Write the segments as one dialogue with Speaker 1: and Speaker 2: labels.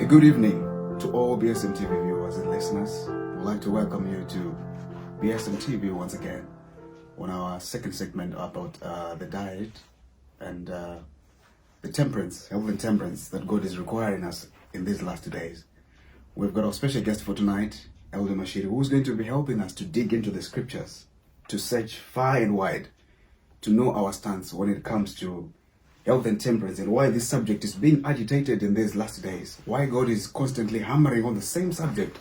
Speaker 1: A good evening to all BSM TV viewers and listeners. We'd like to welcome you to BSM TV once again on our second segment about the diet and the temperance, health and temperance that God is requiring us in these last days. We've got our special guest for tonight, Elder Mashiri, who's going to be helping us to dig into the scriptures, to search far and wide, to know our stance when it comes to health and temperance, and why this subject is being agitated in these last days, why God is constantly hammering on the same subject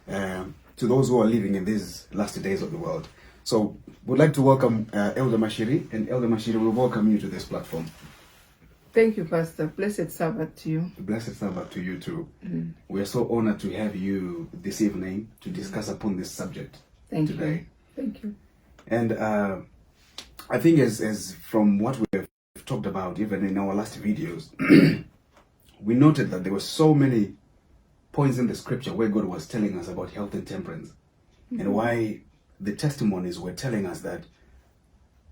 Speaker 1: to those who are living in these last days of the world. So we'd like to welcome Elder Mashiri, and Elder Mashiri will welcome you to this platform.
Speaker 2: Thank you, Pastor. Blessed Sabbath to you.
Speaker 1: Blessed Sabbath to you too. We are so honored to have you this evening to discuss upon this subject today.
Speaker 2: Thank you.
Speaker 1: And I think as from what we have talked about even in our last videos, we noted that there were so many points in the scripture where God was telling us about health and temperance, and why the testimonies were telling us that.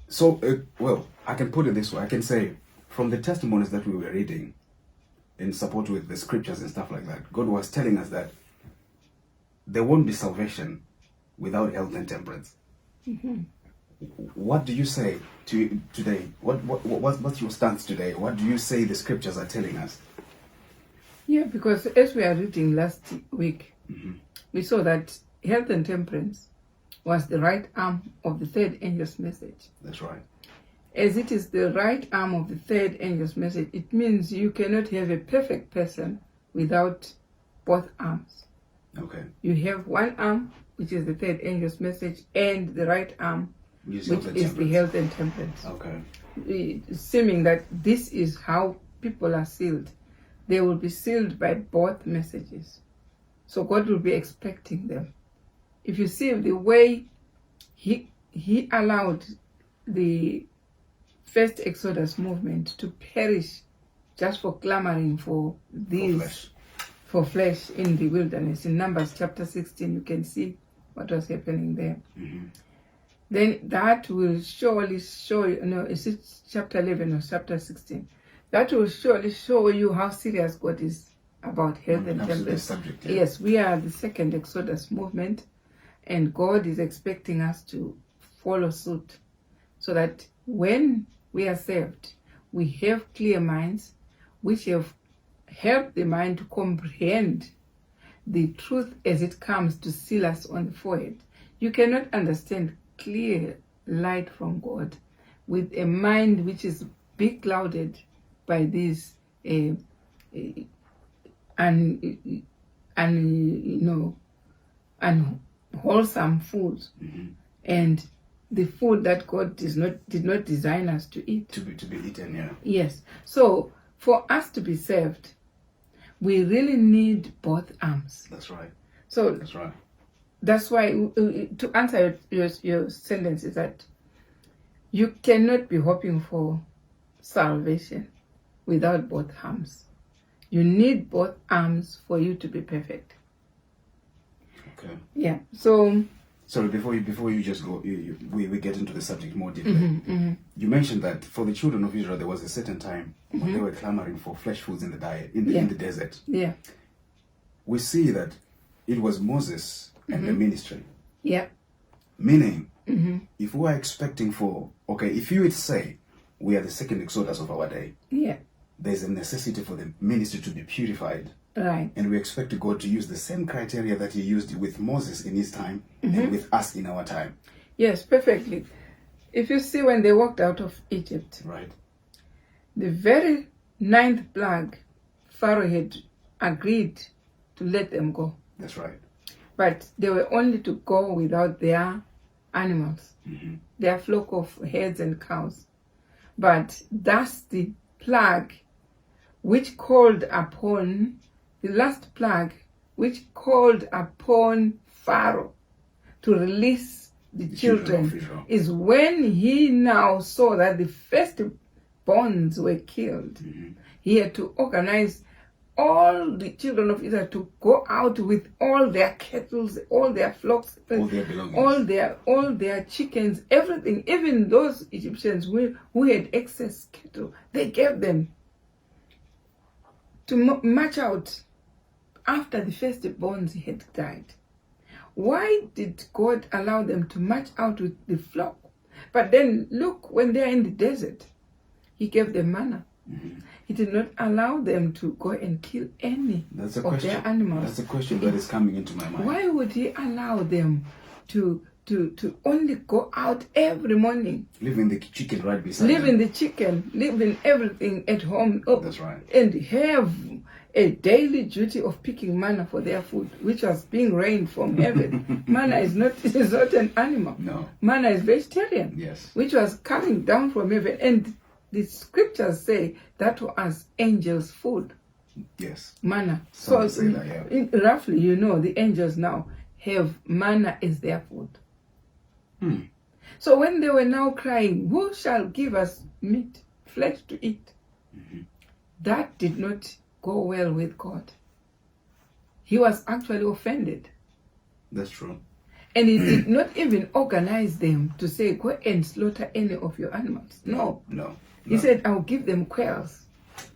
Speaker 1: So, well, I can put it this way. I can say from the testimonies that we were reading in support with the scriptures and stuff like that, God was telling us that there won't be salvation without health and temperance. What do you say today? What's your stance today? What do you say the scriptures are telling us?
Speaker 2: Yeah, because as we are reading last week, we saw that health and temperance was the right arm of the third angel's message.
Speaker 1: That's right.
Speaker 2: As it is the right arm of the third angel's message, it means you cannot have a perfect person without both arms.
Speaker 1: Okay.
Speaker 2: You have one arm, which is the third angel's message, and the right arm, which is the health and temperance.
Speaker 1: Okay.
Speaker 2: Seeming that this is how people are sealed. They will be sealed by both messages. So God will be expecting them. If you see the way he allowed the first Exodus movement to perish just for clamoring for these, for flesh in the wilderness. In Numbers chapter 16, you can see what was happening there. Then that will surely show you, no, is it chapter 11 or chapter 16? That will surely show you how serious God is about health and temperance.
Speaker 1: Subject, yeah.
Speaker 2: Yes, we are the second Exodus movement, and God is expecting us to follow suit so that when we are saved, we have clear minds which have helped the mind to comprehend the truth as it comes to seal us on the forehead. You cannot understand clear light from God with a mind which is beclouded by these unwholesome foods, and the food that God did not design us to eat.
Speaker 1: To be eaten, yeah.
Speaker 2: Yes. So for us to be saved, we really need both arms.
Speaker 1: That's right.
Speaker 2: So
Speaker 1: that's right.
Speaker 2: That's why, to answer your sentence, is that you cannot be hoping for salvation without both arms. You need both arms for you to be perfect.
Speaker 1: Okay.
Speaker 2: Yeah. So.
Speaker 1: Sorry, before you just go, we get into the subject more deeply. You mentioned that for the children of Israel, there was a certain time when they were clamoring for flesh foods in the diet in the desert.
Speaker 2: Yeah.
Speaker 1: We see that it was Moses and the ministry.
Speaker 2: Yeah.
Speaker 1: Meaning, if we are expecting if you would say we are the second Exodus of our day, there's a necessity for the ministry to be purified.
Speaker 2: Right.
Speaker 1: And we expect God to use the same criteria that he used with Moses in his time and with us in our time.
Speaker 2: Yes, perfectly. If you see when they walked out of Egypt,
Speaker 1: right,
Speaker 2: the very 9th plague, Pharaoh had agreed to let them go.
Speaker 1: That's right.
Speaker 2: But they were only to go without their animals, their flock of heads and cows. But that's the plague which called upon, the last plague which called upon Pharaoh to release the children, is when he now saw that the firstborns were killed. He had to organize all the children of Israel to go out with all their cattle, all their flocks, all their chickens, everything. Even those Egyptians who had excess cattle, they gave them to march out after the firstborns had died. Why did God allow them to march out with the flock? But then look, when they are in the desert, he gave them manna. He did not allow them to go and kill any of their animals.
Speaker 1: That's a question that is coming into my mind.
Speaker 2: Why would he allow them to only go out every morning?
Speaker 1: Leaving the chicken right beside
Speaker 2: Leaving
Speaker 1: them.
Speaker 2: the chicken, leaving everything at home.
Speaker 1: That's right.
Speaker 2: And have a daily duty of picking manna for their food, which was being rained from heaven. Manna is not an animal.
Speaker 1: No.
Speaker 2: Manna is vegetarian.
Speaker 1: Yes.
Speaker 2: Which was coming down from heaven. And the scriptures say that was angels' food.
Speaker 1: Yes.
Speaker 2: Manna.
Speaker 1: Some
Speaker 2: So
Speaker 1: say that, yeah.
Speaker 2: roughly, the angels now have manna as their food. So when they were now crying, who shall give us meat, flesh to eat? That did not go well with God. He was actually offended.
Speaker 1: That's true.
Speaker 2: And he did not even organize them to say, go and slaughter any of your animals. No. He said, I'll give them quails.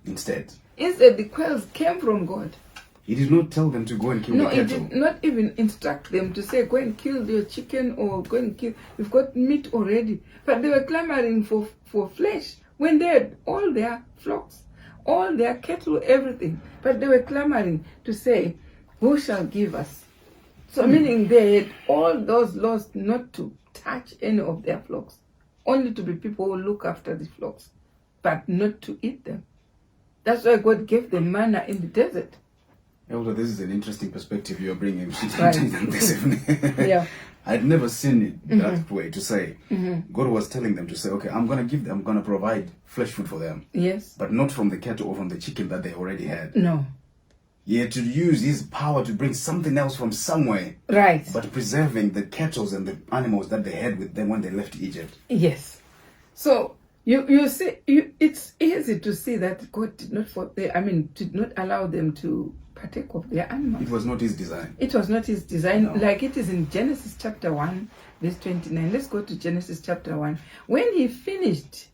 Speaker 1: Instead,
Speaker 2: the quails came from God.
Speaker 1: he did not tell them to go and kill the cattle.
Speaker 2: He did not even instruct them to say, go and kill your chicken or go and kill. You've got meat already. But they were clamoring for flesh when they had all their flocks, all their cattle, everything. But they were clamoring to say, who shall give us? So meaning they had all those laws not to touch any of their flocks, only to be people who look after the flocks, but not to eat them. That's why God gave them manna in the desert.
Speaker 1: Elder, this is an interesting perspective you're bringing
Speaker 2: Right.
Speaker 1: this evening.
Speaker 2: Yeah.
Speaker 1: I'd never seen it that way, to say. God was telling them to say, okay, I'm going to provide fresh food for them.
Speaker 2: Yes.
Speaker 1: But not from the cattle or from the chicken that they already had.
Speaker 2: No.
Speaker 1: He had to use his power to bring something else from somewhere.
Speaker 2: Right.
Speaker 1: But preserving the cattle and the animals that they had with them when they left Egypt.
Speaker 2: Yes. So you see, it's easy to see that God did not allow them to partake of their animals.
Speaker 1: It was not his design.
Speaker 2: It was not his design,
Speaker 1: No.
Speaker 2: like it is in Genesis chapter 1, verse 29. Let's go to Genesis chapter 1. When he finished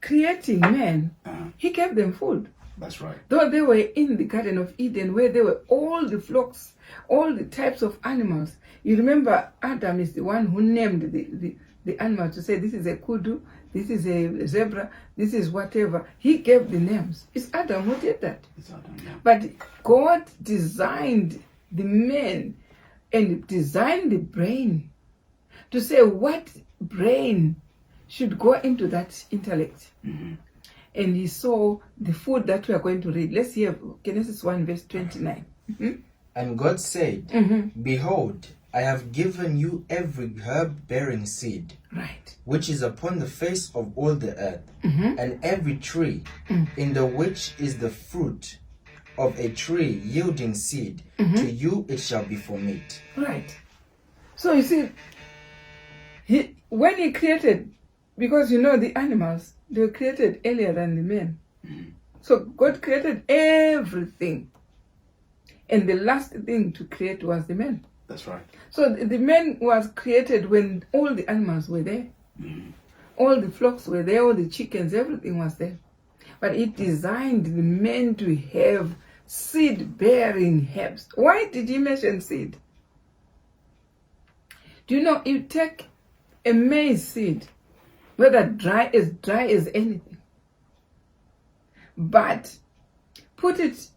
Speaker 2: creating man, he gave them food.
Speaker 1: That's right.
Speaker 2: Though they were in the Garden of Eden, where there were all the flocks, all the types of animals. You remember Adam is the one who named the animal to say, this is a kudu, this is a zebra, this is whatever. He gave the names. It's Adam who did that.
Speaker 1: It's Adam, yeah.
Speaker 2: But God designed the man and designed the brain to say what brain should go into that intellect. And he saw the food that we are going to read. Let's hear Genesis 1 verse 29.
Speaker 3: And God said, Behold, I have given you every herb bearing seed,
Speaker 2: Right.
Speaker 3: which is upon the face of all the earth, and every tree, in the which is the fruit of a tree yielding seed, to you it shall be for meat.
Speaker 2: Right. So you see, when he created, because the animals, they were created earlier than the men. So God created everything. And the last thing to create was the man.
Speaker 1: That's right.
Speaker 2: So the man was created when all the animals were there. All the flocks were there, all the chickens, everything was there. But he designed the man to have seed-bearing herbs. Why did he mention seed? Do you know, you take a maize seed, whether dry as anything, but put it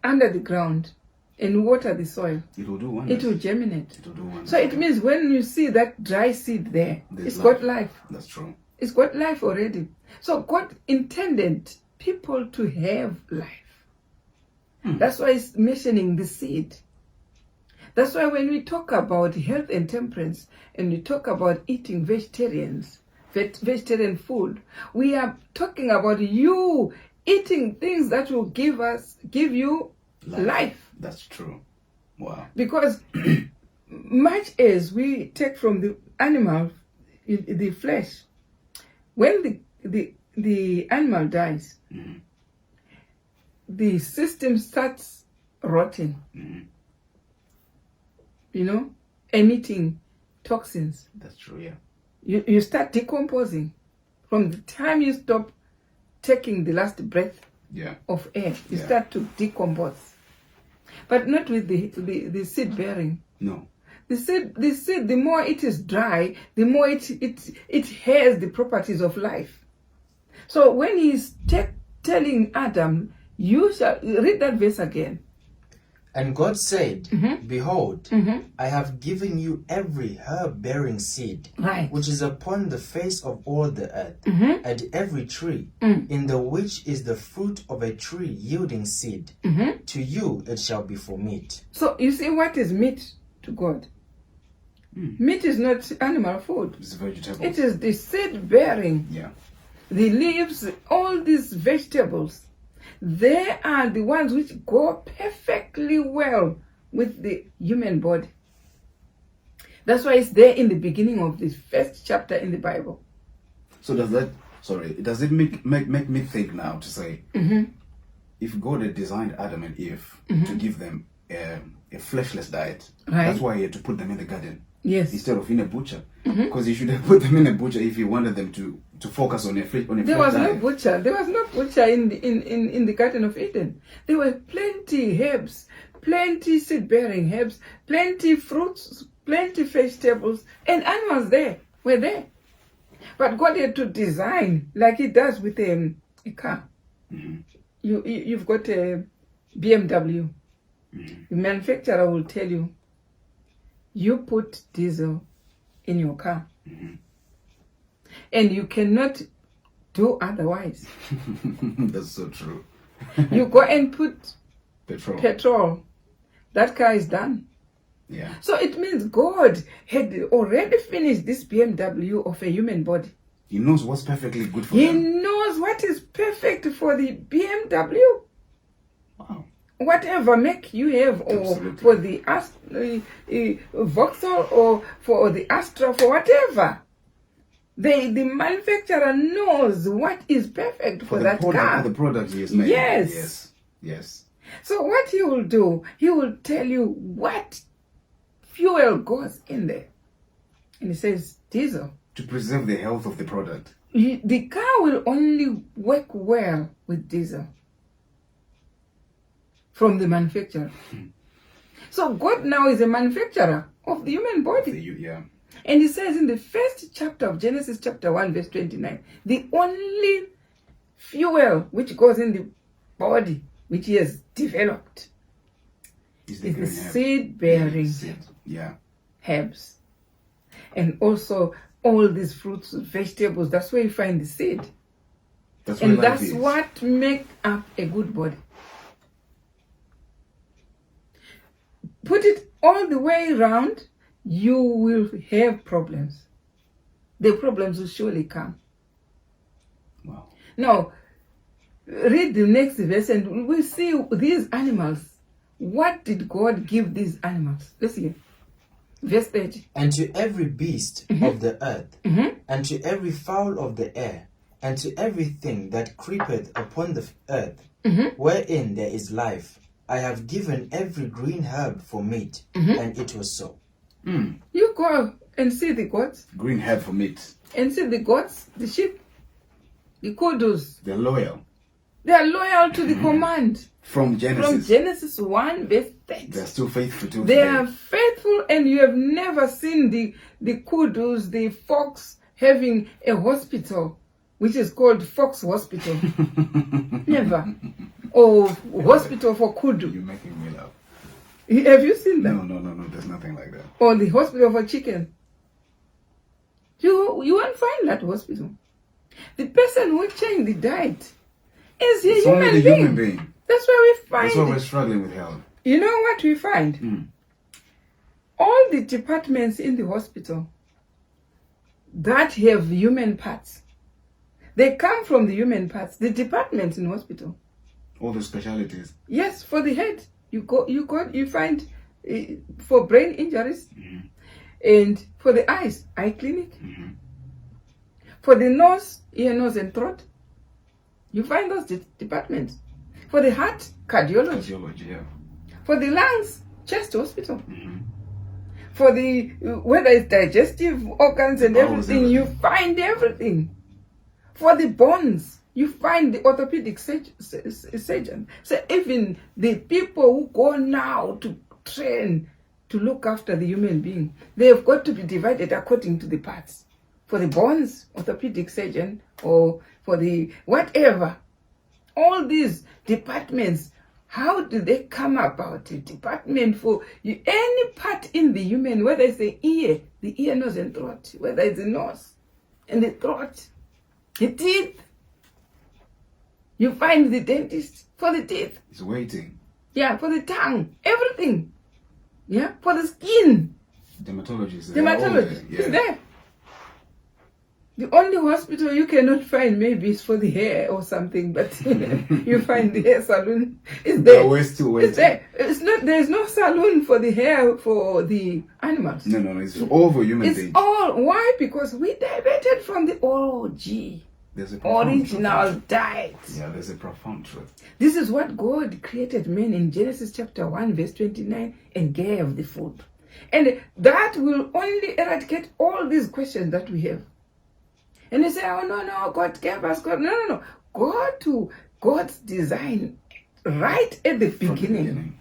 Speaker 2: under the ground and water the soil,
Speaker 1: It will do wonders.
Speaker 2: it will germinate.
Speaker 1: It will do wonders.
Speaker 2: So it means when you see that dry seed there,
Speaker 1: There's
Speaker 2: it's
Speaker 1: life.
Speaker 2: got life.
Speaker 1: That's true.
Speaker 2: It's got life already. So God intended people to have life. That's why it's mentioning the seed. That's why when we talk about health and temperance, and we talk about eating vegetarian food, we are talking about you eating things that will give you life.
Speaker 1: That's true. Wow.
Speaker 2: Because much as we take from the animal, the flesh, when the animal dies, the system starts rotting, emitting toxins.
Speaker 1: That's true, yeah.
Speaker 2: You start decomposing. From the time you stop taking the last breath
Speaker 1: Yeah.
Speaker 2: of air, you
Speaker 1: Yeah.
Speaker 2: start to decompose. But not with the seed bearing.
Speaker 1: No.
Speaker 2: The seed, the more it is dry, the more it has the properties of life. So when he's telling Adam, you shall read that verse again.
Speaker 3: And God said, Behold, I have given you every herb-bearing seed,
Speaker 2: Right.
Speaker 3: which is upon the face of all the earth, and every tree, in the which is the fruit of a tree yielding seed. To you it shall be for meat.
Speaker 2: So you see, what is meat to God? Meat is not animal food.
Speaker 1: It's vegetable.
Speaker 2: It is the seed bearing,
Speaker 1: Yeah.
Speaker 2: the leaves, all these vegetables. They are the ones which go perfectly well with the human body. That's why it's there in the beginning of the first chapter in the Bible.
Speaker 1: So does it make me think now to say, if God had designed Adam and Eve to give them a fleshless diet,
Speaker 2: Right.
Speaker 1: that's why he had to put them in the garden
Speaker 2: Yes.
Speaker 1: instead of in a butcher. Because he should have put them in a butcher if he wanted them to focus on a flesh
Speaker 2: There was no
Speaker 1: diet.
Speaker 2: butcher. There was no butcher in the Garden of Eden. There were plenty herbs, plenty seed-bearing herbs, plenty fruits, plenty vegetables, and animals were there. But God had to design like He does with a car. You've got a BMW. The manufacturer will tell you, you put diesel in your car. And you cannot do otherwise.
Speaker 1: That's so true.
Speaker 2: You go and put
Speaker 1: Petrol.
Speaker 2: That car is done.
Speaker 1: Yeah.
Speaker 2: So it means God had already finished this BMW of a human body.
Speaker 1: He knows what's perfectly good for
Speaker 2: He
Speaker 1: them.
Speaker 2: knows what is perfect for the BMW.
Speaker 1: Wow.
Speaker 2: Whatever make you have, or
Speaker 1: Absolutely.
Speaker 2: for the Vauxhall, or for the Astra, for whatever. The manufacturer knows what is perfect for that car.
Speaker 1: For the product he has made.
Speaker 2: Yes.
Speaker 1: Yes.
Speaker 2: So what he will do, he will tell you what fuel goes in there. And he says diesel.
Speaker 1: To preserve the health of the product.
Speaker 2: The car will only work well with diesel from the manufacturer. So God now is a manufacturer of the human body.
Speaker 1: Yeah.
Speaker 2: And he says in the first chapter of Genesis chapter 1 verse 29, the only fuel which goes in the body which he has developed is the seed-bearing
Speaker 1: Yeah.
Speaker 2: herbs. And also all these fruits, vegetables, that's where you find the seed.
Speaker 1: That's where
Speaker 2: And
Speaker 1: life
Speaker 2: that's
Speaker 1: is.
Speaker 2: what makes up a good body. Put it all the way around, you will have problems. The problems will surely come.
Speaker 1: Wow.
Speaker 2: Now, read the next verse and we'll see these animals. What did God give these animals? Let's see. Verse 30.
Speaker 3: And to every beast of the earth, and to every fowl of the air, and to everything that creepeth upon the earth, wherein there is life, I have given every green herb for meat. And it was so.
Speaker 2: You go and see the goats,
Speaker 1: Green herb for meat.
Speaker 2: and see the goats, the sheep, the kudus.
Speaker 1: They're loyal.
Speaker 2: They are loyal to the command.
Speaker 1: From Genesis.
Speaker 2: From Genesis 1 verse 30.
Speaker 1: They're still faithful to
Speaker 2: They
Speaker 1: today.
Speaker 2: are faithful, and you have never seen the kudus, the fox, having a hospital, which is called Fox Hospital. Never. Or hospital for kudu.
Speaker 1: You're making me laugh.
Speaker 2: Have you seen that?
Speaker 1: No. There's nothing like that.
Speaker 2: Or the hospital for chicken. You won't find that hospital. The person who changed the diet is a
Speaker 1: It's only the
Speaker 2: human
Speaker 1: human
Speaker 2: being.
Speaker 1: being.
Speaker 2: That's why we
Speaker 1: That's why we're
Speaker 2: find.
Speaker 1: struggling with health.
Speaker 2: You know what we find? All the departments in the hospital that have human parts, they come from the human parts. The departments in hospital.
Speaker 1: All the specialities.
Speaker 2: Yes, for the head, you find for brain injuries, and for the eyes, eye clinic. For the nose, ear, nose, and throat, you find those departments. For the heart, cardiology.
Speaker 1: Cardiology, yeah.
Speaker 2: For the lungs, chest hospital. For the whether it's digestive organs and
Speaker 1: Bowels,
Speaker 2: everything, you
Speaker 1: everything.
Speaker 2: find everything. For the bones, You find the orthopedic surgeon. So even the people who go now to train to look after the human being, they have got to be divided according to the parts. For the bones, orthopedic surgeon, or for the whatever. All these departments, how do they come about? A department for any part in the human, whether it's the ear, nose, and throat, whether it's the nose and the throat, the teeth. You find the dentist for the teeth.
Speaker 1: It's waiting.
Speaker 2: Yeah, for the tongue, everything. Yeah, for the skin.
Speaker 1: Dermatologist
Speaker 2: Is there. The only hospital you cannot find maybe is for the hair or something, but you find the hair salon is there.
Speaker 1: Always still waiting.
Speaker 2: It's there. There is no salon for the hair for the animals.
Speaker 1: No, it's all for human beings.
Speaker 2: It's all. Why? Because we diverted from the OG.
Speaker 1: There's a profound
Speaker 2: original
Speaker 1: truth.
Speaker 2: diet.
Speaker 1: Yeah, there's a profound truth.
Speaker 2: This is what God created man in Genesis chapter 1 verse 29 and gave the food. And that will only eradicate all these questions that we have. And they say, oh, no, God gave us God. No. God's design right at the beginning.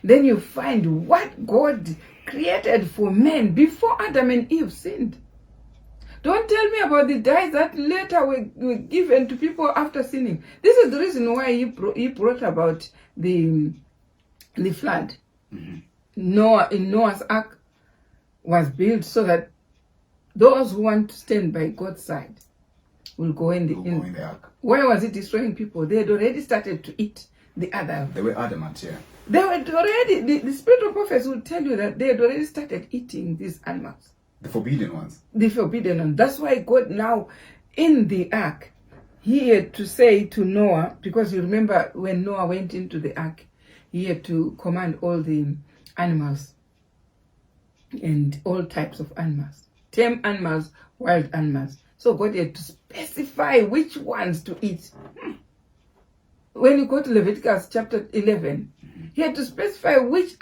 Speaker 2: Then you find what God created for man before Adam and Eve sinned. Don't tell me about the diets that later were given to people after sinning. This is the reason why he brought about the flood.
Speaker 1: Mm-hmm.
Speaker 2: Noah's Ark was built so that those who want to stand by God's side will go in the ark. Why was it destroying people? They had already started to eat the other.
Speaker 1: They were adamant, yeah.
Speaker 2: They were already, the spiritual prophets will tell you that they had already started eating these animals.
Speaker 1: The forbidden ones.
Speaker 2: The forbidden ones. That's why God now, in the ark, he had to say to Noah, because you remember when Noah went into the ark, he had to command all the animals and all types of animals. Tame animals, wild animals. So God had to specify which ones to eat. When you go to Leviticus chapter 11, he had to specify which,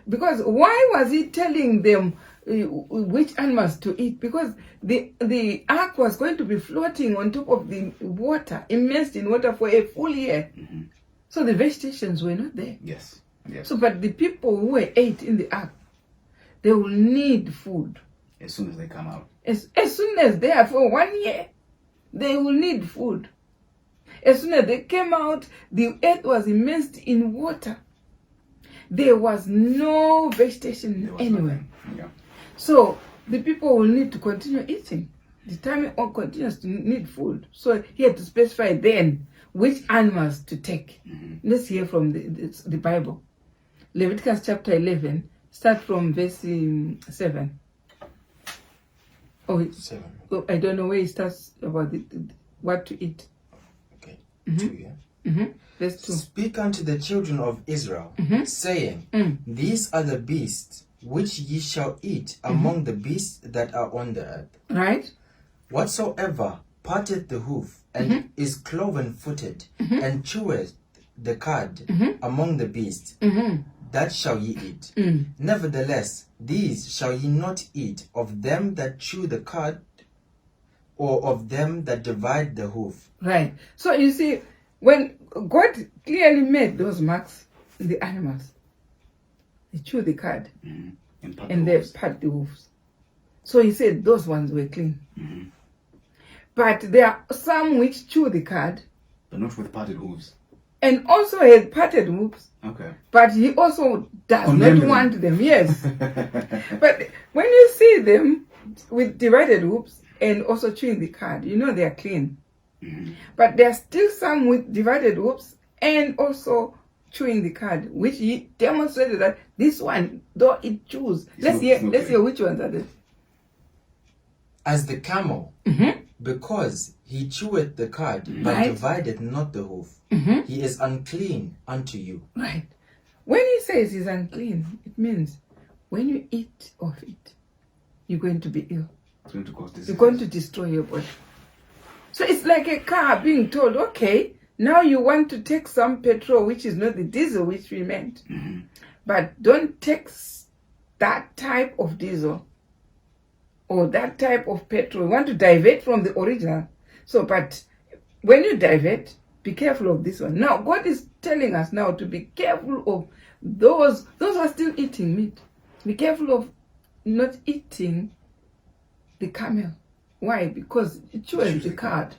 Speaker 2: because why was he telling them which animals to eat? Because the ark was going to be floating on top of the water, immersed in water for a full year. Mm-hmm. So the vegetations were not there.
Speaker 1: Yes.
Speaker 2: So, but the people who were ate in the ark, they will need food.
Speaker 1: As soon as they come out.
Speaker 2: As soon as they are for 1 year, they will need food. As soon as they came out, the earth was immersed in water. There was no vegetation anywhere.
Speaker 1: Yeah.
Speaker 2: So the people will need to continue eating. The time continues to need food. So he had to specify then which animals to take. Mm-hmm. Let's hear from the Bible. Leviticus chapter 11, start from verse 7. Oh,
Speaker 3: 7.
Speaker 2: I don't know where it starts about what to eat.
Speaker 3: Okay.
Speaker 2: Mm-hmm.
Speaker 3: 2, yeah?
Speaker 2: Mm-hmm. Verse 2.
Speaker 3: Speak unto the children of Israel, saying, These are the beasts which ye shall eat among the beasts that are on the earth.
Speaker 2: Right.
Speaker 3: Whatsoever parteth the hoof, and is cloven-footed, and cheweth the cud among the beasts, that shall ye eat. Nevertheless, these shall ye not eat of them that chew the cud, or of them that divide the hoof.
Speaker 2: Right. So you see, when God clearly made those marks in the animals, they chew the cud and they part the hoofs. So he said those ones were clean. Mm-hmm. But there are some which chew the cud,
Speaker 1: but not with parted hooves.
Speaker 2: And also had parted hooves.
Speaker 1: Okay.
Speaker 2: But he also does not want them. Yes. But when you see them with divided hooves and also chewing the cud, you know they are clean. Mm-hmm. But there are still some with divided hooves and also chewing the cud, which he demonstrated that this one, though it chews. Let's hear which ones are they.
Speaker 3: As the camel, because he cheweth the cud, but divideth not the hoof, he is unclean unto you.
Speaker 2: Right. When he says he's unclean, it means when you eat of it, you're going to be ill.
Speaker 1: It's going to cause disease.
Speaker 2: You're going to destroy your body. So it's like a car being told, okay, now you want to take some petrol, which is not the diesel which we meant. Mm-hmm. But don't take that type of diesel or that type of petrol. You want to divert from the original. So, but when you divert, be careful of this one. Now, God is telling us now to be careful of those who are still eating meat. Be careful of not eating the camel. Why? Because it chews the cud.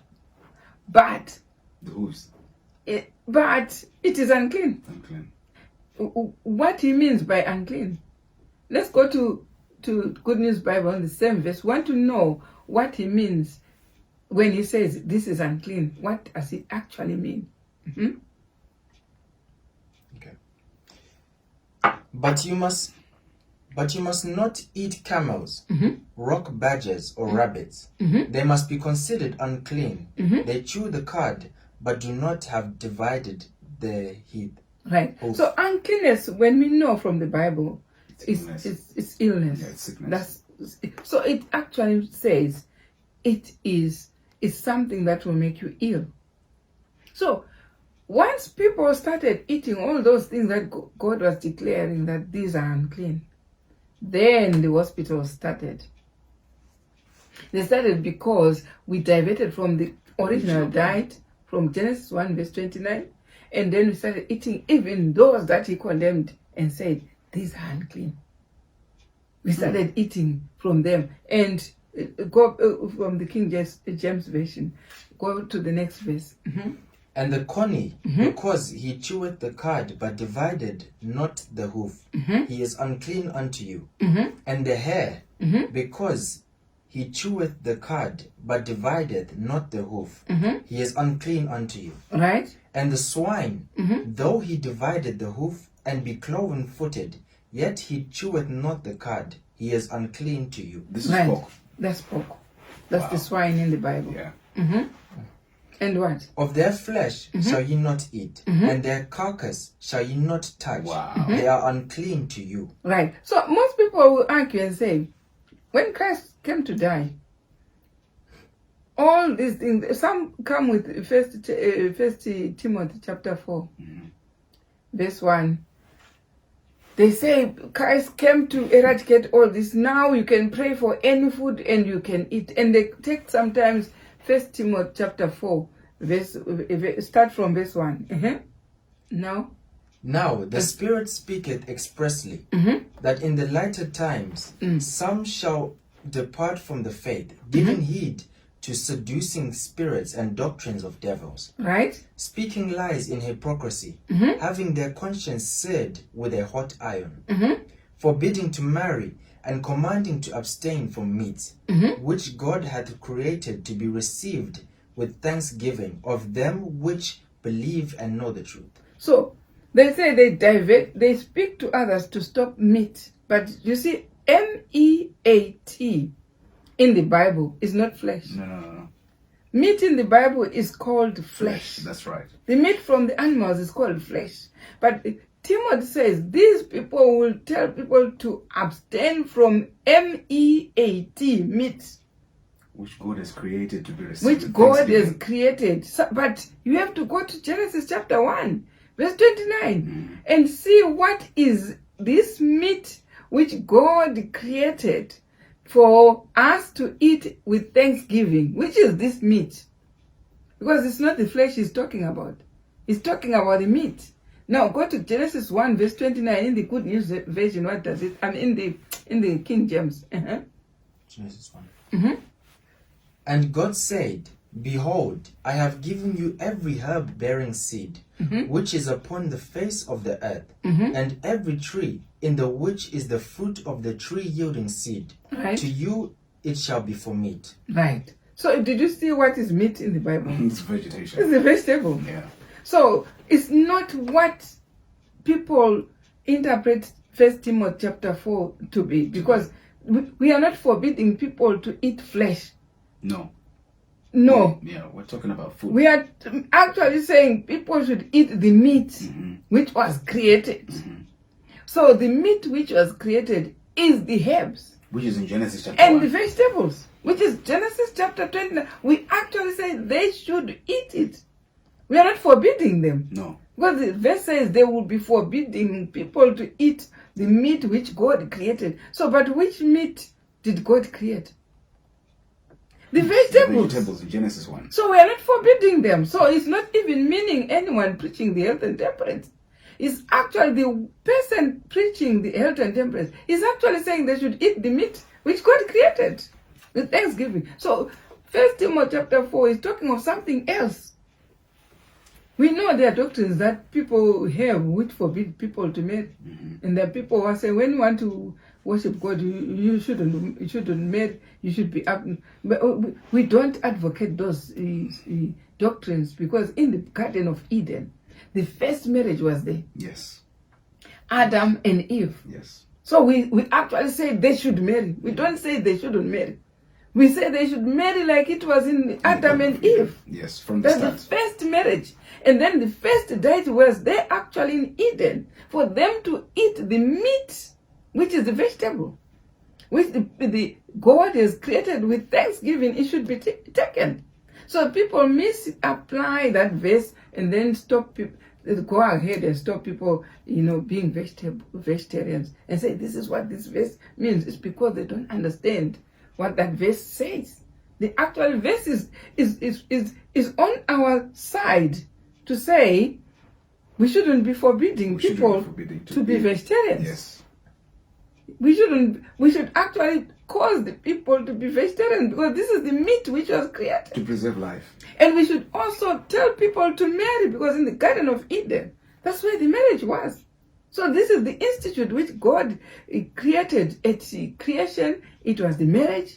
Speaker 2: But
Speaker 1: The hooves.
Speaker 2: but it is unclean.
Speaker 1: Unclean.
Speaker 2: What he means by unclean. Let's go to Good News Bible on the same verse. We want to know what he means when he says this is unclean. What does it actually mean? Mm-hmm.
Speaker 3: Okay. But you must not eat camels, rock badgers, or rabbits. They must be considered unclean. They chew the cud, but do not have divided the heath.
Speaker 2: Right.
Speaker 3: Oof.
Speaker 2: So uncleanness, when we know from the Bible, it's illness.
Speaker 1: Yeah, it's sickness.
Speaker 2: So it actually says it's something that will make you ill. So once people started eating all those things that God was declaring that these are unclean, then the hospitals started. They started because we diverted from the original diet, from Genesis 1 verse 29, and then we started eating even those that he condemned and said, these are unclean. We started eating from them. And go from the King James Version, go to the next verse.
Speaker 3: And the coney, because he cheweth the cud, but divided not the hoof, he is unclean unto you. And the hare, because he cheweth the cud, but divideth not the hoof, he is unclean unto you.
Speaker 2: Right?
Speaker 3: And the swine, though he divided the hoof, and be cloven-footed, yet he cheweth not the cud, he is unclean to you.
Speaker 1: This is
Speaker 2: Right.
Speaker 1: pork.
Speaker 2: That's pork. That's the swine in the Bible.
Speaker 1: Yeah.
Speaker 2: And what?
Speaker 3: Of their flesh shall ye not eat, and their carcass shall ye not touch.
Speaker 1: Wow.
Speaker 3: They are unclean to you.
Speaker 2: Right. So most people will argue and say, when Christ came to die, all these things, some come with First Timothy chapter 4, verse 1. They say Christ came to eradicate all this. Now you can pray for any food and you can eat. And they take sometimes First Timothy chapter 4, start from verse 1. No?
Speaker 3: Now the Spirit speaketh expressly, that in the latter times some shall depart from the faith, giving heed to seducing spirits and doctrines of devils,
Speaker 2: Right?
Speaker 3: speaking lies in hypocrisy, having their conscience seared with a hot iron, forbidding to marry, and commanding to abstain from meats, which God hath created to be received with thanksgiving of them which believe and know the truth.
Speaker 2: So they say they speak to others to stop meat. But you see, meat in the Bible is not flesh.
Speaker 1: No.
Speaker 2: Meat in the Bible is called flesh.
Speaker 1: That's right.
Speaker 2: The meat from the animals is called flesh. But Timothy says these people will tell people to abstain from meat,
Speaker 1: Which God has created to be received.
Speaker 2: which
Speaker 1: with
Speaker 2: God has
Speaker 1: thanksgiving.
Speaker 2: created. So, but you have to go to Genesis chapter 1, verse 29, and see what is this meat which God created for us to eat with thanksgiving. Which is this meat? Because it's not the flesh he's talking about. He's talking about the meat. Now go to Genesis 1 verse 29 in the Good News Version. What does it? I mean in the King James.
Speaker 3: Genesis 1. And God said, Behold, I have given you every herb bearing seed, which is upon the face of the earth, and every tree in the which is the fruit of the tree yielding seed.
Speaker 2: Right.
Speaker 3: To you it shall be for meat.
Speaker 2: Right. So did you see what is meat in the Bible?
Speaker 1: It's vegetation.
Speaker 2: It's a vegetable.
Speaker 1: Yeah.
Speaker 2: So it's not what people interpret First Timothy chapter 4 to be, because we are not forbidding people to eat flesh.
Speaker 1: No.
Speaker 2: No.
Speaker 1: Yeah, we're talking about food.
Speaker 2: We are actually saying people should eat the meat which was created. So the meat which was created is the herbs
Speaker 1: Which is in Genesis chapter
Speaker 2: and
Speaker 1: 1.
Speaker 2: the vegetables, which is Genesis chapter 29. We actually say they should eat it. We are not forbidding them.
Speaker 1: No.
Speaker 2: Because the verse says they will be forbidding people to eat the meat which God created. So, but which meat did God create? The vegetables.
Speaker 1: Vegetables in Genesis 1.
Speaker 2: So we are not forbidding them. So it's not even meaning anyone preaching the health and temperance. It's actually the person preaching the health and temperance is actually saying they should eat the meat which God created with thanksgiving. So 1 Timothy chapter 4 is talking of something else. We know there are doctrines that people have which forbid people to marry. And there are people who are saying when you want to worship God, you shouldn't marry, you should be up. But we don't advocate those doctrines, because in the Garden of Eden, the first marriage was there.
Speaker 1: Yes.
Speaker 2: Adam and Eve.
Speaker 1: Yes.
Speaker 2: So we actually say they should marry. We don't say they shouldn't marry. We say they should marry like it was in Adam and Eve.
Speaker 1: Yes, from the
Speaker 2: That's
Speaker 1: start.
Speaker 2: the first marriage. And then the first date was there actually in Eden for them to eat the meat, which is the vegetable, which the God has created with thanksgiving. It should be taken. So people misapply that verse and then stop people. Go ahead and stop people, being vegetarians and say this is what this verse means. It's because they don't understand what that verse says. The actual verse is on our side to say we shouldn't be forbidding people to be vegetarians.
Speaker 1: Yes.
Speaker 2: We should actually cause the people to be vegetarian, because this is the meat which was created.
Speaker 1: To preserve life.
Speaker 2: And we should also tell people to marry, because in the Garden of Eden, that's where the marriage was. So this is the institute which God created at creation. It was the marriage.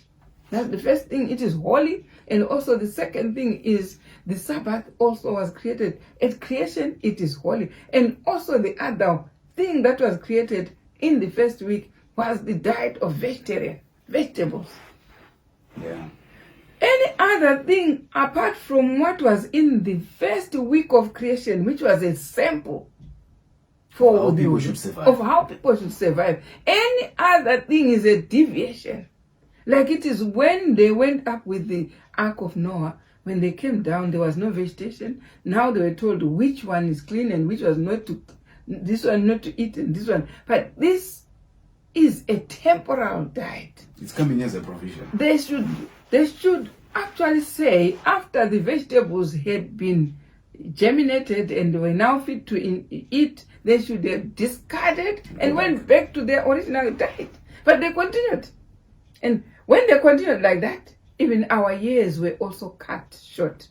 Speaker 2: That's the first thing. It is holy. And also the second thing is the Sabbath also was created at creation. It is holy. And also the other thing that was created in the first week was the diet of vegetables.
Speaker 1: Yeah.
Speaker 2: Any other thing apart from what was in the first week of creation, which was a sample for
Speaker 1: how people should survive.
Speaker 2: Of how people should survive. Any other thing is a deviation. Like it is when they went up with the Ark of Noah, when they came down, there was no vegetation. Now they were told which one is clean and which was not to, this one not to eat and this one. But this is a temporal diet.
Speaker 1: It's coming as a provision.
Speaker 2: They should actually say, after the vegetables had been germinated and were now fit to eat, they should have discarded and went back to their original diet. But they continued. And when they continued like that, even our years were also cut short.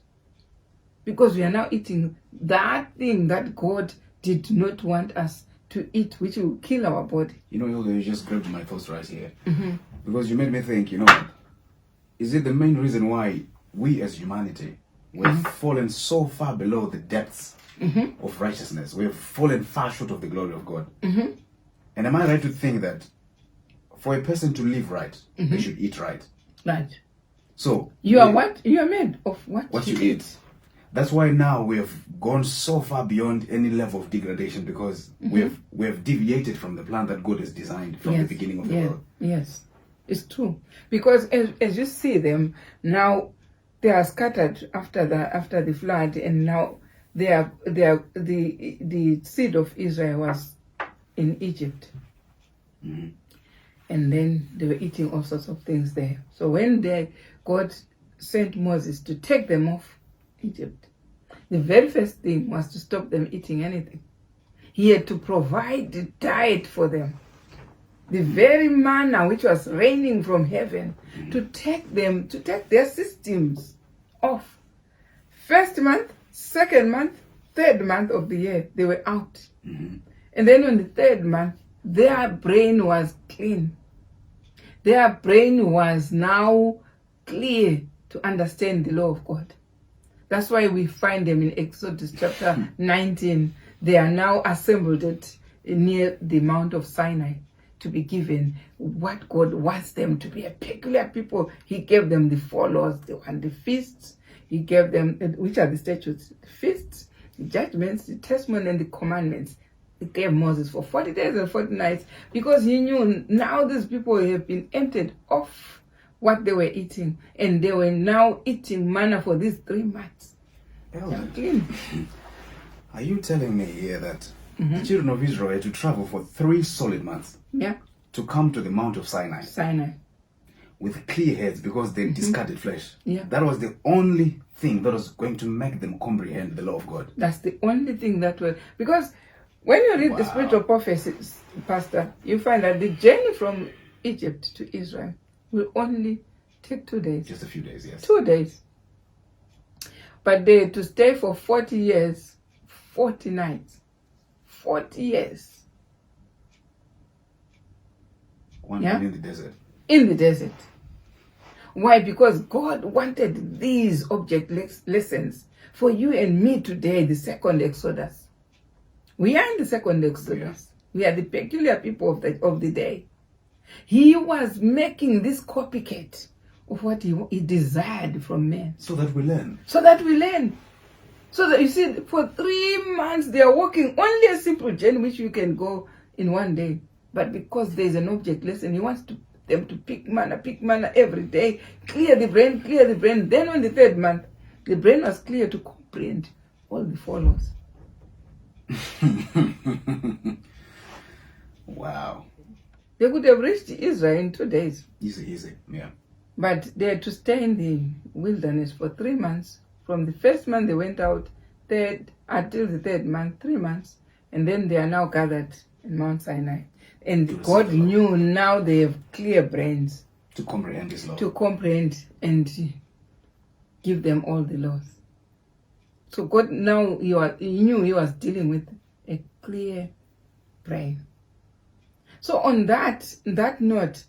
Speaker 2: Because we are now eating that thing that God did not want us to eat, which will kill our body.
Speaker 1: Hilda, you just grabbed my thoughts right here. Because you made me think, is it the main reason why we as humanity, we've fallen so far below the depths of righteousness? We've fallen far short of the glory of God. And am I right to think that for a person to live right, they should eat right?
Speaker 2: Right.
Speaker 1: So
Speaker 2: you are what? You are made of what
Speaker 1: you eat. That's why now we have gone so far beyond any level of degradation, because we have deviated from the plan that God has designed from the beginning of the world. Yes,
Speaker 2: it's true. Because as you see them now, they are scattered after the flood, and now the seed of Israel was in Egypt, and then they were eating all sorts of things there. So when God sent Moses to take them off Egypt, the very first thing was to stop them eating anything. He had to provide the diet for them, the very manna which was raining from heaven, to take their systems off. First month, second month, third month of the year, they were out. And then on the third month, their brain was clean. Their brain was now clear to understand the law of God. That's why we find them in Exodus chapter 19. They are now assembled near the Mount of Sinai to be given what God wants them to be, a peculiar people. He gave them the 4 laws and the feasts. He gave them, which are the statutes, the feasts, the judgments, the testimony, and the commandments. He gave Moses for 40 days and 40 nights, because he knew now these people have been emptied off what they were eating, and they were now eating manna for these 3 months.
Speaker 1: Are you telling me here that the children of Israel had to travel for 3 solid months to come to the Mount of Sinai? with clear heads because they discarded flesh.
Speaker 2: Yeah.
Speaker 1: That was the only thing that was going to make them comprehend the law of God.
Speaker 2: That's the only thing that will, because when you read the spiritual prophecies, Pastor, you find that the journey from Egypt to Israel will only take 2 days.
Speaker 1: Just a few days, yes.
Speaker 2: 2 days. But they to stay for 40 years, 40 nights, 40 years.
Speaker 1: 1
Speaker 2: Yeah.
Speaker 1: year in the desert.
Speaker 2: In the desert. Why? Because God wanted these object lessons for you and me today, the second Exodus. We are in the second Exodus. We are the peculiar people of the day. He was making this copycat of what he desired from men.
Speaker 1: So that we learn.
Speaker 2: So that we learn. So that you see, for 3 months they are walking only a simple journey which you can go in 1 day. But because there is an object lesson, he wants them to pick manna every day, clear the brain. Then on the 3rd month, the brain was clear to comprehend all the follows.
Speaker 1: Wow.
Speaker 2: They could have reached Israel in 2 days.
Speaker 1: Easy. Yeah.
Speaker 2: But they had to stay in the wilderness for 3 months. From the 1st month they went out, until the 3rd month, 3 months. And then they are now gathered in Mount Sinai. And God knew now they have clear brains
Speaker 1: To comprehend His law.
Speaker 2: to comprehend and give them all the laws. So God now, he knew he was dealing with a clear brain. So on that note,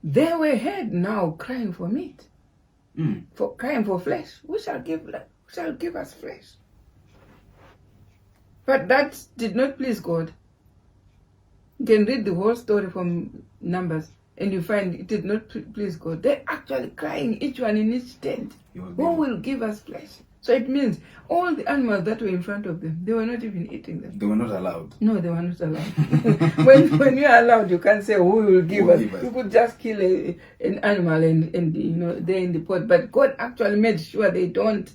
Speaker 2: they were heard now crying for meat, for crying for flesh. Who shall give us flesh? But that did not please God. You can read the whole story from Numbers and you find it did not please God. They're actually crying, each one in each tent. Who will give us flesh? So it means all the animals that were in front of them, they were not even eating them.
Speaker 1: They were not allowed.
Speaker 2: No, they were not allowed. when you are allowed, you can't say who will give us. You could just kill an animal and they're in the pot. But God actually made sure they don't,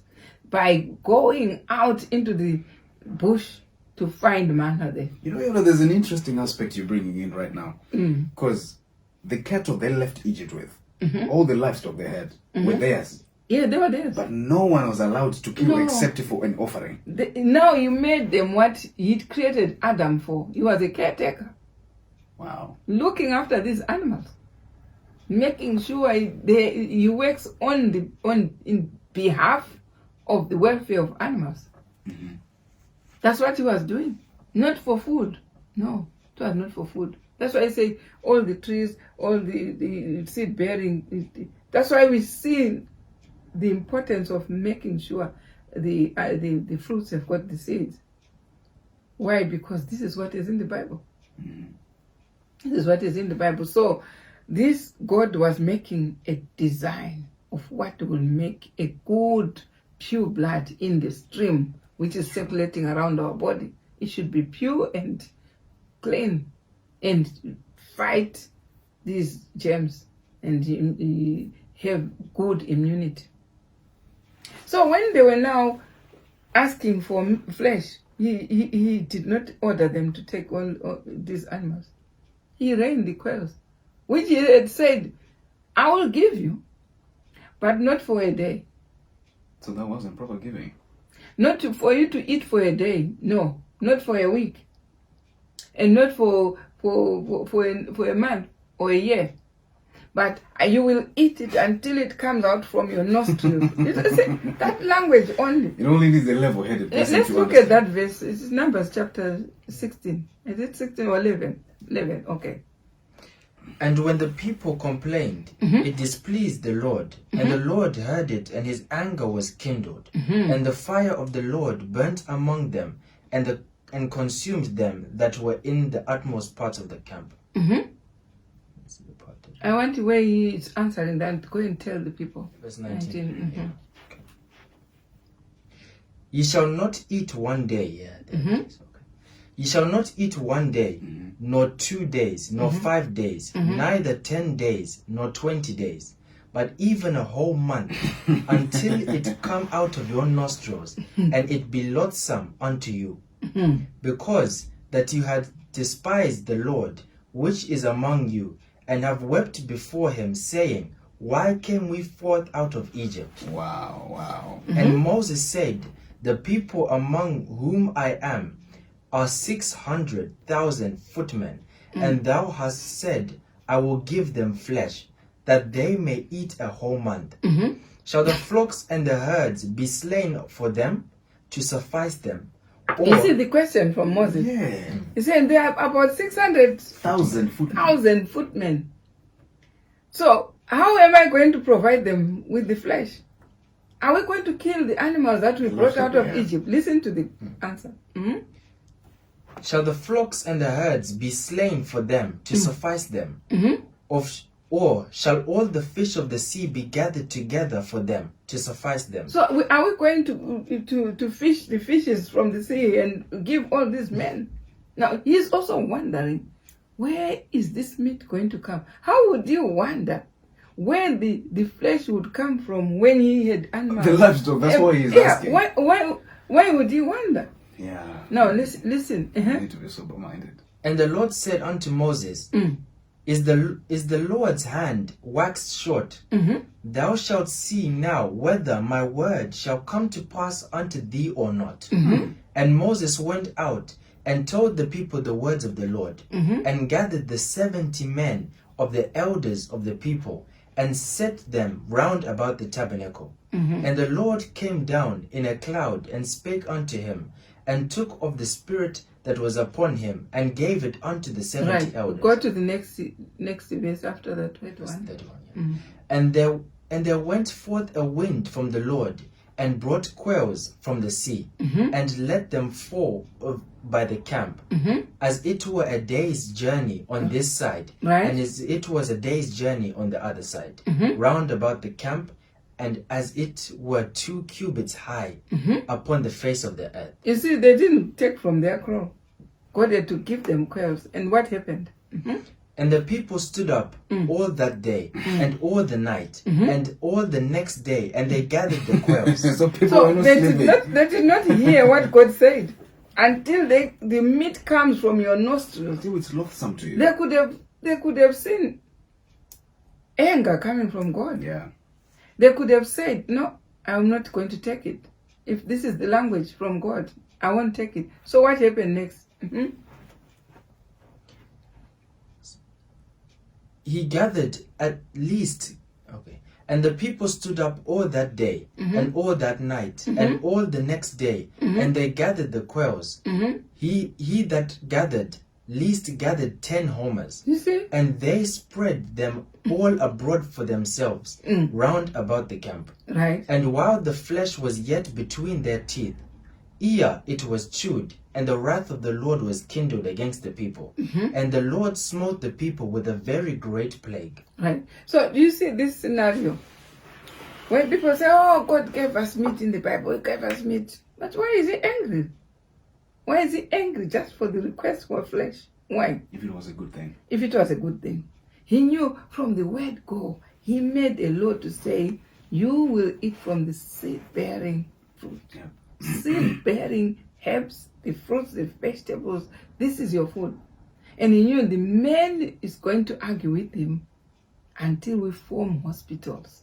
Speaker 2: by going out into the bush to find manna there.
Speaker 1: There's an interesting aspect you're bringing in right now. Because the cattle they left Egypt with, all the livestock they had, were theirs.
Speaker 2: Yeah, they were theirs.
Speaker 1: But no one was allowed to kill except for an offering.
Speaker 2: Now he made them what he'd created Adam for. He was a caretaker.
Speaker 1: Wow.
Speaker 2: Looking after these animals. Making sure he works in behalf of the welfare of animals. That's what he was doing. Not for food. No, it was not for food. That's why I say all the trees, all the seed bearing. That's why we see the importance of making sure the fruits have got the seeds. Why? Because this is what is in the Bible. This is what is in the Bible. So this God was making a design of what will make a good pure blood in the stream which is circulating around our body. It should be pure and clean and fight these germs and have good immunity. So when they were now asking for flesh, he did not order them to take all these animals. He rained the quails, which he had said, I will give you, but not for a day.
Speaker 1: So that wasn't proper giving.
Speaker 2: Not for you to eat for a day, no, not for a week, and not for a month or a year. But you will eat it until it comes out from your nostrils. That language only.
Speaker 1: It only needs a level-headed person.
Speaker 2: Let's look at that verse. It's Numbers chapter 16. Is it 16 or 11? 11, okay.
Speaker 3: And when the people complained, it displeased the Lord. And the Lord heard it, and his anger was kindled. And the fire of the Lord burnt among them, and consumed them that were in the utmost parts of the camp.
Speaker 2: I want where he is answering that. Go and tell the people.
Speaker 3: Verse 19. Okay. Ye shall not eat 1 day. Ye shall not eat 1 day, nor 2 days, nor 5 days, neither 10 days, nor 20 days, but even a whole month, until it come out of your nostrils, and it be loathsome unto you, because that you had despised the Lord, which is among you, and have wept before him, saying, why came we forth out of Egypt?
Speaker 1: Wow, wow.
Speaker 3: And Moses said, the people among whom I am are 600,000 footmen, and thou hast said, I will give them flesh, that they may eat a whole month. Shall the flocks and the herds be slain for them to suffice them?
Speaker 2: You see the question from Moses?
Speaker 1: Yeah.
Speaker 2: He said there are about
Speaker 1: 1,000 footmen.
Speaker 2: footmen. So how am I going to provide them with the flesh? Are we going to kill the animals that we brought out of Egypt? Listen to the answer.
Speaker 3: Shall the flocks and the herds be slain for them to suffice them? Or shall all the fish of the sea be gathered together for them to suffice them?
Speaker 2: So are we going to fish the fishes from the sea and give all these men? Now he's also wondering, where is this meat going to come? How would you wonder where the flesh would come from when he had animals?
Speaker 1: The livestock, that's why he's asking.
Speaker 2: Why would you wonder?
Speaker 1: Yeah.
Speaker 2: Now listen.
Speaker 1: You need to be sober-minded.
Speaker 3: And the Lord said unto Moses, Is the Lord's hand waxed short? Thou shalt see now whether my word shall come to pass unto thee or not. And Moses went out and told the people the words of the Lord, and gathered the 70 men of the elders of the people, and set them round about the tabernacle. And the Lord came down in a cloud and spake unto him, and took of the spirit that was upon him, and gave it unto the 70 elders.
Speaker 2: Go to the next verse after that. Wait one.
Speaker 3: That one, yeah. And there went forth a wind from the Lord, and brought quails from the sea, and let them fall by the camp, as it were a day's journey on this side, and as it was a day's journey on the other side, round about the camp, and as it were 2 cubits high upon the face of the earth.
Speaker 2: You see, they didn't take from their crow. God had to give them quails. And what happened?
Speaker 3: And the people stood up all that day, and all the night, and all the next day, and they gathered the quails.
Speaker 1: So people are not sleeping.
Speaker 2: They did not hear what God said until the meat comes from your nostrils.
Speaker 1: Until it's loathsome to you.
Speaker 2: They could have seen anger coming from God.
Speaker 1: Yeah.
Speaker 2: They could have said, no, I'm not going to take it. If this is the language from God, I won't take it. So what happened next?
Speaker 3: He gathered at least, and the people stood up all that day, and all that night, and all the next day, and they gathered the quails. He that gathered least gathered 10 homers.
Speaker 2: You see?
Speaker 3: And they spread them all abroad for themselves, round about the camp.
Speaker 2: Right.
Speaker 3: And while the flesh was yet between their teeth, ere it was chewed, and the wrath of the Lord was kindled against the people. And the Lord smote the people with a very great plague.
Speaker 2: Right. So do you see this scenario? When people say, oh, God gave us meat in the Bible, He gave us meat. But why is He angry? Why is He angry just for the request for flesh? Why?
Speaker 1: If it was a good thing.
Speaker 2: If it was a good thing. He knew from the word go, He made a law to say, you will eat from the seed-bearing fruit.
Speaker 1: Yeah.
Speaker 2: Seed-bearing herbs, the fruits, the vegetables, this is your food. And He knew the man is going to argue with Him until we form hospitals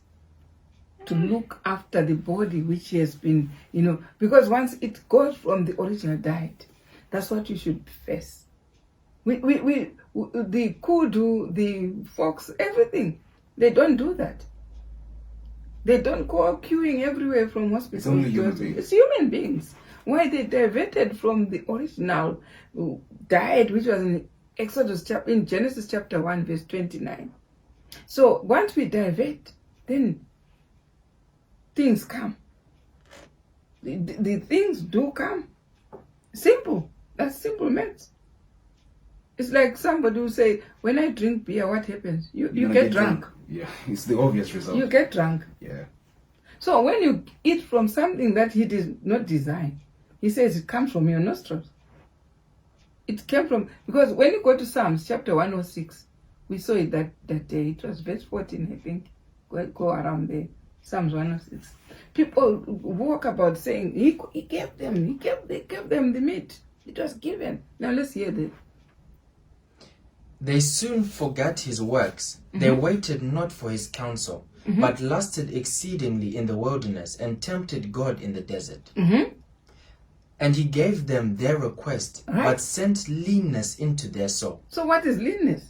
Speaker 2: to look after the body which has been, because once it goes from the original diet, that's what you should face. The kudu, the fox, everything, they don't do that. They don't go queuing everywhere from hospitals.
Speaker 1: It's only human beings.
Speaker 2: It's human beings. Why they diverted from the original diet, which was in Genesis chapter 1, verse 29. So once we divert, then things come. The things do come. Simple. That's simple maths. It's like somebody who say, when I drink beer, what happens? You get drunk.
Speaker 1: Yeah, it's the obvious result.
Speaker 2: You get drunk.
Speaker 1: Yeah.
Speaker 2: So when you eat from something that He did not design, He says it comes from your nostrils. It came from, because when you go to Psalms chapter 106, we saw it that day. It was verse 14, I think. Go around there. Psalms 106. People walk about saying, He gave them, He gave them the meat. It was given. Now let's hear that.
Speaker 3: They soon forgot his works. They waited not for his counsel, but lusted exceedingly in the wilderness and tempted God in the desert. And he gave them their request, but sent leanness into their soul.
Speaker 2: So what is leanness?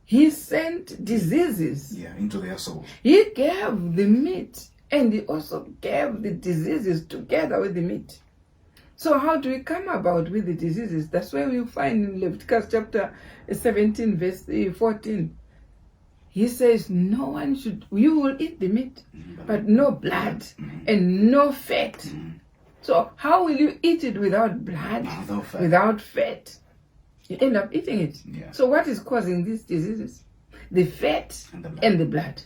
Speaker 2: He sent diseases.
Speaker 1: Yeah, into their soul.
Speaker 2: He gave the meat, and he also gave the diseases together with the meat. So how do we come about with the diseases? That's why we find in Leviticus chapter 17, verse 14. He says, no one should, you will eat the meat, but no blood and no fat. So how will you eat it without blood, without fat? You end up eating it.
Speaker 1: Yeah.
Speaker 2: So what is causing these diseases? The fat and the blood.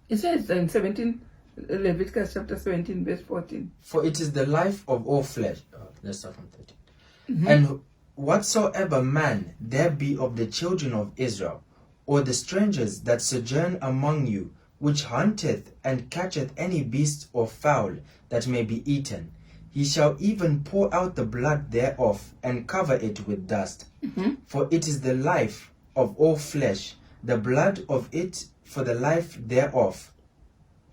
Speaker 2: It says in Leviticus chapter 17, verse 14.
Speaker 3: For it is the life of all flesh. Let's start from 13. And whatsoever man there be of the children of Israel, or the strangers that sojourn among you, which hunteth and catcheth any beast or fowl that may be eaten, he shall even pour out the blood thereof, and cover it with dust. For it is the life of all flesh, the blood of it for the life thereof.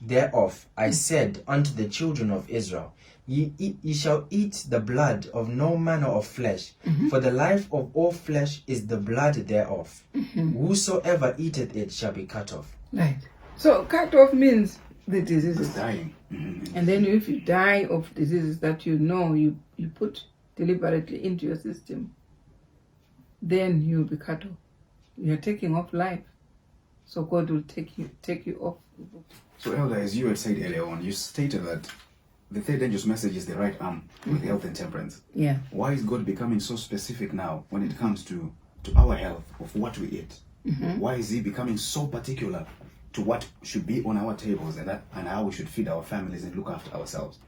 Speaker 3: Thereof I said unto the children of Israel, ye shall eat the blood of no manner of flesh, for the life of all flesh is the blood thereof. Whosoever eateth it shall be cut off.
Speaker 2: Right. So cut off means the diseases.
Speaker 1: It's dying.
Speaker 2: And then if you die of diseases that you know you put deliberately into your system, then you'll be cut off. You're taking off life. So God will take you off.
Speaker 1: So, Elder, as you had said earlier on, you stated that the third angel's message is the right arm with health and temperance.
Speaker 2: Yeah.
Speaker 1: Why is God becoming so specific now when it comes to our health, of what we eat? Why is he becoming so particular to what should be on our tables and how we should feed our families and look after ourselves?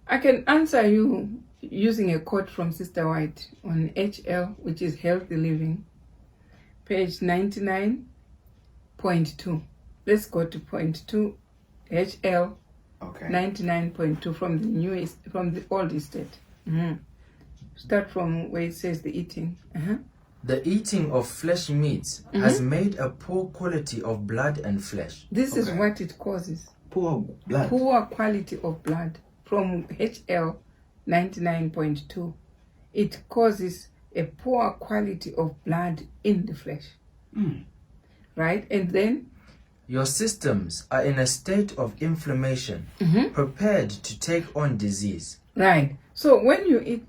Speaker 2: I can answer you using a quote from Sister White on HL, which is Healthy Living, page 99.2. Let's go to point 2, HL,
Speaker 1: Okay.
Speaker 2: 99.2 from the old estate. Start from where it says the eating.
Speaker 3: The eating of flesh meats has made a poor quality of blood and flesh.
Speaker 2: This is what it causes.
Speaker 1: Poor blood.
Speaker 2: Poor quality of blood. From HL 99.2. It causes a poor quality of blood in the flesh. Right? And then
Speaker 3: Your systems are in a state of inflammation, prepared to take on disease.
Speaker 2: right. So when you eat,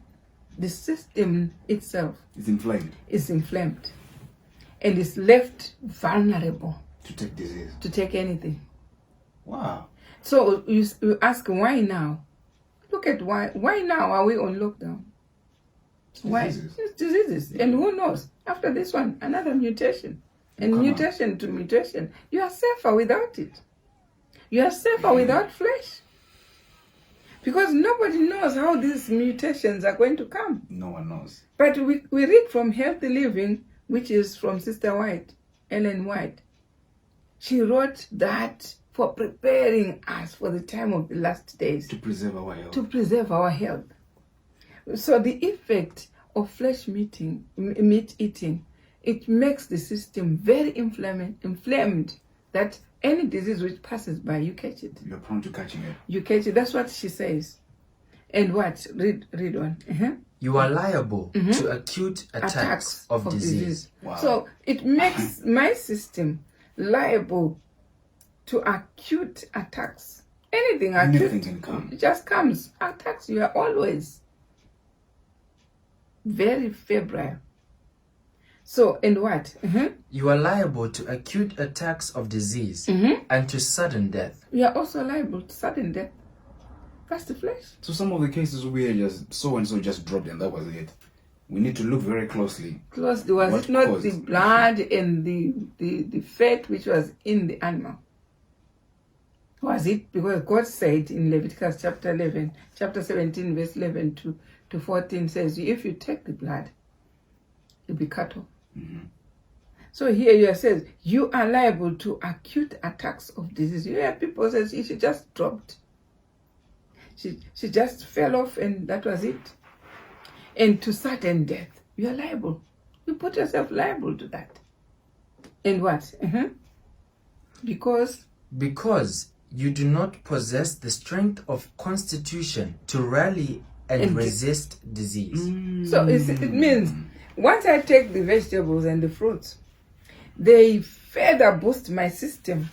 Speaker 2: the system itself
Speaker 1: It's inflamed
Speaker 2: is inflamed and is left vulnerable
Speaker 1: to take disease.
Speaker 2: to take anything.
Speaker 1: Wow.
Speaker 2: So you ask, why now? Look at why now are we on lockdown? Why?
Speaker 1: Diseases.
Speaker 2: It's diseases. And who knows? After this one, another mutation. And
Speaker 1: Come on.
Speaker 2: mutation to mutation. You are safer without it. You are safer without flesh. Because nobody knows how these mutations are going to come.
Speaker 1: No one knows.
Speaker 2: But we read from Healthy Living, which is from Sister White, Ellen White. She wrote that for preparing us for the time of the last days.
Speaker 1: To preserve our health.
Speaker 2: To preserve our health. So the effect of flesh meat eating, it makes the system very inflamed, that any disease which passes by, you catch it.
Speaker 1: You're prone to catching it.
Speaker 2: You catch it. That's what she says. And what? Read on.
Speaker 3: You are liable to acute attacks of disease.
Speaker 1: Wow.
Speaker 2: So it makes my system liable to acute attacks. Anything acute
Speaker 1: can come.
Speaker 2: it just comes. Attacks, you are always very febrile. So, and what?
Speaker 3: You are liable to acute attacks of disease and to sudden death.
Speaker 2: You are also liable to sudden death. That's the flesh.
Speaker 1: So some of the cases where just so and so just dropped and that was it. We need to look very closely.
Speaker 2: Was
Speaker 1: What
Speaker 2: it not
Speaker 1: caused?
Speaker 2: the blood and the fat which was in the animal? Was it? Because God said in Leviticus chapter 17, verse 11 to 14 says, if you take the blood, you'll be cut off. So here you says, you are liable to acute attacks of disease. You hear people say she just dropped. She just fell off and that was it. And to sudden death. you are liable. You put yourself liable to that. And what? Because
Speaker 3: you do not possess the strength of constitution to rally and resist disease.
Speaker 2: So it means once I take the vegetables and the fruits, they further boost my system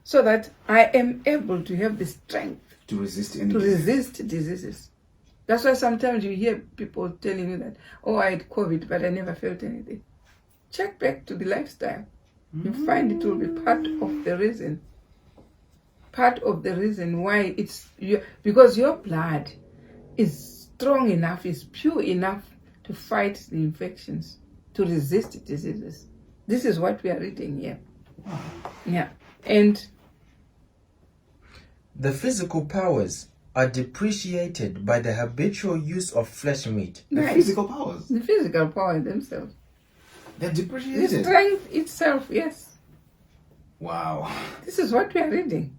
Speaker 2: so that I am able to have the strength
Speaker 1: To resist
Speaker 2: diseases. That's why sometimes you hear people telling you that, oh, I had COVID, but I never felt anything. Check back to the lifestyle. You find it will be part of the reason. Part of the reason why because your blood is strong enough, is pure enough to fight the infections, to resist diseases. This is what we are reading here.
Speaker 1: Wow.
Speaker 2: Yeah. And
Speaker 3: the physical powers are depreciated by the habitual use of flesh meat.
Speaker 1: The physical powers?
Speaker 2: The physical power themselves.
Speaker 1: They're
Speaker 2: The
Speaker 1: depreciated.
Speaker 2: strength itself, yes.
Speaker 1: Wow.
Speaker 2: This is what we are reading.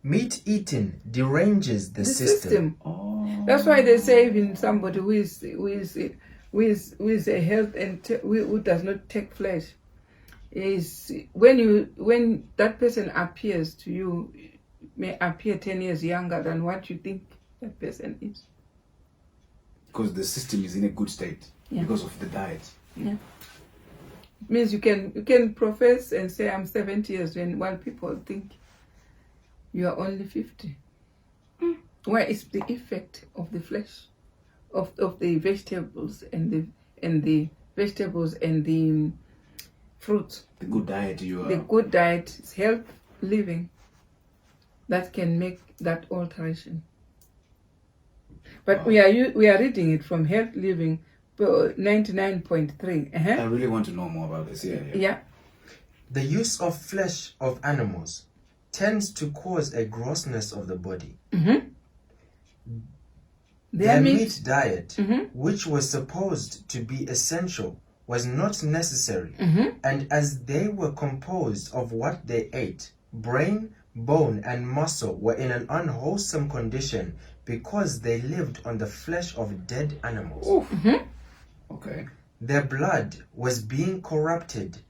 Speaker 3: Meat eating deranges the system.
Speaker 1: Oh.
Speaker 2: That's why they say even somebody who is a health and who does not take flesh is when that person appears to you, may appear 10 years younger than what you think that person is.
Speaker 1: Because the system is in a good state because of the diet.
Speaker 2: Yeah. It means you can profess and say I'm 70 years while people think you are only 50. Why is the effect of the flesh, of the vegetables and the vegetables and the fruits.
Speaker 1: The good diet you are.
Speaker 2: The good diet is health living that can make that alteration. But we are reading it from Health Living 99.3.
Speaker 1: I really want to know more about this. Yeah.
Speaker 3: The use of flesh of animals tends to cause a grossness of the body. Their meat diet, which was supposed to be essential, was not necessary, and as they were composed of what they ate, brain, bone, and muscle were in an unwholesome condition because they lived on the flesh of dead animals.
Speaker 1: Okay.
Speaker 3: Their blood was being corrupted.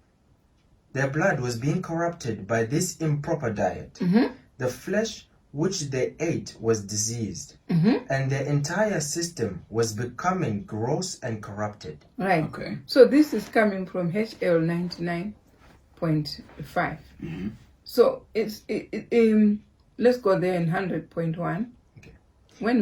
Speaker 3: Their blood was being corrupted by this improper diet. The flesh which they ate was diseased, and their entire system was becoming gross and corrupted.
Speaker 2: Right.
Speaker 1: Okay.
Speaker 2: So this is coming from HL 99.5. So let's go there in 100.1.
Speaker 3: Okay.
Speaker 2: When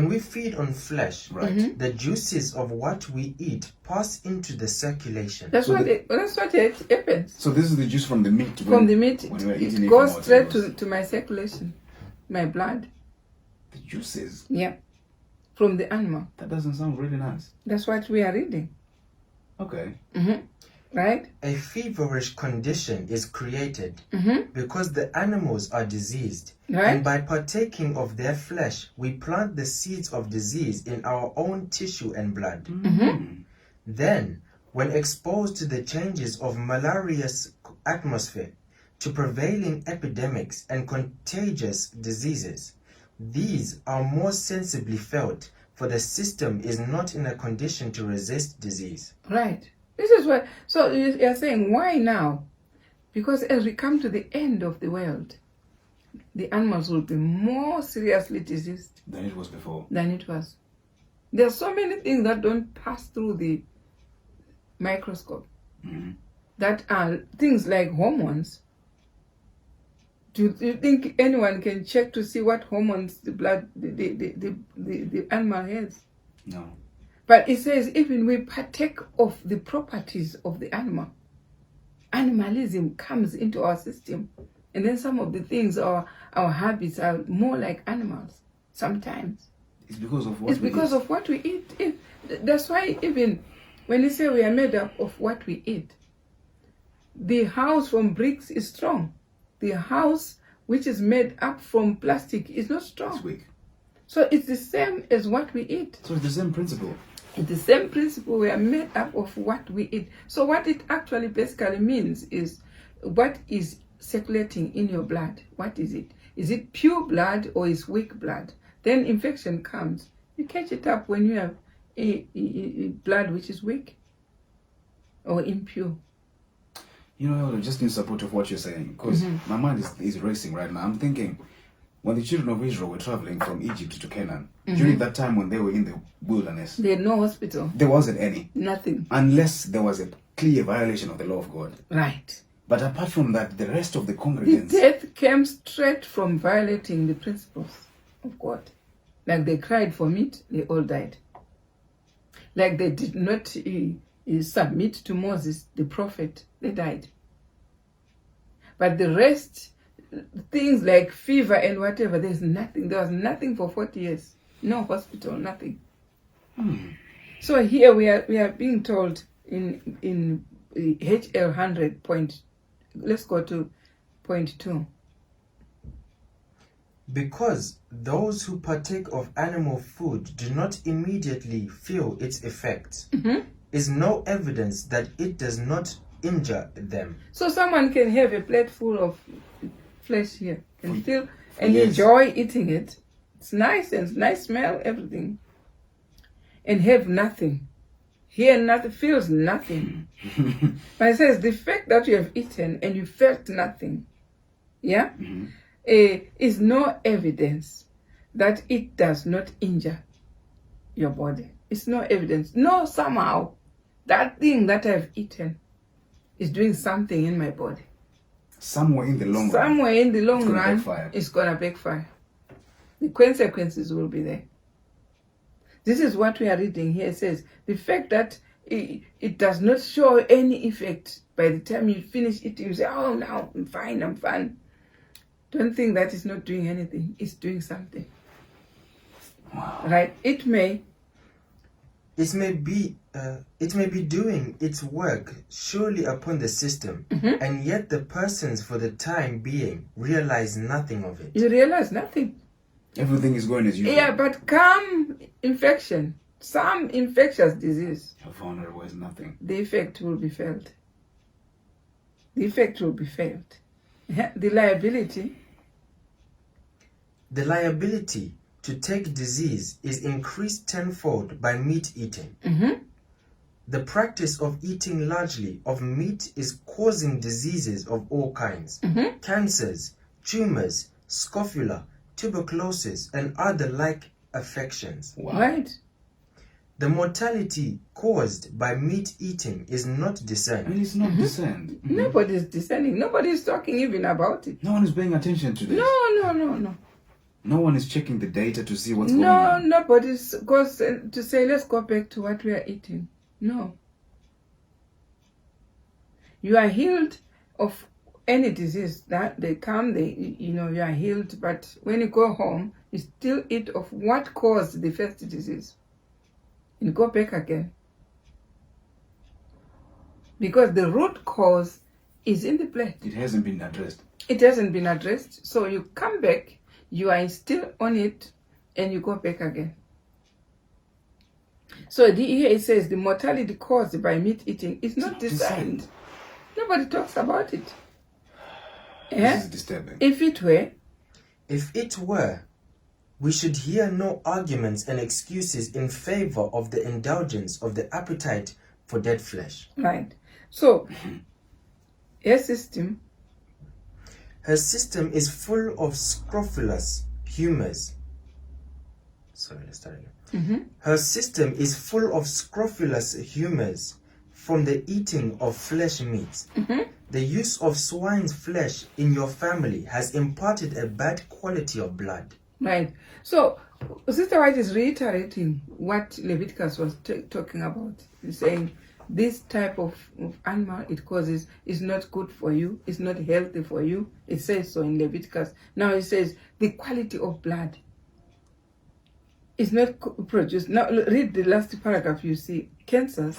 Speaker 2: we feed
Speaker 3: on flesh, right, the juices of what we eat pass into the circulation.
Speaker 2: That's what happens.
Speaker 1: So this is the juice from the meat.
Speaker 2: From the meat,
Speaker 1: when we're eating
Speaker 2: it goes straight to my circulation, my blood.
Speaker 1: The juices?
Speaker 2: Yeah. From the animal.
Speaker 1: That doesn't sound really nice.
Speaker 2: That's what we are reading.
Speaker 1: Okay.
Speaker 2: Right?
Speaker 3: A feverish condition is created because the animals are diseased.
Speaker 2: Right.
Speaker 3: And by partaking of their flesh, we plant the seeds of disease in our own tissue and blood. Then, when exposed to the changes of malarious atmosphere, to prevailing epidemics and contagious diseases, these are more sensibly felt, for the system is not in a condition to resist disease.
Speaker 2: Right. This is what, so you're saying, why now? Because as we come to the end of the world, the animals will be more seriously diseased
Speaker 1: than it was before.
Speaker 2: There are so many things that don't pass through the microscope. That are things like hormones. Do you think anyone can check to see what hormones the animal has?
Speaker 1: No.
Speaker 2: But it says even we partake of the properties of the animal. Animalism comes into our system. And then some of the things, our habits are more like animals sometimes.
Speaker 1: It's because of what
Speaker 2: It's because of what we eat. That's why even when you say we are made up of what we eat, the house from bricks is strong. The house which is made up from plastic is not strong.
Speaker 1: It's weak.
Speaker 2: So it's the same as what we eat.
Speaker 1: So it's the same principle.
Speaker 2: It's the same principle. We are made up of what we eat. So what it actually basically means is what is circulating in your blood. What is it? Is it pure blood or is weak blood? Then infection comes. You catch it up when you have blood which is weak or impure.
Speaker 1: You know, Elder, just in support of what you're saying, because my mind is racing right now. I'm thinking, when the children of Israel were traveling from Egypt to Canaan, during that time when they were in the wilderness,
Speaker 2: They had no hospital.
Speaker 1: there wasn't any,
Speaker 2: Nothing.
Speaker 1: unless there was a clear violation of the law of God.
Speaker 2: Right.
Speaker 1: But apart from that, the rest of the
Speaker 2: The
Speaker 1: congregants,
Speaker 2: death came straight from violating the principles of God. Like they cried for meat, they all died. Like they did not submit to Moses, the prophet, they died. But the rest, things like fever and whatever, there's nothing. There was nothing for 40 years. No hospital, nothing. So here we are being told in HL 100 point, let's go to point 2.
Speaker 3: Because those who partake of animal food do not immediately feel its effects, is no evidence that it does not injure them.
Speaker 2: So someone can have a plate full of flesh here and feel and
Speaker 1: Yes.
Speaker 2: enjoy eating it. It's nice and nice smell, everything. And have nothing. Hear nothing, feels nothing. But it says the fact that you have eaten and you felt nothing, yeah, is no evidence that it does not injure your body. It's no evidence. No, somehow that thing that I've eaten is doing something in my body.
Speaker 1: somewhere in the long run,
Speaker 2: Somewhere in the long
Speaker 1: it's gonna
Speaker 2: run,
Speaker 1: backfire.
Speaker 2: it's gonna backfire. The consequences will be there. This is what we are reading here. It says the fact that it does not show any effect by the time you finish eating. You say, "Oh, now I'm fine. I'm fine." Don't think that it's not doing anything. It's doing something.
Speaker 1: Wow.
Speaker 2: Right? It may.
Speaker 3: It may be doing its work surely upon the system, and yet the persons for the time being realize nothing of it.
Speaker 2: You realize nothing.
Speaker 1: Everything is going as usual.
Speaker 2: Yeah, but come infection, some infectious disease,
Speaker 1: You're vulnerable as nothing.
Speaker 2: the effect will be felt. The effect will be felt. The liability.
Speaker 3: The liability to take disease is increased tenfold by meat eating. The practice of eating largely of meat is causing diseases of all kinds, cancers, tumors, scrofula, tuberculosis, and other like affections.
Speaker 1: Wow.
Speaker 2: Right?
Speaker 3: The mortality caused by meat eating is not
Speaker 1: And
Speaker 3: discerned.
Speaker 1: it's not discerned.
Speaker 2: Nobody is discerning. Nobody is talking even about it.
Speaker 1: No one is paying attention to this.
Speaker 2: No.
Speaker 1: No one is checking the data to see what's going
Speaker 2: No,
Speaker 1: on.
Speaker 2: nobody goes to say, let's go back to what we are eating. No. You are healed of any disease that they come, you are healed, but when you go home, you still eat of what caused the first disease. You go back again. Because the root cause is in the plate.
Speaker 1: It hasn't been addressed.
Speaker 2: It hasn't been addressed. So you come back, you are still on it, and you go back again. So here it says the mortality caused by meat eating is not discerned. Nobody talks about it.
Speaker 1: This is disturbing.
Speaker 2: If it were,
Speaker 3: we should hear no arguments and excuses in favor of the indulgence of the appetite for dead flesh.
Speaker 2: right. So, her system,
Speaker 3: is full of scrofulous humors. Her system is full of scrofulous humors from the eating of flesh meats. The use of swine's flesh in your family has imparted a bad quality of blood.
Speaker 2: right. So, Sister White is reiterating what Leviticus was talking about. He's saying this type of animal it causes is not good for you, it's not healthy for you. It says so in Leviticus. Now it says the quality of blood is not produced. Now read the last paragraph. You see cancers,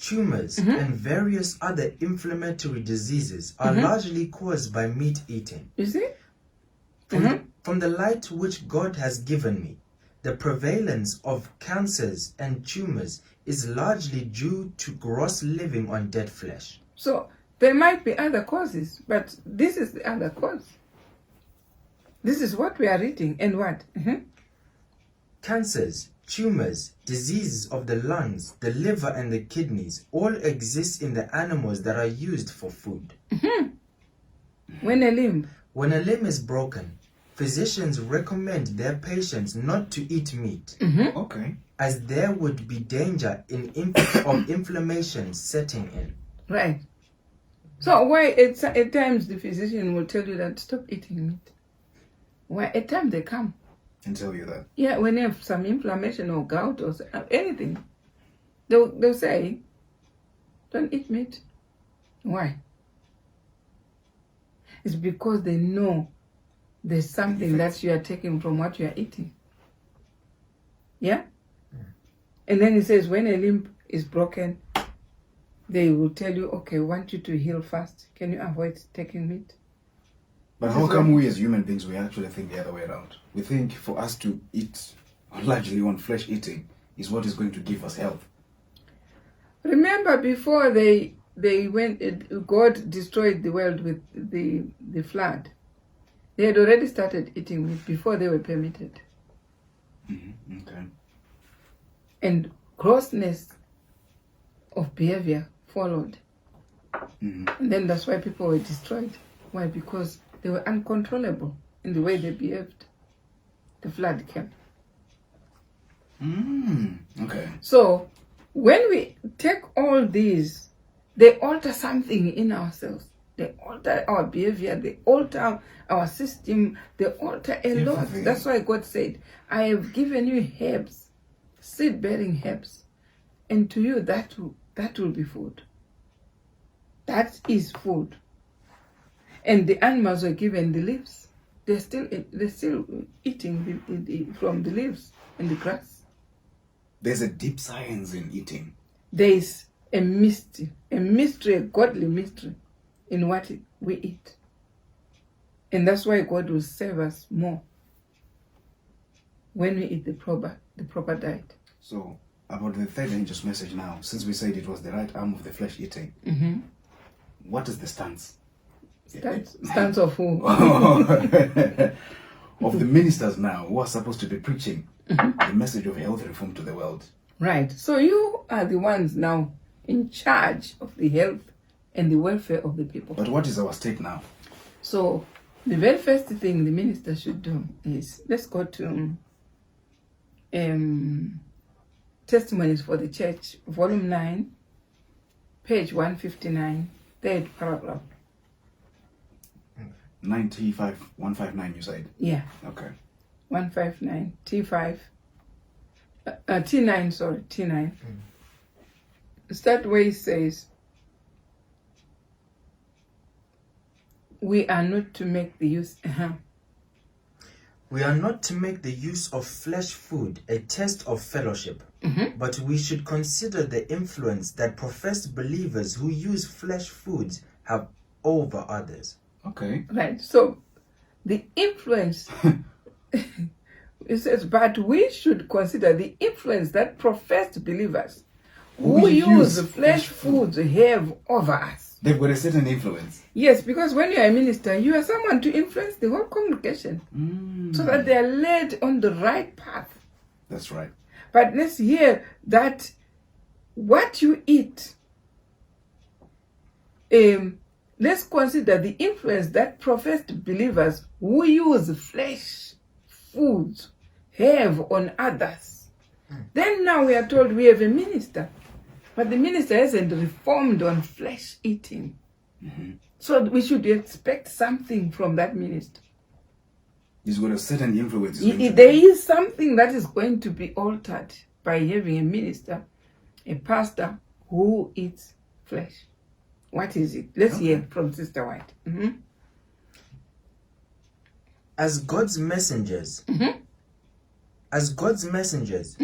Speaker 3: tumors, and various other inflammatory diseases are largely caused by meat eating.
Speaker 2: you see.
Speaker 3: From the light which God has given me, the prevalence of cancers and tumors is largely due to gross living on dead flesh.
Speaker 2: So there might be other causes, but this is the other cause. This is what we are reading. And what?
Speaker 3: Cancers, tumors, diseases of the lungs, the liver, and the kidneys all exist in the animals that are used for food.
Speaker 2: When a limb
Speaker 3: is broken, physicians recommend their patients not to eat meat,
Speaker 1: Okay.
Speaker 3: as there would be danger of inflammation setting in.
Speaker 2: Right. So why at times the physician will tell you that stop eating meat? Why at times they come.
Speaker 1: And tell you that.
Speaker 2: Yeah, when you have some inflammation or gout or anything, they'll say, don't eat meat. Why? It's because they know there's something that you are taking from what you are eating. Yeah? And then he says when a limb is broken, they will tell you, okay, we want you to heal fast. Can you avoid taking meat?
Speaker 1: But how come we as human beings, we actually think the other way around? We think for us to eat largely on flesh eating is what is going to give us health.
Speaker 2: Remember before they went, God destroyed the world with the flood. They had already started eating meat before they were permitted.
Speaker 1: Okay.
Speaker 2: And grossness of behavior followed. And then that's why people were destroyed. Why? Because they were uncontrollable in the way they behaved. The flood came.
Speaker 1: Okay.
Speaker 2: So when we take all these, they alter something in ourselves. They alter our behavior. They alter our system. They alter a lot.
Speaker 1: Everything.
Speaker 2: That's why God said, I have given you herbs, seed-bearing herbs, and to you that will be food. That is food. And the animals were given the leaves. They're still eating from the leaves and the grass.
Speaker 1: There's a deep science in eating.
Speaker 2: There is a mystery, a godly mystery in what we eat. And that's why God will save us more when we eat the proper diet.
Speaker 1: So, about the third angel's message now, since we said it was the right arm of the flesh eating, what is the stance?
Speaker 2: Stance of who?
Speaker 1: Of the ministers now who are supposed to be preaching the message of health reform to the world.
Speaker 2: Right. So you are the ones now in charge of the health and the welfare of the people.
Speaker 1: But what is our stake now?
Speaker 2: So the very first thing the minister should do is, let's go to Testimonies for the Church, volume 9, page 159, third paragraph.
Speaker 1: 159 you said?
Speaker 2: Yeah.
Speaker 1: Okay.
Speaker 2: 159, T5, T9, sorry, T9. Start where it says, we are not to make the use,
Speaker 3: We are not to make the use of flesh food a test of fellowship, but we should consider the influence that professed believers who use flesh foods have over others.
Speaker 1: Okay.
Speaker 2: Right, so the influence, it says, but we should consider the influence that professed believers who use flesh foods have over us.
Speaker 1: They've got a certain influence.
Speaker 2: Yes, because when you are a minister, you are someone to influence the whole congregation so that they are led on the right path.
Speaker 1: That's right.
Speaker 2: But let's hear that what you eat, let's consider the influence that professed believers who use flesh foods have on others. Then now we are told we have a minister, but the minister hasn't reformed on flesh eating. So we should expect something from that minister.
Speaker 1: He's got a certain influence.
Speaker 2: There is something that is going to be altered by having a minister, a pastor who eats flesh. What is it? Let's hear from Sister White.
Speaker 3: As God's messengers,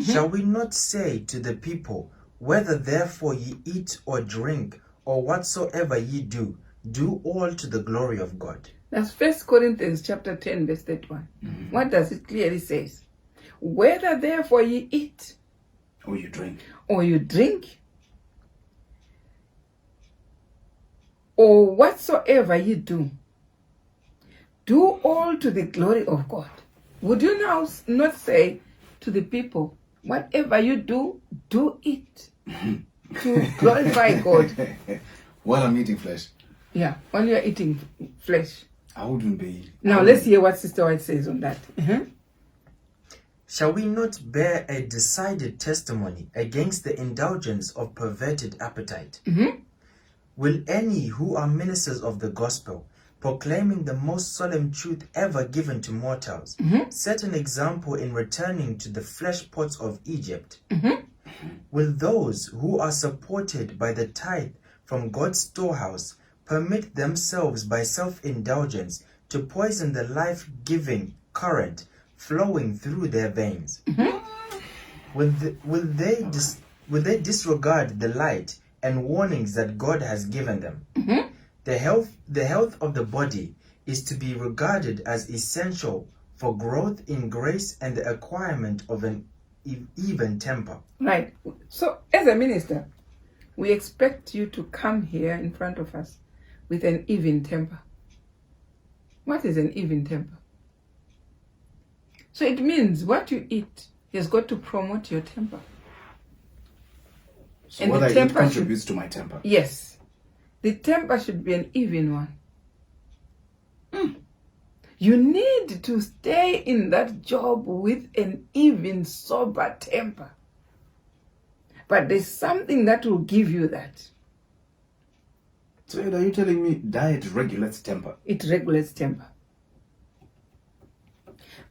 Speaker 3: shall we not say to the people, whether therefore ye eat or drink, or whatsoever ye do, do all to the glory of God?
Speaker 2: That's 1 Corinthians chapter 10, verse 31. What does it clearly say? Whether therefore ye eat,
Speaker 1: or you
Speaker 2: drink, or whatsoever ye do, do all to the glory of God. Would you now not say to the people, whatever you do, do it to glorify God.
Speaker 1: While I'm eating flesh,
Speaker 2: Yeah, while you're eating flesh.
Speaker 1: I wouldn't be.
Speaker 2: Now let's hear what Sister White says on that.
Speaker 3: Shall we not bear a decided testimony against the indulgence of perverted appetite? Will any who are ministers of the gospel, proclaiming the most solemn truth ever given to mortals, set an example in returning to the flesh pots of Egypt? Will those who are supported by the tithe from God's storehouse permit themselves by self-indulgence to poison the life-giving current flowing through their veins? Will they disregard the light and warnings that God has given them? The health of the body is to be regarded as essential for growth in grace and the acquirement of an even temper.
Speaker 2: Right. So as a minister, we expect you to come here in front of us with an even temper. What is an even temper? So it means what you eat has got to promote your temper.
Speaker 1: So
Speaker 2: And
Speaker 1: what
Speaker 2: the
Speaker 1: I eat
Speaker 2: temper
Speaker 1: contributes to my temper.
Speaker 2: Yes. The temper should be an even one. You need to stay in that job with an even, sober temper. But there's something that will give you that.
Speaker 1: So Ed, are you telling me diet regulates temper?
Speaker 2: It regulates temper.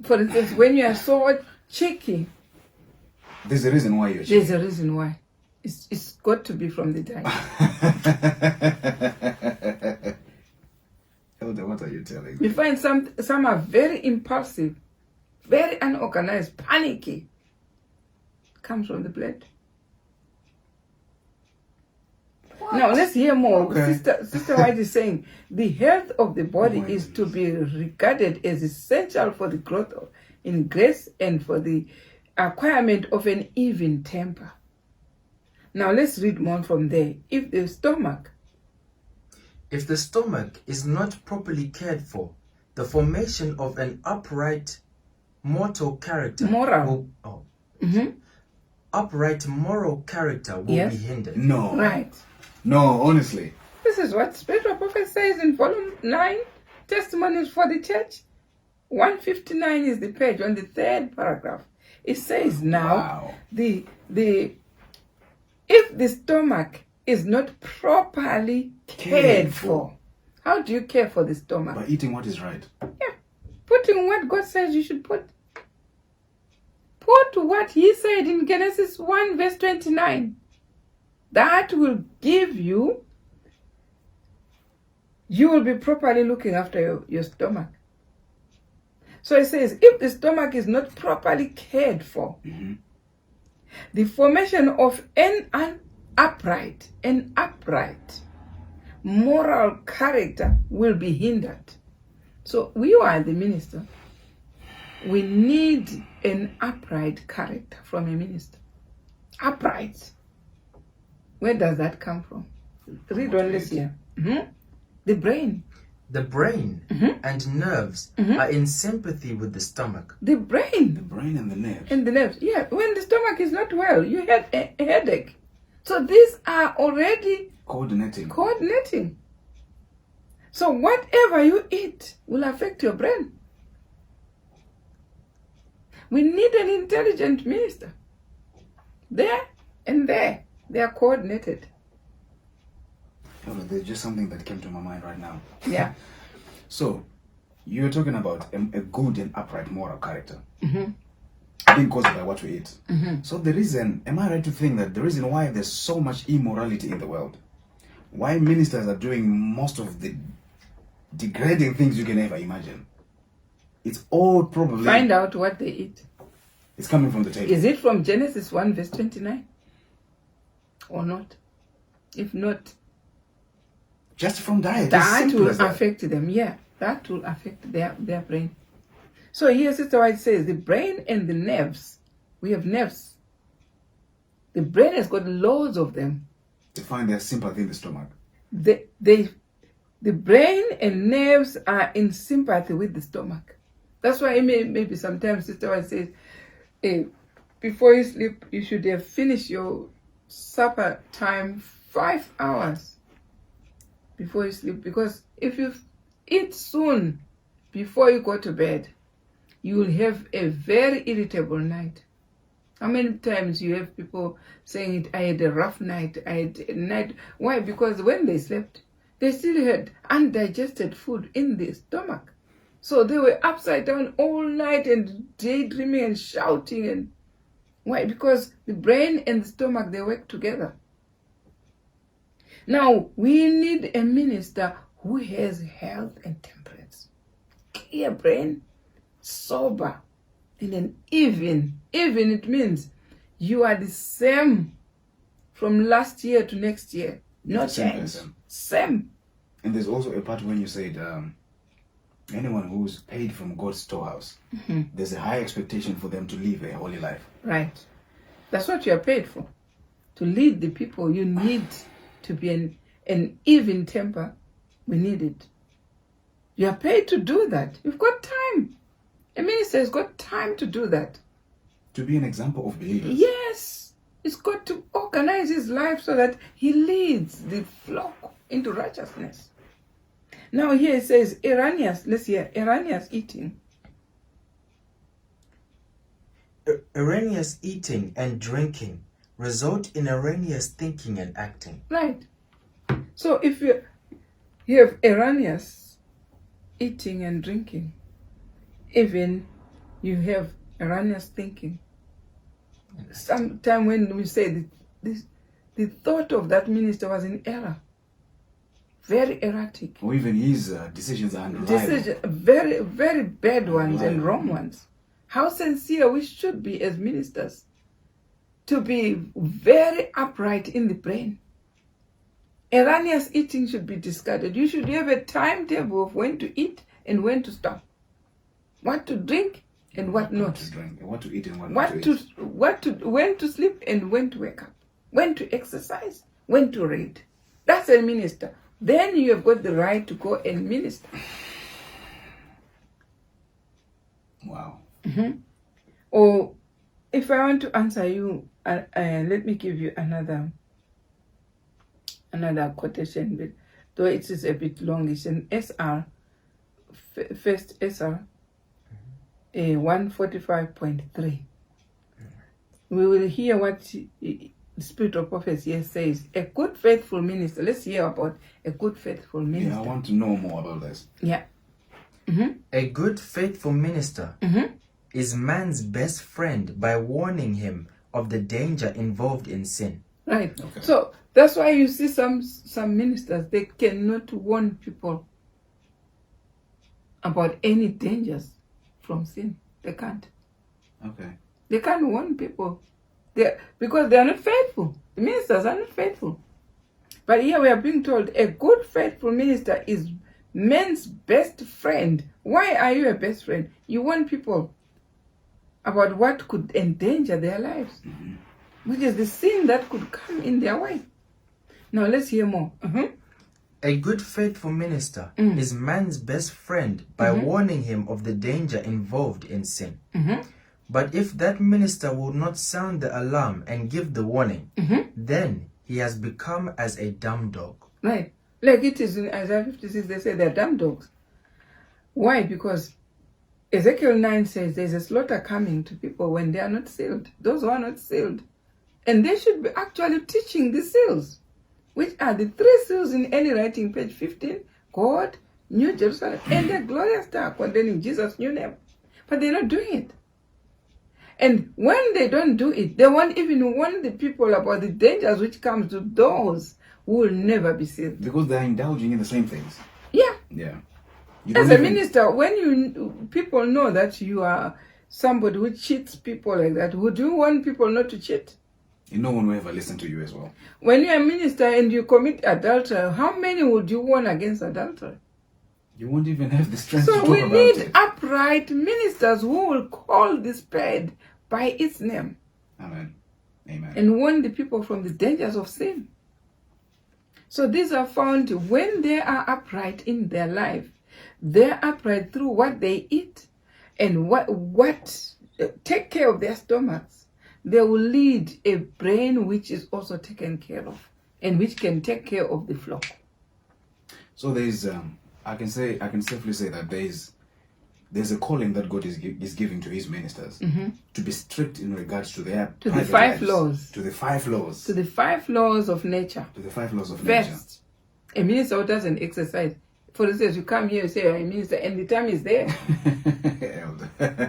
Speaker 2: For instance, when you are so cheeky,
Speaker 1: There's a reason why you're
Speaker 2: there's a reason why. It's got to be from the diet.
Speaker 1: Elder, what are you telling
Speaker 2: We
Speaker 1: me?
Speaker 2: find some are very impulsive, very unorganized, panicky. Comes from the blood. Now let's hear more.
Speaker 1: Okay.
Speaker 2: Sister White is saying the health of the body
Speaker 1: Oh my
Speaker 2: is to be regarded as essential for the growth in grace and for the acquirement of an even temper. Now let's read more from there. If the stomach
Speaker 3: is not properly cared for, the formation of an upright moral character upright moral character will
Speaker 2: Yes.
Speaker 3: be hindered.
Speaker 1: No.
Speaker 2: right.
Speaker 1: No, honestly.
Speaker 2: This is what Spiritual Prophet says in volume 9, Testimonies for the Church. 159 is the page on the third paragraph. It says now
Speaker 1: Wow.
Speaker 2: if the stomach is not properly cared for. How do you care for the stomach?
Speaker 1: By eating what is right.
Speaker 2: Putting what God says you should put. Put what He said in Genesis 1 verse 29. That will give you will be properly looking after your stomach. So it says, if the stomach is not properly cared for, the formation of an upright moral character will be hindered. So we are the minister. We need an upright character from a minister. Upright. Where does that come from? Read on this here. The brain.
Speaker 3: The brain and nerves are in sympathy with the stomach.
Speaker 2: The brain.
Speaker 1: The brain and the nerves.
Speaker 2: And the nerves. Yeah, when the stomach is not well, you have a headache. So these are already coordinating. So whatever you eat will affect your brain. We need an intelligent minister. There and there. They are coordinated.
Speaker 1: There's just something that came to my mind right now.
Speaker 2: Yeah.
Speaker 1: So, you're talking about a good and upright moral character. Being caused by what we eat. So the reason, am I right to think that the reason why there's so much immorality in the world, why ministers are doing most of the degrading things you can ever imagine, it's all probably...
Speaker 2: Find out what they eat.
Speaker 1: It's coming from the table.
Speaker 2: Is it from Genesis 1 verse 29? Or not? If not,
Speaker 1: Just from diet.
Speaker 2: that will affect them. Yeah, that will affect their brain. So here Sister White says the brain and the nerves. We have nerves. The brain has got loads of them.
Speaker 1: To find their sympathy in the stomach.
Speaker 2: The brain and nerves are in sympathy with the stomach. That's why maybe sometimes Sister White says, before you sleep, you should have finished your supper time 5 hours before you sleep. Because if you eat soon before you go to bed, you will have a very irritable night. How many times you have people saying, I had a rough night, I had a night. Why? Because when they slept, they still had undigested food in their stomach. So they were upside down all night and daydreaming and shouting. And why? Because the brain and the stomach, they work together. Now, we need a minister who has health and temperance. Clear brain, sober, and then even it means you are the same from last year to next year. No change. Same.
Speaker 1: And there's also a part when you said anyone who's paid from God's storehouse, there's a high expectation for them to live a holy life.
Speaker 2: Right. That's what you are paid for. To lead the people, you need to be an even temper. We need it. You are paid to do that. You've got time. A minister has got time to do that.
Speaker 1: To be an example of believers.
Speaker 2: Yes. He's got to organize his life so that he leads the flock into righteousness. Now here it says, Erroneous, let's hear, erroneous eating.
Speaker 3: Erroneous eating and drinking result in erroneous thinking and acting.
Speaker 2: Right. So if you have erroneous eating and drinking, even you have erroneous thinking. Sometime when we say the thought of that minister was in error, very erratic.
Speaker 1: Or even his decisions are unreliable.
Speaker 2: Very, very bad ones and wrong ones. How sincere we should be as ministers to be very upright in the brain. Erroneous eating should be discarded. You should have a timetable of when to eat and when to stop. What to drink and what not.
Speaker 1: What to drink, what to eat and what not to eat.
Speaker 2: When to sleep and when to wake up. When to exercise, when to read. That's a minister. Then you have got the right to go and minister.
Speaker 1: Wow.
Speaker 2: Or if I want to answer you, let me give you another quotation, but though it is a bit long. It's an SR, first SR, 145.3. We will hear what the Spirit of Prophecy here says. A good faithful minister. Let's hear about a good faithful minister.
Speaker 1: Yeah, I want to know more about this.
Speaker 2: Yeah.
Speaker 3: A good faithful minister is man's best friend by warning him of the danger involved in sin.
Speaker 2: Right.
Speaker 1: Okay.
Speaker 2: So that's why you see some ministers, they cannot warn people about any dangers from sin. They can't.
Speaker 1: Okay.
Speaker 2: They can't warn people. Because they are not faithful. The ministers are not faithful. But here we are being told a good faithful minister is man's best friend. Why are you a best friend? You warn people about what could endanger their lives, which is the sin that could come in their way. Now let's hear more.
Speaker 3: A good faithful minister is man's best friend by warning him of the danger involved in sin. But if that minister will not sound the alarm and give the warning, then he has become as a dumb dog.
Speaker 2: Right. Like it is in Isaiah 56, they say they're dumb dogs. Why? Because Ezekiel 9 says there's a slaughter coming to people when they are not sealed. Those who are not sealed. And they should be actually teaching the seals, which are the 3 seals in any writing, page 15, God, New Jerusalem, and the glorious star containing Jesus' new name. But they're not doing it. And when they don't do it, they won't even warn the people about the dangers which comes to those who will never be saved.
Speaker 1: Because they're indulging in the same things.
Speaker 2: Yeah.
Speaker 1: Yeah.
Speaker 2: As a minister, when people know that you are somebody who cheats people like that, would you want people not to cheat?
Speaker 1: No one will ever listen to you as well.
Speaker 2: When you're a minister and you commit adultery, how many would you warn against adultery?
Speaker 1: You won't even have the strength to
Speaker 2: So
Speaker 1: talk
Speaker 2: we
Speaker 1: about
Speaker 2: need
Speaker 1: it.
Speaker 2: upright ministers who will call the spade by its name.
Speaker 1: Amen. Amen.
Speaker 2: And warn the people from the dangers of sin. So these are found when they are upright in their life. They're upright through what they eat and what take care of their stomachs. they will lead a brain which is also taken care of and which can take care of the flock.
Speaker 1: So there's, I can safely say that there's a calling that God is giving to His ministers to be strict in regards to their
Speaker 2: To the
Speaker 1: private
Speaker 2: five
Speaker 1: lives.
Speaker 2: laws.
Speaker 1: To the 5 laws.
Speaker 2: To the 5 laws of nature.
Speaker 1: To the 5 laws of nature.
Speaker 2: First, a minister who doesn't exercise. For instance, you come here and say you're a minister and the time is there.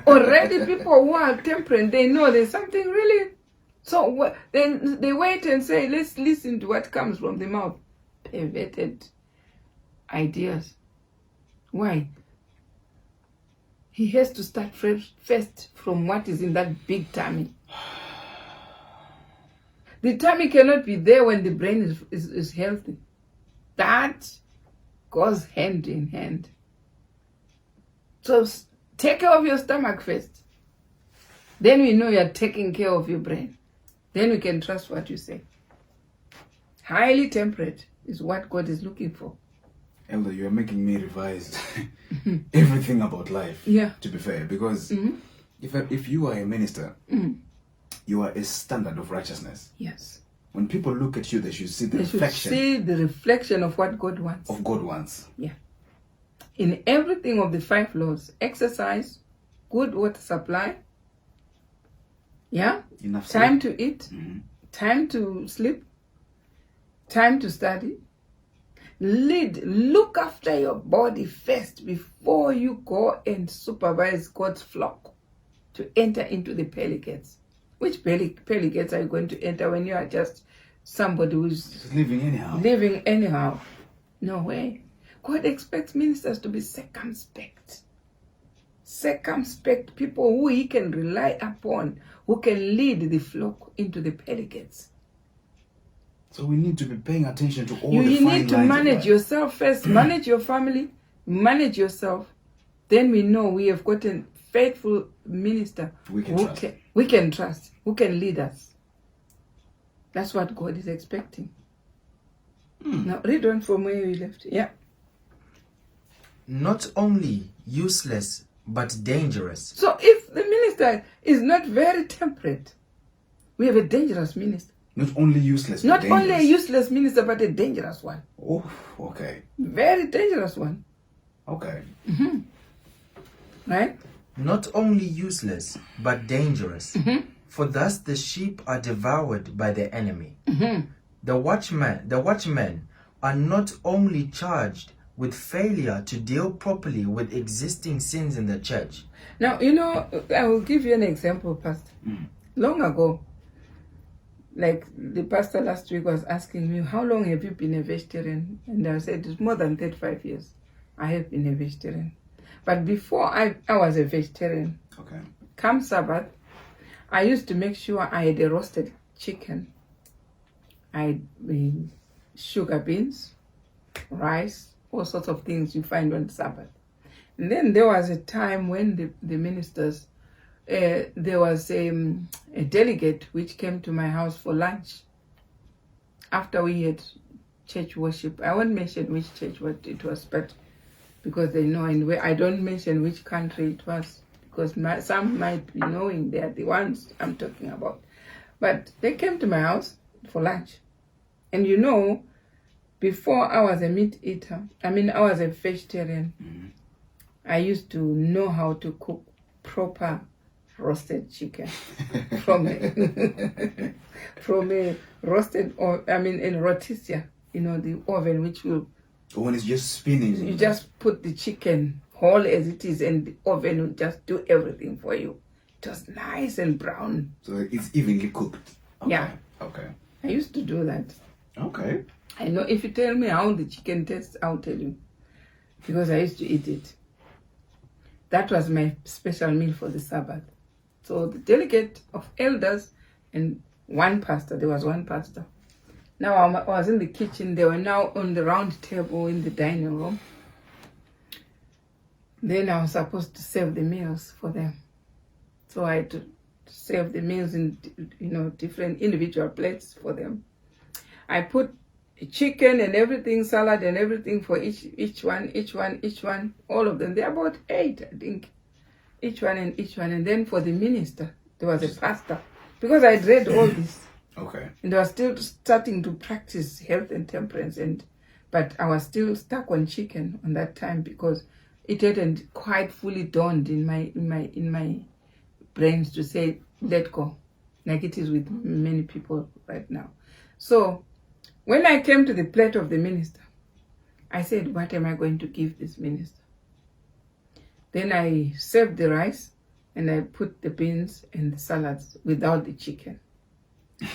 Speaker 2: Already people who are temperate, they know there's something really. So then they wait and say, let's listen to what comes from the mouth. Perverted ideas. Why? He has to start first from what is in that big tummy. The tummy cannot be there when the brain is healthy. That goes hand in hand. So take care of your stomach first. Then we know you're taking care of your brain. Then we can trust what you say. Highly temperate is what God is looking for.
Speaker 1: Elder, you are making me revise everything about life.
Speaker 2: Yeah.
Speaker 1: To be fair, because if you are a minister, you are a standard of righteousness.
Speaker 2: Yes.
Speaker 1: When people look at you, they should see the
Speaker 2: They should
Speaker 1: reflection
Speaker 2: see the reflection of what God wants.
Speaker 1: of God wants.
Speaker 2: Yeah. In everything of the 5 laws, exercise, good water supply, yeah,
Speaker 1: Enough
Speaker 2: time
Speaker 1: sleep.
Speaker 2: to eat, time to sleep, time to study. Look after your body first before you go and supervise God's flock to enter into the pearly gates. Which pearly gates are you going to enter when you are just somebody who's
Speaker 1: Just living anyhow.
Speaker 2: living anyhow? No way. God expects ministers to be circumspect. Circumspect people who He can rely upon, who can lead the flock into the pearly gates.
Speaker 1: So we need to be paying attention to all the
Speaker 2: You
Speaker 1: fine
Speaker 2: need to
Speaker 1: lines of
Speaker 2: manage
Speaker 1: life.
Speaker 2: yourself first, manage your family, manage yourself. Then we know we have got a faithful minister
Speaker 1: We can trust.
Speaker 2: we can trust, who can lead us. That's what God is expecting. Now read on from where we left. Yeah.
Speaker 3: Not only useless, but dangerous.
Speaker 2: So if the minister is not very temperate, we have a dangerous minister.
Speaker 1: Not only useless, but
Speaker 2: Not
Speaker 1: dangerous.
Speaker 2: only a useless minister, but a dangerous one.
Speaker 1: Oh, okay.
Speaker 2: Very dangerous one.
Speaker 1: Okay.
Speaker 2: Right?
Speaker 3: Not only useless, but dangerous. For thus the sheep are devoured by the enemy. The watchmen are not only charged with failure to deal properly with existing sins in the church.
Speaker 2: Now, I will give you an example, Pastor. Long ago, like the pastor last week was asking me, how long have you been a vegetarian? And I said, it's more than 35 years. I have been a vegetarian. But before I was a vegetarian,
Speaker 1: Okay.
Speaker 2: come Sabbath, I used to make sure I had a roasted chicken. I had sugar beans, rice, all sorts of things you find on Sabbath. And then there was a time when the ministers, there was a delegate which came to my house for lunch after we had church worship. I won't mention which church what it was, but because they know, and I don't mention which country it was, because some might be knowing they are the ones I'm talking about. But they came to my house for lunch. And before I was a meat eater, I was a vegetarian, I used to know how to cook proper roasted chicken from a roasted, in rotisserie, the oven which will,
Speaker 1: When it's just spinning.
Speaker 2: you just put the chicken whole as it is and the oven will just do everything for you. It was nice and brown.
Speaker 1: So it's evenly cooked. Okay.
Speaker 2: Yeah.
Speaker 1: Okay.
Speaker 2: I used to do that.
Speaker 1: Okay.
Speaker 2: I know if you tell me how the chicken tastes, I'll tell you. Because I used to eat it. That was my special meal for the Sabbath. So the delegate of elders and one pastor, there was one pastor. Now I was in the kitchen, they were now on the round table in the dining room. Then I was supposed to serve the meals for them. So I had to serve the meals in, different individual plates for them. I put chicken and everything, salad and everything for each one, all of them. They're about 8, I think. Each one. And then for the minister, there was a pastor. because I'd read all this.
Speaker 1: Okay.
Speaker 2: And I was still starting to practice health and temperance, but I was still stuck on chicken on that time because it hadn't quite fully dawned in my brains to say let go, like it is with many people right now. So when I came to the plate of the minister, I said, what am I going to give this minister? Then I served the rice and I put the beans and the salads without the chicken.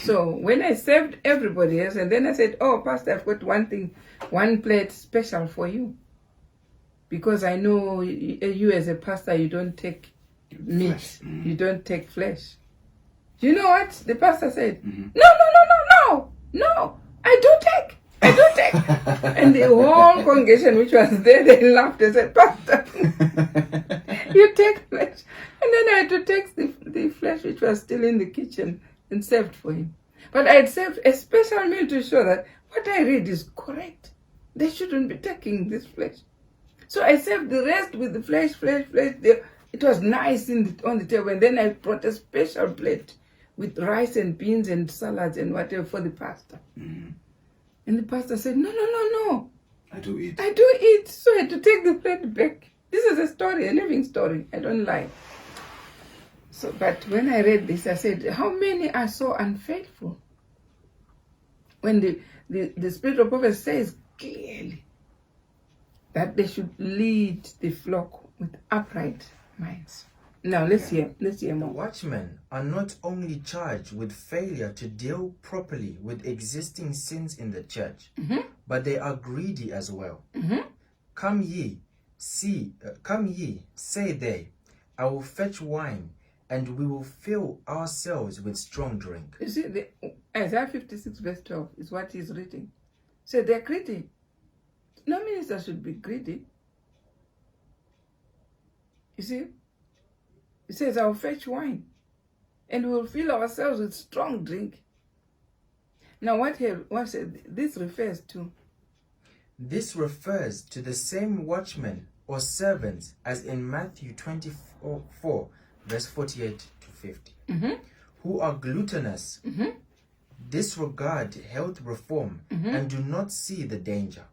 Speaker 2: So when I served everybody else, and then I said, oh, Pastor, I've got one plate special for you. Because I know you as a pastor, you don't take meat, you don't take flesh. Do you know what the pastor said? No, I don't take. And the whole congregation which was there, they laughed. They said, Pastor, you take flesh. And then I had to take the flesh which was still in the kitchen and served for him. But I had served a special meal to show that what I read is correct. They shouldn't be taking this flesh. So I served the rest with the flesh. It was nice on the table. And then I brought a special plate with rice and beans and salads and whatever for the pastor.
Speaker 1: Mm-hmm.
Speaker 2: And the pastor said, no.
Speaker 1: I do eat.
Speaker 2: So I had to take the plate back. This is a story, a living story. I don't lie. So, but when I read this, I said, how many are so unfaithful? When the spirit of prophet says clearly that they should lead the flock with upright minds. Now let's hear
Speaker 3: The
Speaker 2: more.
Speaker 3: watchmen are not only charged with failure to deal properly with existing sins in the church, but they are greedy as well. Come ye, say they, I will fetch wine, and we will fill ourselves with strong drink.
Speaker 2: You see, Isaiah 56 verse 12 is what he's reading. So they're greedy. No minister should be greedy. You see? It says, I will fetch wine, and we will fill ourselves with strong drink. Now, what this refers to?
Speaker 3: This refers to the same watchmen or servants as in Matthew 24, verse 48 to 50, who are gluttonous, disregard health reform, and do not see the danger.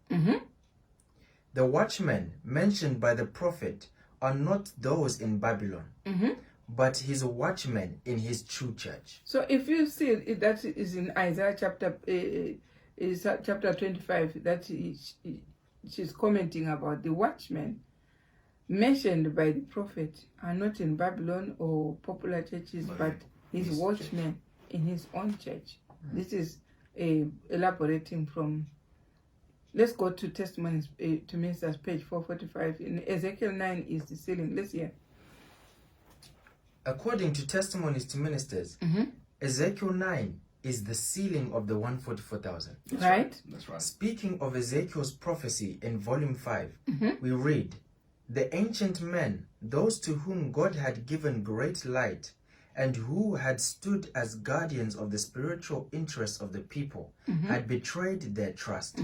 Speaker 3: The watchmen mentioned by the prophet are not those in Babylon, but his watchmen in his true church.
Speaker 2: So if you see it, that is in Isaiah chapter 25, that she's commenting about the watchmen mentioned by the prophet are not in Babylon or popular churches, but his watchmen in his own church. This is elaborating from. Let's go to Testimonies to Ministers, page 445. In Ezekiel 9 is the sealing. Let's hear.
Speaker 3: According to Testimonies to Ministers, Ezekiel 9 is the sealing of the 144,000.
Speaker 2: Right?
Speaker 1: That's right.
Speaker 3: Speaking of Ezekiel's prophecy in volume 5, we read, the ancient men, those to whom God had given great light, and who had stood as guardians of the spiritual interests of the people, had betrayed their trust.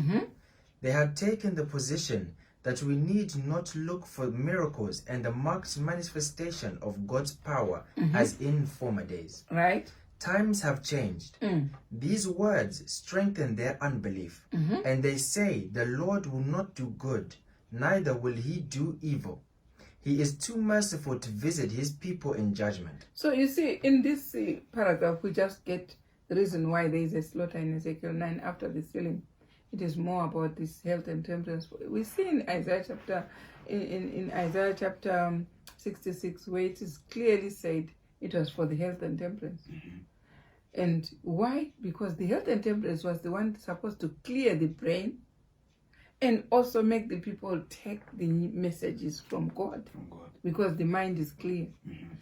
Speaker 3: They had taken the position that we need not look for miracles and the marked manifestation of God's power as in former days.
Speaker 2: Right.
Speaker 3: Times have changed. These words strengthen their unbelief, and they say the Lord will not do good, neither will he do evil. He is too merciful to visit his people in judgment.
Speaker 2: So you see, in this paragraph, we just get the reason why there is a slaughter in Ezekiel 9 after the sealing. It is more about this health and temperance. We see in Isaiah chapter, in Isaiah chapter 66, where it is clearly said it was for the health and temperance. And why? Because the health and temperance was the one supposed to clear the brain and also make the people take the messages from God. Because the mind is clear.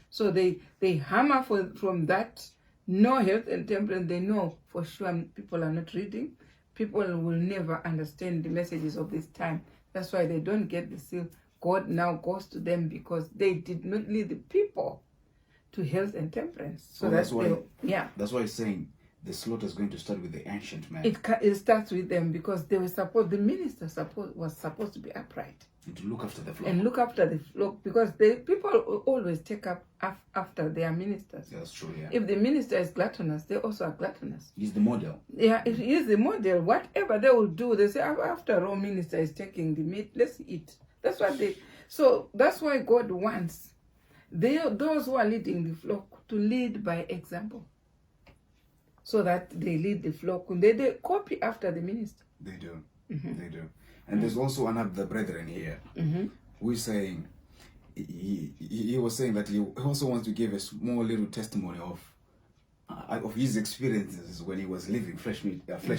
Speaker 2: So they hammer from that, no health and temperance. They know for sure people are not reading. People will never understand the messages of this time. That's why they don't get the seal. God now goes to them because they did not lead the people to health and temperance. So that's why.
Speaker 1: That's why it's saying the slaughter is going to start with the ancient men.
Speaker 2: It starts with them because they were supposed. The minister was supposed to be upright.
Speaker 1: And to look after the flock.
Speaker 2: And look after the flock, because the people always take up after their ministers.
Speaker 1: That's true, yeah.
Speaker 2: If the minister is gluttonous, they also are gluttonous.
Speaker 1: He's the model.
Speaker 2: Yeah, if he is the model, whatever they will do, they say, after all, minister is taking the meat, let's eat. That's what they. So that's why God wants those who are leading the flock to lead by example, so that they lead the flock. They copy after the minister.
Speaker 1: They do. They do. And there's also another brethren here who is saying, he was saying that he also wants to give a small little testimony of his experiences when he was living flesh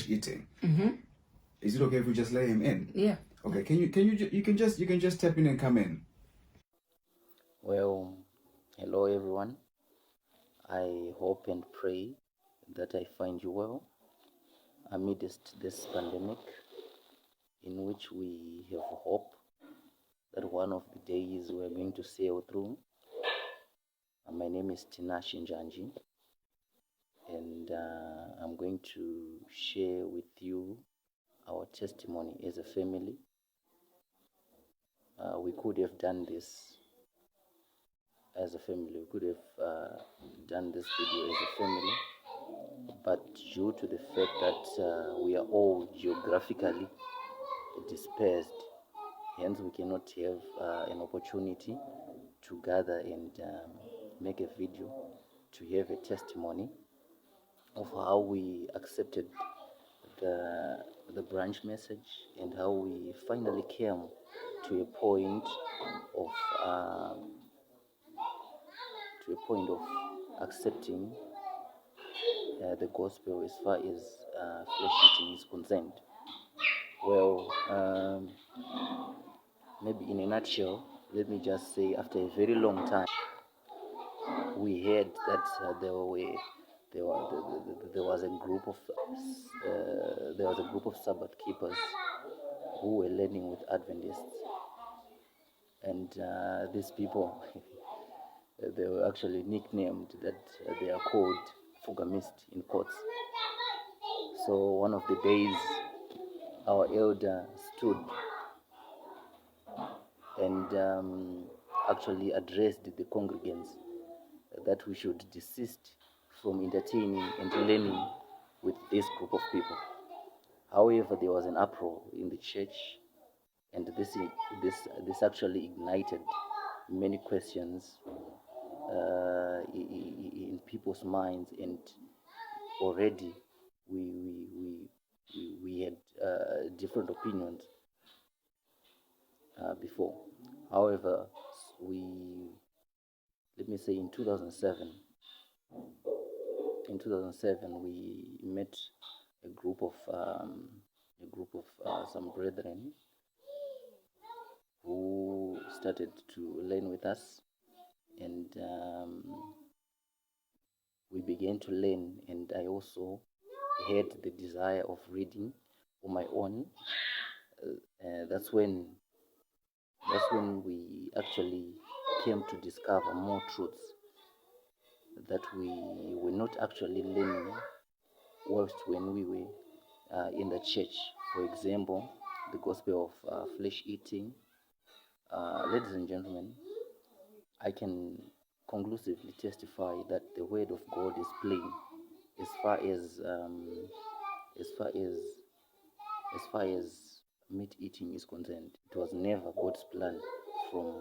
Speaker 1: eating. Is it okay if we just let him in?
Speaker 2: Yeah.
Speaker 1: Okay. You can just step in and come in.
Speaker 4: Well, hello everyone. I hope and pray that I find you well amidst this pandemic, in which we have hope that one of the days we are going to sail through. My name is Tinashi Njanji, and I'm going to share with you our testimony as a family. We could have done this as a family. We could have done this video as a family, but due to the fact that we are all geographically dispersed, hence we cannot have an opportunity to gather and make a video to have a testimony of how we accepted the branch message and how we finally came to a point of accepting the gospel as far as flesh eating is concerned. Well, maybe in a nutshell, let me just say, after a very long time, we heard that there was a group of Sabbath keepers who were learning with Adventists, and these people they were actually nicknamed that they are called Fugamist in quotes. So one of the days, our elder stood and actually addressed the congregants that we should desist from entertaining and learning with this group of people. However, there was an uproar in the church, and this actually ignited many questions in people's minds, and already we had different opinions before. However, let me say in 2007 we met a group of some brethren who started to learn with us, and we began to learn, and I also had the desire of reading on my own. That's when we actually came to discover more truths that we were not actually learning whilst when we were in the church. For example, the gospel of flesh eating. Ladies and gentlemen, I can conclusively testify that the word of God is plain as far as meat eating is concerned. It was never God's plan from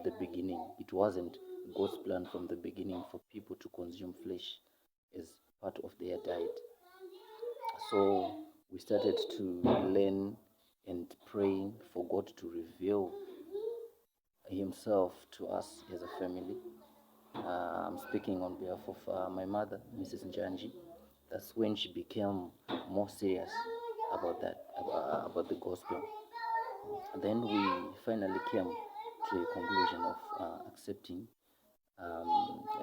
Speaker 4: the beginning. It wasn't God's plan from the beginning for people to consume flesh as part of their diet. So we started to learn and praying for God to reveal Himself to us as a family. I'm speaking on behalf of my mother, Mrs. Njanji. That's when she became more serious about that, about the gospel. And then we finally came to a conclusion of accepting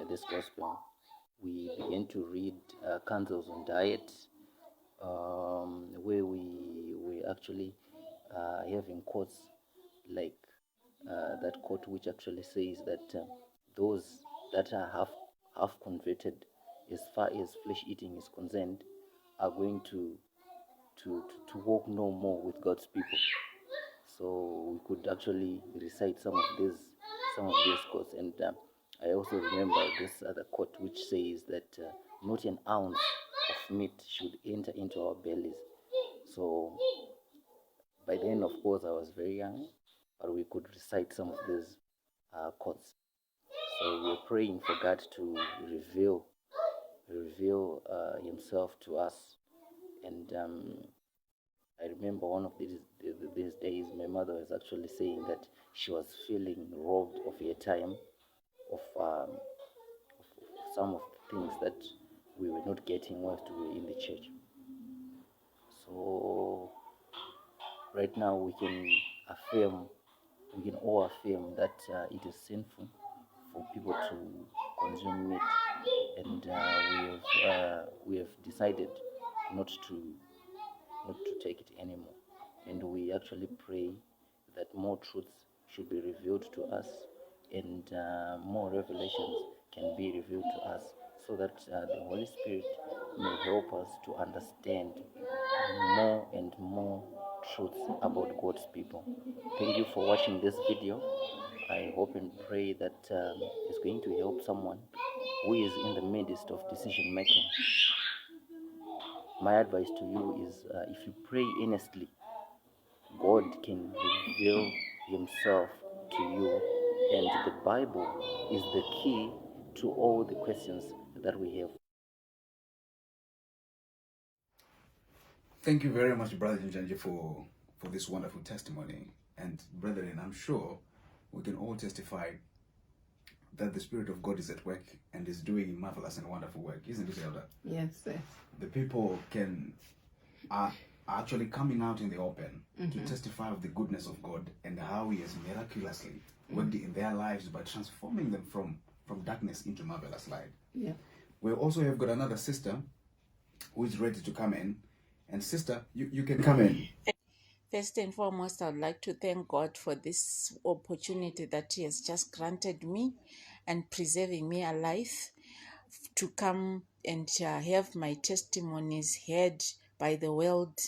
Speaker 4: this gospel. We began to read counsels on diet, where we actually having quotes like that quote which actually says that those that are half converted as far as flesh eating is concerned are going to walk no more with God's people. so we could actually recite some of these quotes. And I also remember this other quote which says that not an ounce of meat should enter into our bellies. So by then, of course, I was very young, but we could recite some of these quotes. So we were praying for God to reveal Himself to us. And I remember one of these days, my mother was actually saying that she was feeling robbed of her time, of some of the things that we were not getting whilst we were in the church. So right now we can all affirm that it is sinful for people to consume meat, and we have decided not to take it anymore. And we actually pray that more truths should be revealed to us, and more revelations can be revealed to us, so that the Holy Spirit may help us to understand more and more truths about God's people. Thank you for watching this video. I hope and pray that it's going to help someone who is in the midst of decision making. My advice to you is if you pray earnestly, God can reveal Himself to you, and the Bible is the key to all the questions that we have.
Speaker 1: Thank you very much, Brother Njanje, for this wonderful testimony. And brethren, I'm sure we can all testify that the Spirit of God is at work and is doing marvelous and wonderful work, isn't it, Elder?
Speaker 2: Yes, sir.
Speaker 1: The people are actually coming out in the open to testify of the goodness of God and how He has miraculously worked in their lives by transforming them from darkness into marvelous light.
Speaker 2: Yeah.
Speaker 1: We also have got another sister who is ready to come in. And sister, you can come in.
Speaker 5: First and foremost, I would like to thank God for this opportunity that He has just granted me and preserving me alive to come and have my testimonies heard by the world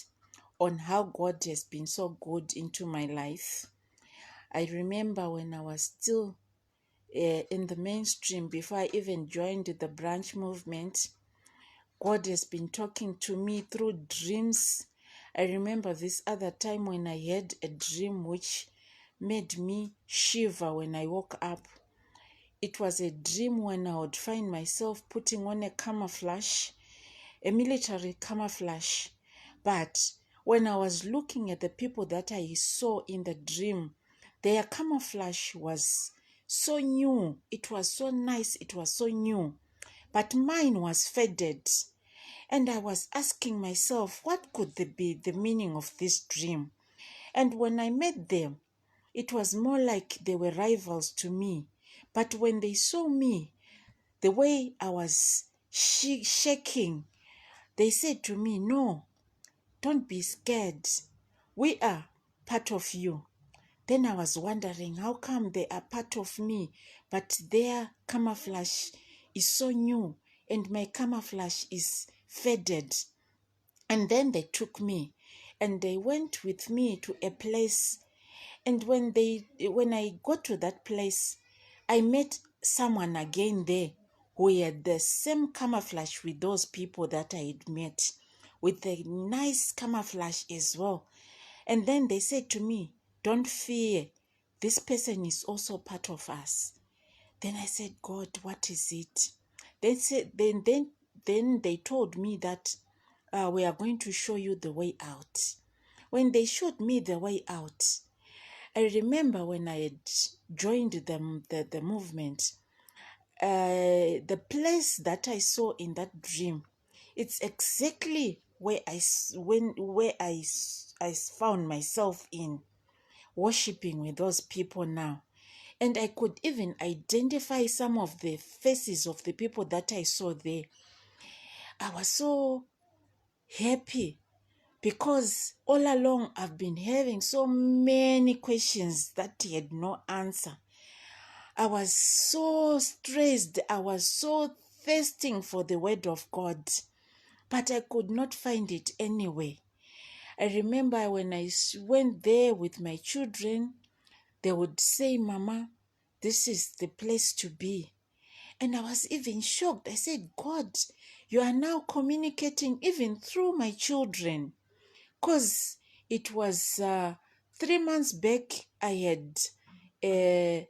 Speaker 5: on how God has been so good into my life. I remember when I was still in the mainstream, before I even joined the branch movement, God has been talking to me through dreams. I remember this other time when I had a dream which made me shiver when I woke up. It was a dream when I would find myself putting on a camouflage, a military camouflage. But when I was looking at the people that I saw in the dream, their camouflage was so new. It was so nice. It was so new. But mine was faded. And I was asking myself, what could be the meaning of this dream? And when I met them, it was more like they were rivals to me. But when they saw me, the way I was shaking, they said to me, no, don't be scared. We are part of you. Then I was wondering, how come they are part of me, but their camouflage is so new and my camouflage is faded? And then they took me and they went with me to a place. And when I got to that place, I met someone again there who had the same camouflage with those people that I had met, with a nice camouflage as well. And then they said to me, don't fear, this person is also part of us. Then I said, God, what is it? They said, then they told me that we are going to show you the way out. When they showed me the way out, I remember when I had joined the movement, the place that I saw in that dream, it's exactly where I found myself in worshiping with those people now. And I could even identify some of the faces of the people that I saw there. I was so happy because all along I've been having so many questions that had no answer. I was so stressed. I was so thirsting for the word of God, but I could not find it anyway. I remember when I went there with my children, they would say, Mama, this is the place to be. And I was even shocked. I said, God, you are now communicating even through my children. Because it was 3 months back, I had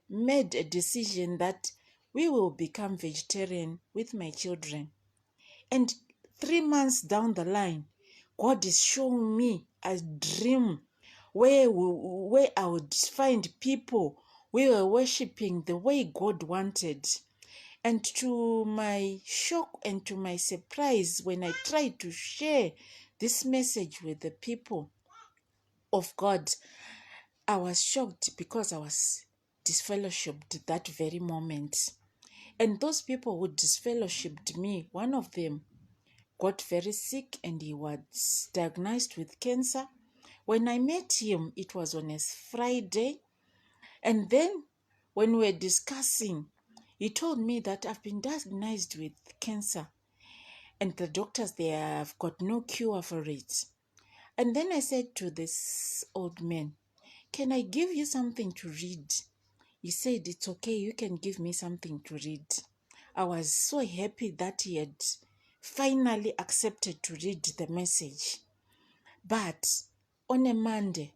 Speaker 5: made a decision that we will become vegetarian with my children. And 3 months down the line, God is showing me a dream where I would find people we were worshiping the way God wanted. And to my shock and to my surprise, when I tried to share this message with the people of God, I was shocked because I was disfellowshipped that very moment. And those people who disfellowshipped me, one of them got very sick and he was diagnosed with cancer. When I met him, it was on a Friday. And then when we were discussing, he told me that I've been diagnosed with cancer and the doctors, they have got no cure for it. And then I said to this old man, can I give you something to read? He said, it's okay, you can give me something to read. I was so happy that he had finally accepted to read the message. But on a Monday,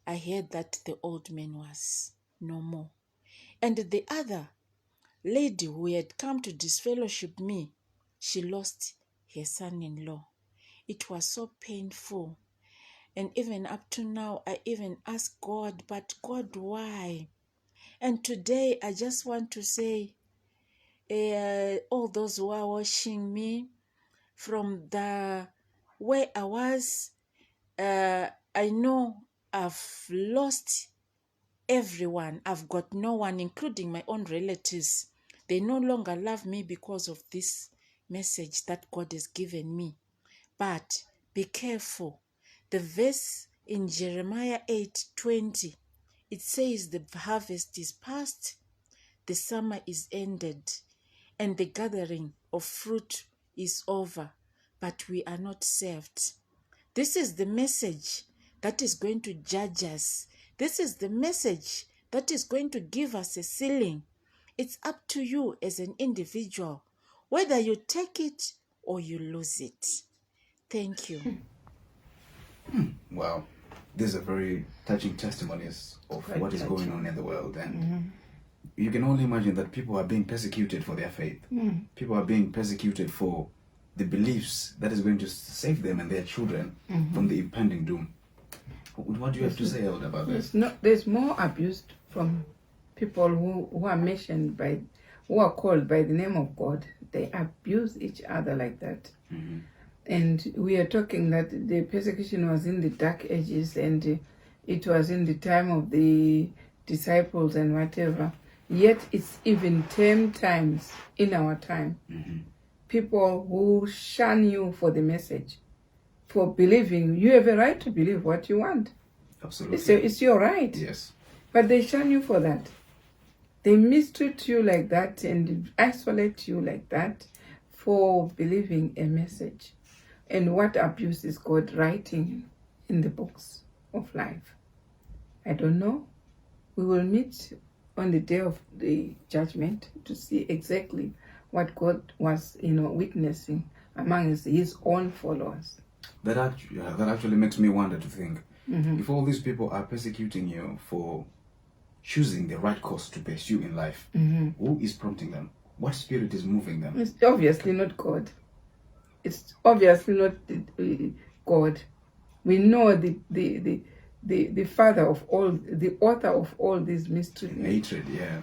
Speaker 5: I heard that the old man was no more. And the other lady who had come to disfellowship me, she lost her son-in-law. It was so painful. And even up to now, I even ask God, but God, why? And today, I just want to say, all those who are watching me from the way I was, I know I've lost everyone. I've got no one, including my own relatives. They no longer love me because of this message that God has given me. But be careful. The verse in Jeremiah 8:20, it says the harvest is past, the summer is ended, and the gathering of fruit is over, but we are not saved. This is the message that is going to judge us. This is the message that is going to give us a ceiling. It's up to you as an individual, whether you take it or you lose it. Thank you.
Speaker 1: Wow, these are very touching testimonies of
Speaker 2: Quite
Speaker 1: what is going
Speaker 2: touching.
Speaker 1: on in the world, and you can only imagine that people are being persecuted for their faith. People are being persecuted for the beliefs that is going to save them and their children from the impending doom. What do you have to say, Elder, about this?
Speaker 2: There's more abuse from people who are mentioned who are called by the name of God. They abuse each other like that. And we are talking that the persecution was in the dark ages, and it was in the time of the disciples and whatever. Yet it's even 10 times in our time. People who shun you for the message, for believing. You have a right to believe what you want.
Speaker 1: Absolutely.
Speaker 2: It's your right.
Speaker 1: Yes.
Speaker 2: But they shun you for that. They mistreat you like that and isolate you like that for believing a message. And what abuse is God writing in the books of life? I don't know. We will meet on the day of the judgment to see exactly what God was, witnessing among his own followers.
Speaker 1: That actually makes me wonder to think, if all these people are persecuting you for choosing the right course to pursue in life, who is prompting them? What spirit is moving them?
Speaker 2: It's obviously not God. It's obviously not God. We know the father of all, the author of all these mysteries.
Speaker 1: Hatred, yeah.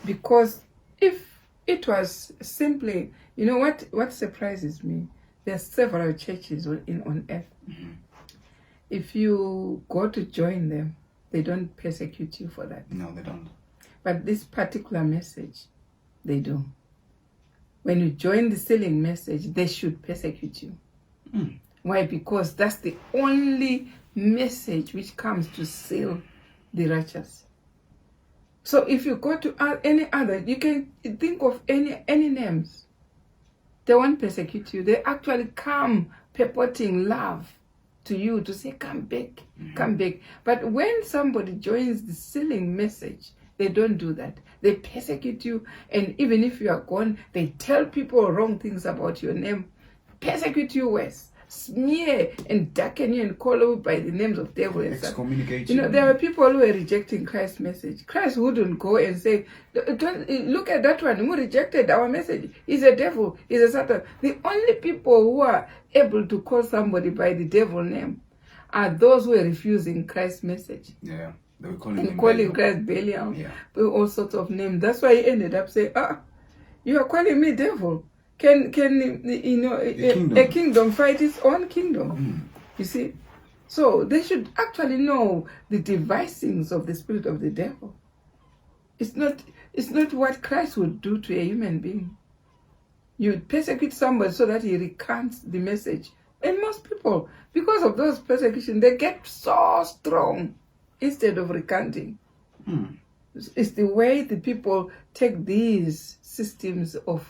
Speaker 2: Because if it was simply, what surprises me, there are several churches on earth. If you go to join them, they don't persecute you for that.
Speaker 1: No, they don't.
Speaker 2: But this particular message, they do. When you join the selling message, they should persecute you. Why? Because that's the only message which comes to save the righteous. So if you go to any other, you can think of any names. They won't persecute you. They actually come purporting love to you to say, come back, come back. But when somebody joins the selling message, they don't do that. They persecute you, and even if you are gone, they tell people wrong things about your name, persecute you worse, smear and darken you and call you by the names of devil and stuff.
Speaker 1: Excommunicate
Speaker 2: You know, there were people who were rejecting Christ's message. Christ wouldn't go and say, "Don't look at that one who rejected our message. He's a devil, he's a Satan." The only people who are able to call somebody by the devil name are those who are refusing Christ's message.
Speaker 1: Yeah, they were calling
Speaker 2: And
Speaker 1: him
Speaker 2: calling
Speaker 1: Belial.
Speaker 2: Christ Belial,
Speaker 1: Yeah.
Speaker 2: all sorts of names. That's why he ended up saying, you are calling me devil. Can you know a kingdom fight its own kingdom? You see? So they should actually know the devisings of the spirit of the devil. It's not what Christ would do to a human being. You persecute somebody so that he recants the message. And most people, because of those persecutions, they get so strong instead of recanting. It's the way the people take these systems of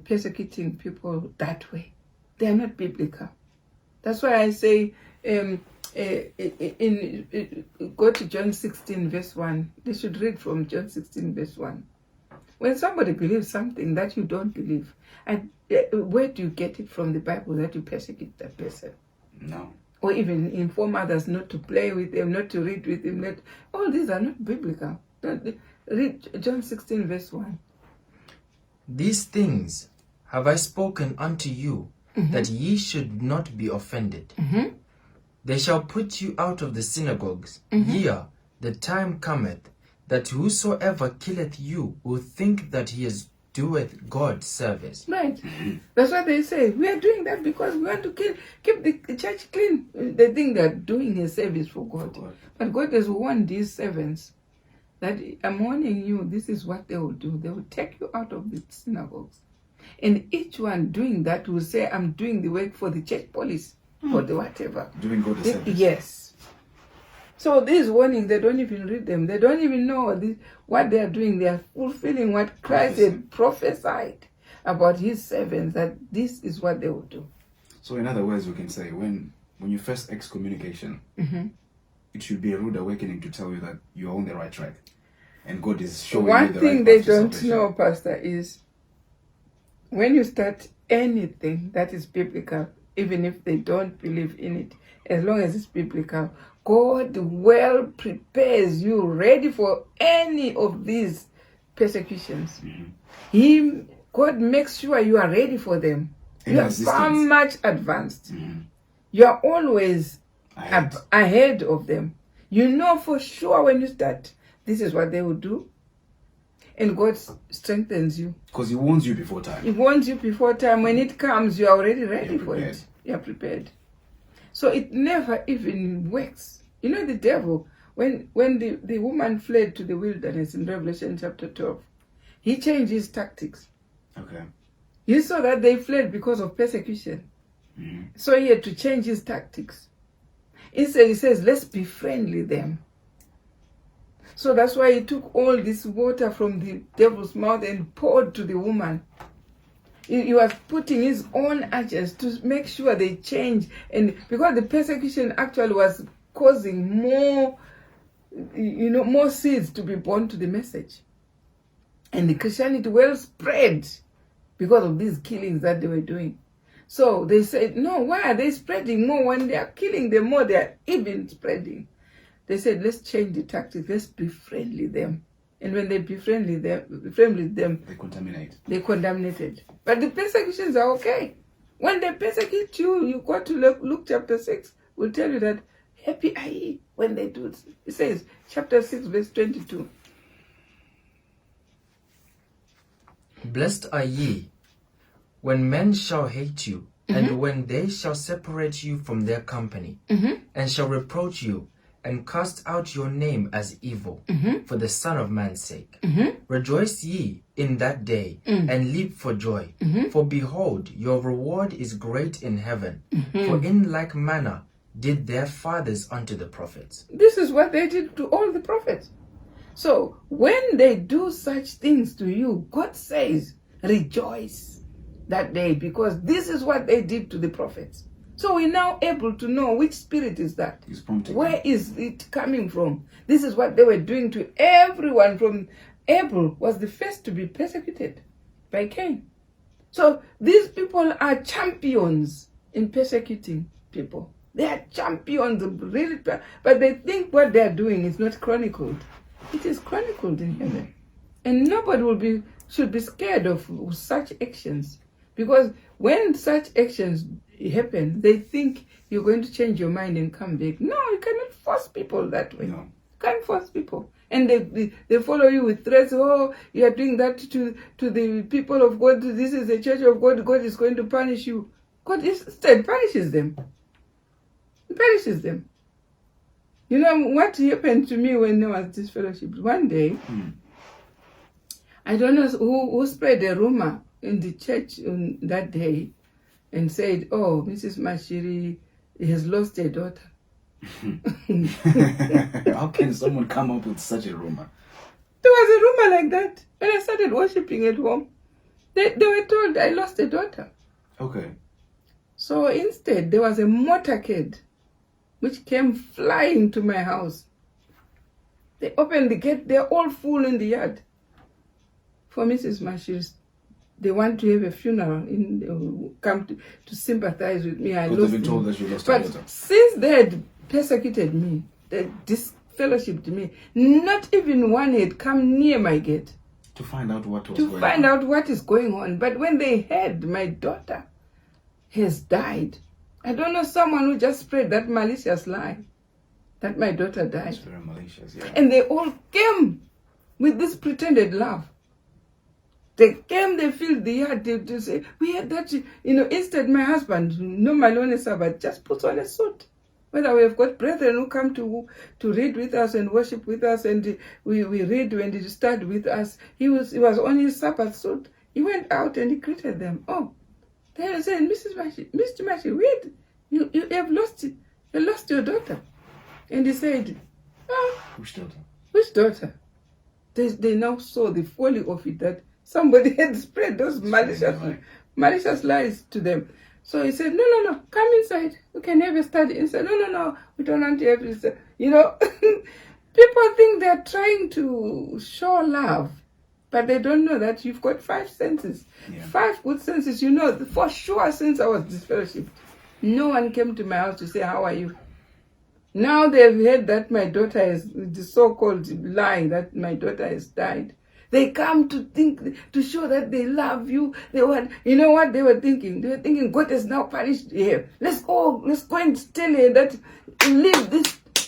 Speaker 2: persecuting people that way. They are not biblical. That's why I say, go to John 16 verse 1. They should read from John 16 verse 1. When somebody believes something that you don't believe, and where do you get it from the Bible that you persecute that person?
Speaker 1: No.
Speaker 2: Or even inform others not to play with them, not to read with them. All these are not biblical. Read John 16 verse 1.
Speaker 3: These things have I spoken unto you, that ye should not be offended. They shall put you out of the synagogues. Yea, the time cometh, that whosoever killeth you will think that he is doeth God service.
Speaker 2: Right. That's what they say. We are doing that because we want to keep the church clean. They think they're doing a service for God. But God has warned these servants that I'm warning you, this is what they will do. They will take you out of the synagogues. And each one doing that will say, I'm doing the work for the church police or the whatever.
Speaker 1: Doing God the service.
Speaker 2: Yes. So these warnings, they don't even read them. They don't even know what they are doing. They are fulfilling what Christ had prophesied about his servants, that this is what they will do.
Speaker 1: So in other words, we can say, when you first excommunication, it should be a rude awakening to tell you that you're on the right track. And God is showing you
Speaker 2: One
Speaker 1: the
Speaker 2: thing
Speaker 1: right
Speaker 2: they
Speaker 1: path to
Speaker 2: don't
Speaker 1: salvation.
Speaker 2: know, Pastor, is when you start anything that is biblical, even if they don't believe in it, as long as it's biblical, God well prepares you ready for any of these persecutions. God makes sure you are ready for them.
Speaker 1: In
Speaker 2: You are
Speaker 1: existence.
Speaker 2: far much advanced. You are always ahead of them. You know for sure when you start, this is what they will do. And God strengthens you.
Speaker 1: Because he warns you before time.
Speaker 2: He warns you before time. When it comes, you are already ready for
Speaker 1: prepared.
Speaker 2: it. You are prepared. So it never even works. You know the devil, when the woman fled to the wilderness in Revelation chapter 12, he changed his tactics.
Speaker 1: Okay.
Speaker 2: You saw that they fled because of persecution. So he had to change his tactics. Instead, he says, let's befriendly them. So that's why he took all this water from the devil's mouth and poured to the woman. He was putting his own agents to make sure they change. And because the persecution actually was causing more seeds to be born to the message. And the Christianity well spread because of these killings that they were doing. So they said, no, why are they spreading more? When they are killing them more, they are even spreading. They said, let's change the tactics. Let's befriendly them. And when they befriendly them,
Speaker 1: They
Speaker 2: they contaminated. But the persecutions are okay. When they persecute you, you go to Luke chapter 6, will tell you that happy are ye when they do it. It says, chapter 6, verse 22.
Speaker 3: Blessed are ye when men shall hate you, and when they shall separate you from their company, and shall reproach you, and cast out your name as evil, for the Son of Man's sake. Rejoice ye in that day, and leap for joy. For behold, your reward is great in heaven. For in like manner did their fathers unto the prophets.
Speaker 2: This is what they did to all the prophets. So when they do such things to you, God says, rejoice that day, because this is what they did to the prophets. So we're now able to know which spirit is that.
Speaker 1: He's prompting.
Speaker 2: Where is it coming from? This is what they were doing to everyone. From Abel was the first to be persecuted by Cain. So these people are champions in persecuting people. They are champions, really, but they think what they are doing is not chronicled. It is chronicled in heaven, and nobody should be scared of such actions, because when such actions happen, they think you're going to change your mind and come back. No, you cannot force people that way.
Speaker 1: No.
Speaker 2: You can't force people. And they follow you with threats. Oh, you are doing that to the people of God. This is the church of God. God is going to punish you. God instead punishes them. He punishes them. You know what happened to me when there was this fellowship? One day, I don't know who spread a rumor in the church on that day and said, oh, Mrs. Mashiri has lost a daughter.
Speaker 1: How can someone come up with such a rumor?
Speaker 2: There was a rumor like that. When I started worshiping at home, they were told I lost a daughter.
Speaker 1: Okay.
Speaker 2: So instead, there was a motorcade which came flying to my house. They opened the gate. They're all full in the yard for Mrs. Mashiri. They want to have a funeral, come to sympathize with me. I
Speaker 1: Because
Speaker 2: lost
Speaker 1: they've been told
Speaker 2: him.
Speaker 1: that you lost a
Speaker 2: But
Speaker 1: daughter.
Speaker 2: since they had persecuted me, they disfellowshipped me, not even one had come near my gate
Speaker 1: To find out what was
Speaker 2: to
Speaker 1: going
Speaker 2: find
Speaker 1: on.
Speaker 2: out what is going on. But when they heard my daughter has died, I don't know, someone who just spread that malicious lie that my daughter died.
Speaker 1: It's very malicious, yeah.
Speaker 2: And they all came with this pretended love. They came, they filled the yard to say, we had that, instead my husband, no Malone Sabbath, just puts on a suit. Whether we have got brethren who come to read with us and worship with us, and we read when they start with us. He was on his Sabbath suit. He went out and he greeted them. Oh, they were saying, Mr. Mashi, wait, you have lost it. You lost your daughter. And he said,
Speaker 1: Which daughter?
Speaker 2: which daughter? They now saw the folly of it, that somebody had spread those malicious lies to them. So he said, no, come inside. We can have a study inside. No, we don't want to have this. People think they're trying to show love, but they don't know that you've got 5 senses.
Speaker 1: Yeah.
Speaker 2: 5 good senses. For sure, since I was disfellowshipped, no one came to my house to say, how are you? Now they've heard that my daughter is, the so-called lie that my daughter has died. They come to show that they love you. They want, you know what they were thinking? They were thinking, God has now punished her. Let's go and tell her that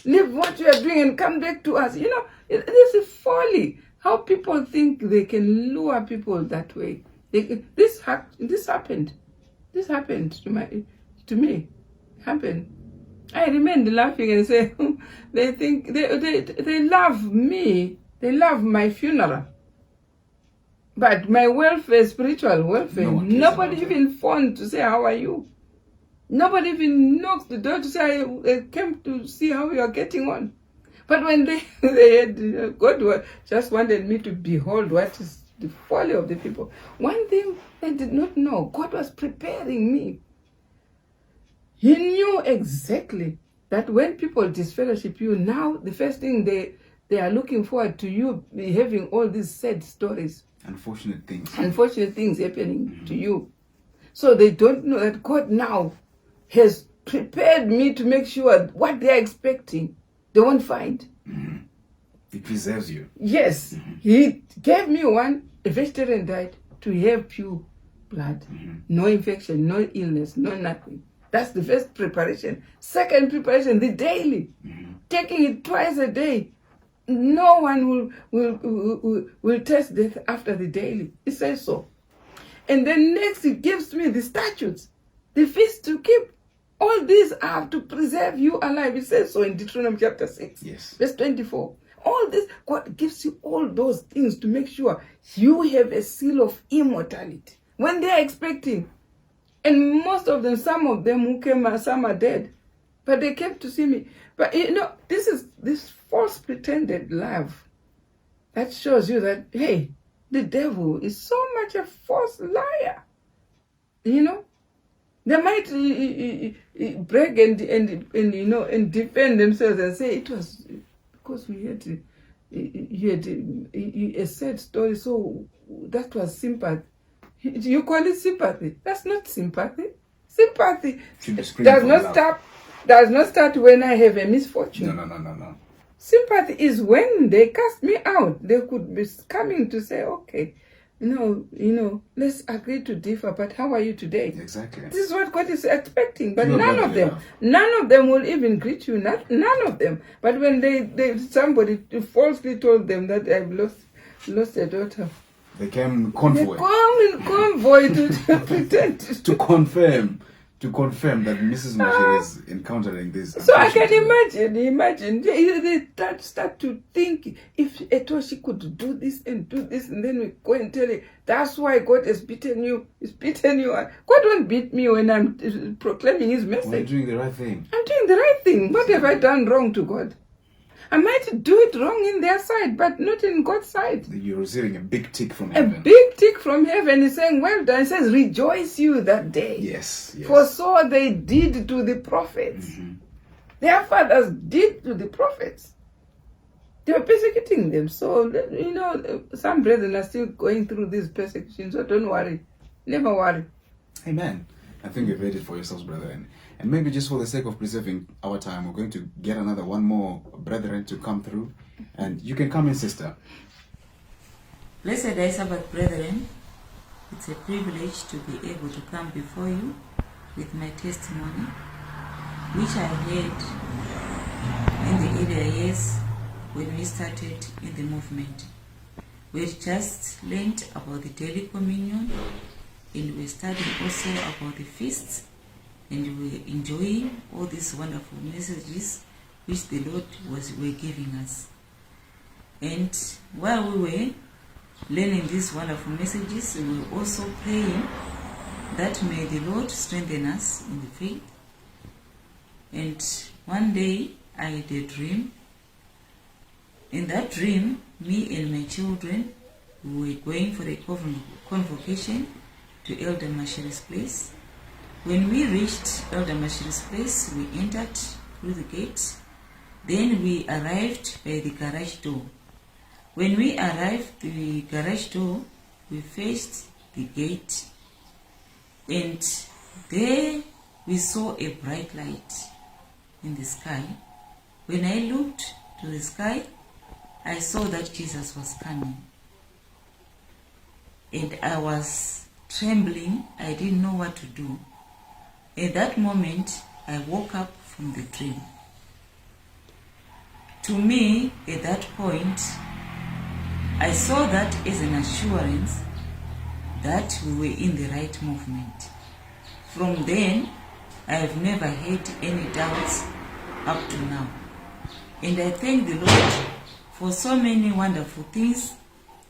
Speaker 2: leave what you are doing and come back to us. This is folly. How people think they can lure people that way. This happened. This happened to me. Happened. I remained laughing and say, they think they love me. They love my funeral. But my welfare, spiritual welfare, nobody even phoned to say, how are you? Nobody even knocked the door to say, I came to see how you are getting on. But when they had, God just wanted me to behold what is the folly of the people. One thing they did not know, God was preparing me. He knew exactly that when people disfellowship you, now the first thing they are looking forward to you having all these sad stories.
Speaker 1: Unfortunate things
Speaker 2: Happening to you. So they don't know that God now has prepared me to make sure what they are expecting, they won't find.
Speaker 1: He preserves you.
Speaker 2: Yes. He gave me a vegetarian diet, to have pure blood. No infection, no illness, no nothing. That's the first preparation. Second preparation, the daily. Taking it twice a day. No one will taste death after the daily. It says so. And then next it gives me the statutes, the feast to keep. All these are to preserve you alive. It says so in Deuteronomy chapter 6,
Speaker 1: Yes.
Speaker 2: verse 24. All this, God gives you all those things to make sure you have a seal of immortality. When they are expecting, and most of them, some of them who came, some are dead, but they came to see me. But this is this false pretended love that shows you that, hey, the devil is so much a false liar. They might brag and defend themselves and say it was because we had a sad story, so that was sympathy. You call it sympathy? That's not sympathy. Sympathy does not start when I have a misfortune.
Speaker 1: No.
Speaker 2: Sympathy is when they cast me out. They could be coming to say, okay, let's agree to differ, but how are you today?
Speaker 1: Exactly.
Speaker 2: This is what God is expecting. But none of them will even greet you. None of them. But when somebody falsely told them that I've lost a daughter,
Speaker 1: they came convoy.
Speaker 2: They come in convoy to pretend
Speaker 1: to confirm that Mrs. Mashir is encountering this.
Speaker 2: So I can imagine they start to think, if Etoshi could do this, and then we go and tell it, that's why God has beaten you. He's beaten you. God won't beat me when I'm proclaiming His message.
Speaker 1: Well, you're doing the right thing.
Speaker 2: I'm doing the right thing. What have I done wrong to God? I might do it wrong in their side, but not in God's side.
Speaker 1: You're receiving a big tick from heaven.
Speaker 2: A big tick from heaven is saying, well done. It says, rejoice you that day.
Speaker 1: Yes.
Speaker 2: For so they did to the prophets.
Speaker 1: Mm-hmm.
Speaker 2: Their fathers did to the prophets. They were persecuting them. So, some brethren are still going through this persecution. So don't worry. Never worry.
Speaker 1: Amen. I think you've read it for yourselves, brethren. And maybe just for the sake of preserving our time, we're going to get one more brethren to come through. And you can come in, sister.
Speaker 6: Blessed day, Sabbath brethren. It's a privilege to be able to come before you with my testimony, which I had in the earlier years when we started in the movement. We just learned about the daily communion, and we studied also about the feasts, and we were enjoying all these wonderful messages which the Lord were giving us. And while we were learning these wonderful messages, we were also praying that may the Lord strengthen us in the faith. And one day I had a dream. In that dream, me and my children were going for a convocation to Elder Mashiri's place. When we reached Elder Mashiri's place, we entered through the gate. Then we arrived by the garage door. When we arrived at the garage door, we faced the gate, and there we saw a bright light in the sky. When I looked to the sky, I saw that Jesus was coming, and I was trembling. I didn't know what to do. At that moment, I woke up from the dream. To me, at that point, I saw that as an assurance that we were in the right movement. From then, I have never had any doubts up to now. And I thank the Lord for so many wonderful things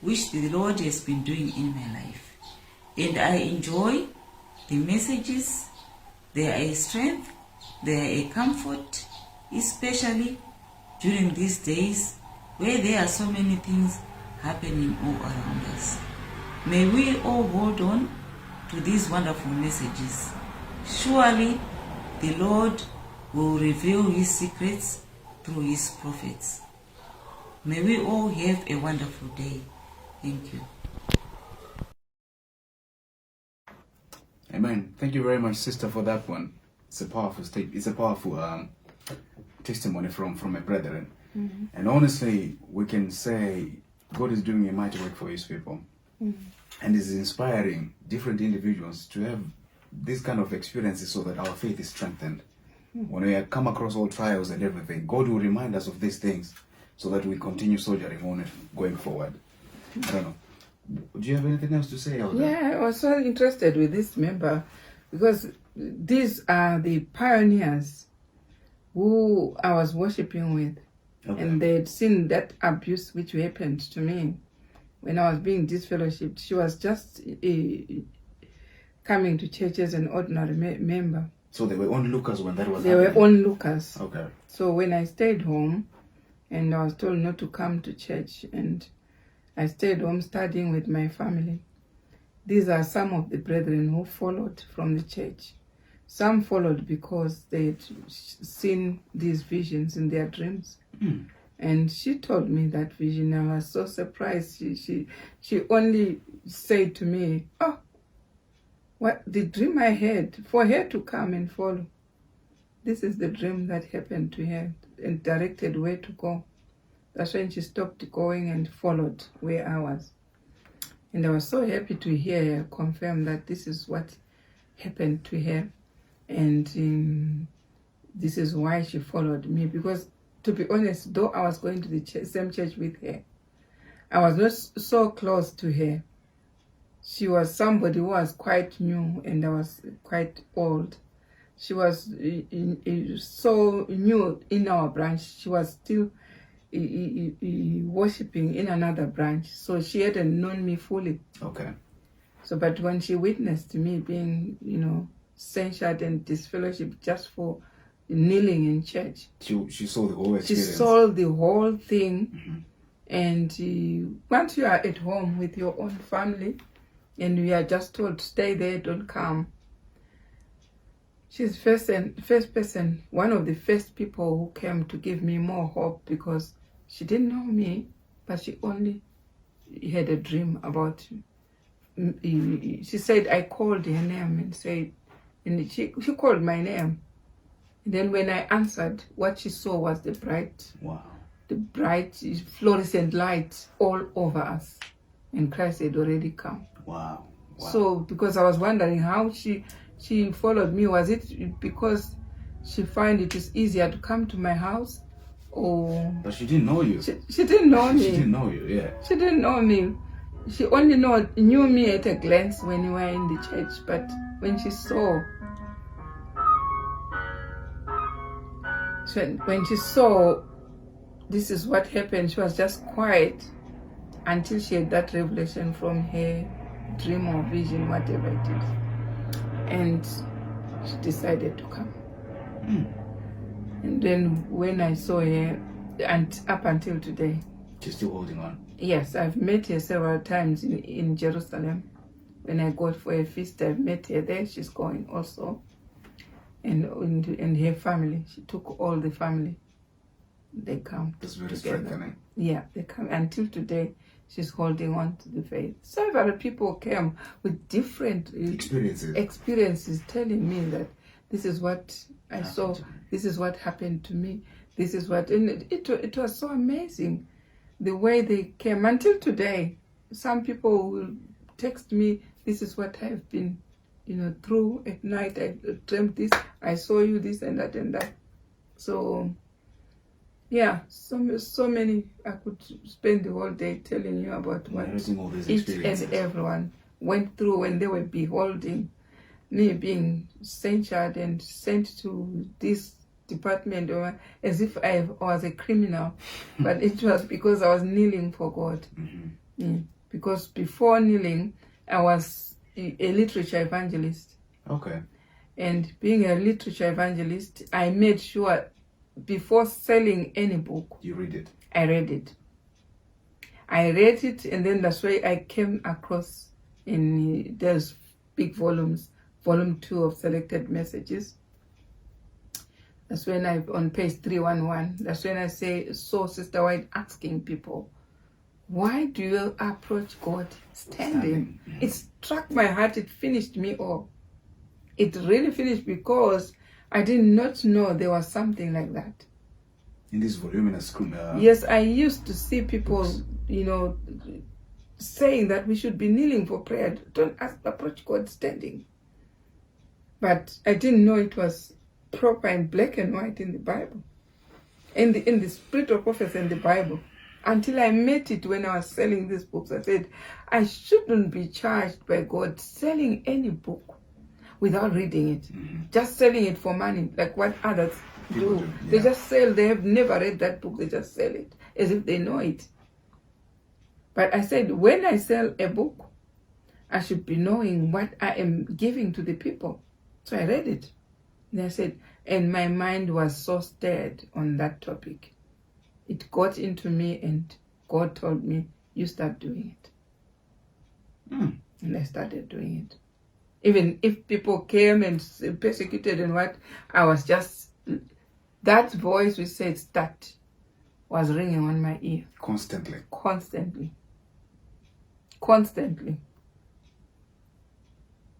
Speaker 6: which the Lord has been doing in my life. And I enjoy the messages. They are a strength, they are a comfort, especially during these days where there are so many things happening all around us. May we all hold on to these wonderful messages. Surely the Lord will reveal His secrets through His prophets. May we all have a wonderful day. Thank you.
Speaker 1: Amen. Thank you very much, sister, for that one. It's a powerful testimony from a brethren.
Speaker 2: Mm-hmm.
Speaker 1: And honestly, we can say God is doing a mighty work for His people.
Speaker 2: Mm-hmm.
Speaker 1: And is inspiring different individuals to have these kind of experiences so that our faith is strengthened.
Speaker 2: Mm-hmm.
Speaker 1: When we come across all trials and everything, God will remind us of these things so that we continue soldiering on it going forward. I don't know. Do you have anything else to say, Elder?
Speaker 2: Yeah, I was so interested with this member because these are the pioneers who I was worshiping with.
Speaker 1: Okay.
Speaker 2: And they had seen that abuse which happened to me when I was being disfellowshipped. She was just coming to church as an ordinary member.
Speaker 1: So they were onlookers when that was
Speaker 2: They
Speaker 1: happening?
Speaker 2: were onlookers.
Speaker 1: Okay.
Speaker 2: So when I stayed home and I was told not to come to church, and I stayed home studying with my family, these are some of the brethren who followed from the church. Some followed because they'd seen these visions in their dreams. And she told me that vision. I was so surprised. She only said to me, "Oh, what the dream I had for her to come and follow. This is the dream that happened to her and directed where to go." That's when she stopped going and followed where I was. And I was so happy to hear her confirm that this is what happened to her. And this is why she followed me. Because, to be honest, though I was going to the same church with her, I was not so close to her. She was somebody who was quite new and I was quite old. She was so new in our branch. She was still worshipping in another branch. So she hadn't known me fully.
Speaker 1: Okay.
Speaker 2: So, but when she witnessed me being, censured and disfellowship just for kneeling in church,
Speaker 1: She saw the whole
Speaker 2: she
Speaker 1: experience.
Speaker 2: saw the whole thing. And once you are at home with your own family and you are just told stay there, don't come, she's first person, one of the first people who came to give me more hope, because she didn't know me, but she only had a dream about me. She said I called her name and said, and she called my name. And then when I answered, what she saw was the bright fluorescent light all over us, and Christ had already come.
Speaker 1: Wow.
Speaker 2: So because I was wondering how she followed me, was it because she find it is easier to come to my house, or?
Speaker 1: But she didn't know you.
Speaker 2: She didn't know me.
Speaker 1: She didn't know you, yeah.
Speaker 2: She didn't know me. She only knew me at a glance when we were in the church. But when she saw this is what happened, she was just quiet until she had that revelation from her dream or vision, whatever it is. And she decided to come. And then when I saw her, and up until today,
Speaker 1: She's still holding on.
Speaker 2: yes, I've met her several times in Jerusalem. When I go for a feast, I've met her there. She's going also. And her family. She took all the family. They come.
Speaker 1: That's very
Speaker 2: together.
Speaker 1: strengthening.
Speaker 2: Yeah, they come. Until today, she's holding on to the faith. Several people came with different experiences telling me that this is what I saw, this is what happened to me, this is what, and it was so amazing the way they came. Until today, some people will text me, this is what I've been, through at night, I dreamt this, I saw you this and that and that. So, yeah, so many, I could spend the whole day telling you about what each and everyone went through when they were beholding me being censured and sent to this department, or as if I was a criminal. But it was because I was kneeling for God. Because before kneeling, I was a literature evangelist.
Speaker 1: Okay.
Speaker 2: And being a literature evangelist, I made sure before selling any book,
Speaker 1: You read it.
Speaker 2: I read it. I read it, and then that's why I came across there's big volumes, volume 2 of selected messages. That's when on page 311, that's when I saw Sister White asking people, why do you approach God standing? It struck my heart, it finished me off. It really finished, because I did not know there was something like that.
Speaker 1: In this voluminous
Speaker 2: yes, I used to see people, saying that we should be kneeling for prayer. Don't approach God standing. But I didn't know it was proper in black and white in the Bible, in the spirit of prophecy in the Bible. Until I met it when I was selling these books, I said, I shouldn't be charged by God selling any book without reading it, just selling it for money, like what others do.
Speaker 1: Yeah.
Speaker 2: They just sell, they have never read that book, they just sell it as if they know it. But I said, when I sell a book, I should be knowing what I am giving to the people. So I read it. And I said, and my mind was so stirred on that topic. It got into me, and God told me, you start doing it. And I started doing it. Even if people came and persecuted and what, I was just, that voice which said start was ringing on my ear.
Speaker 1: Constantly.
Speaker 2: Constantly.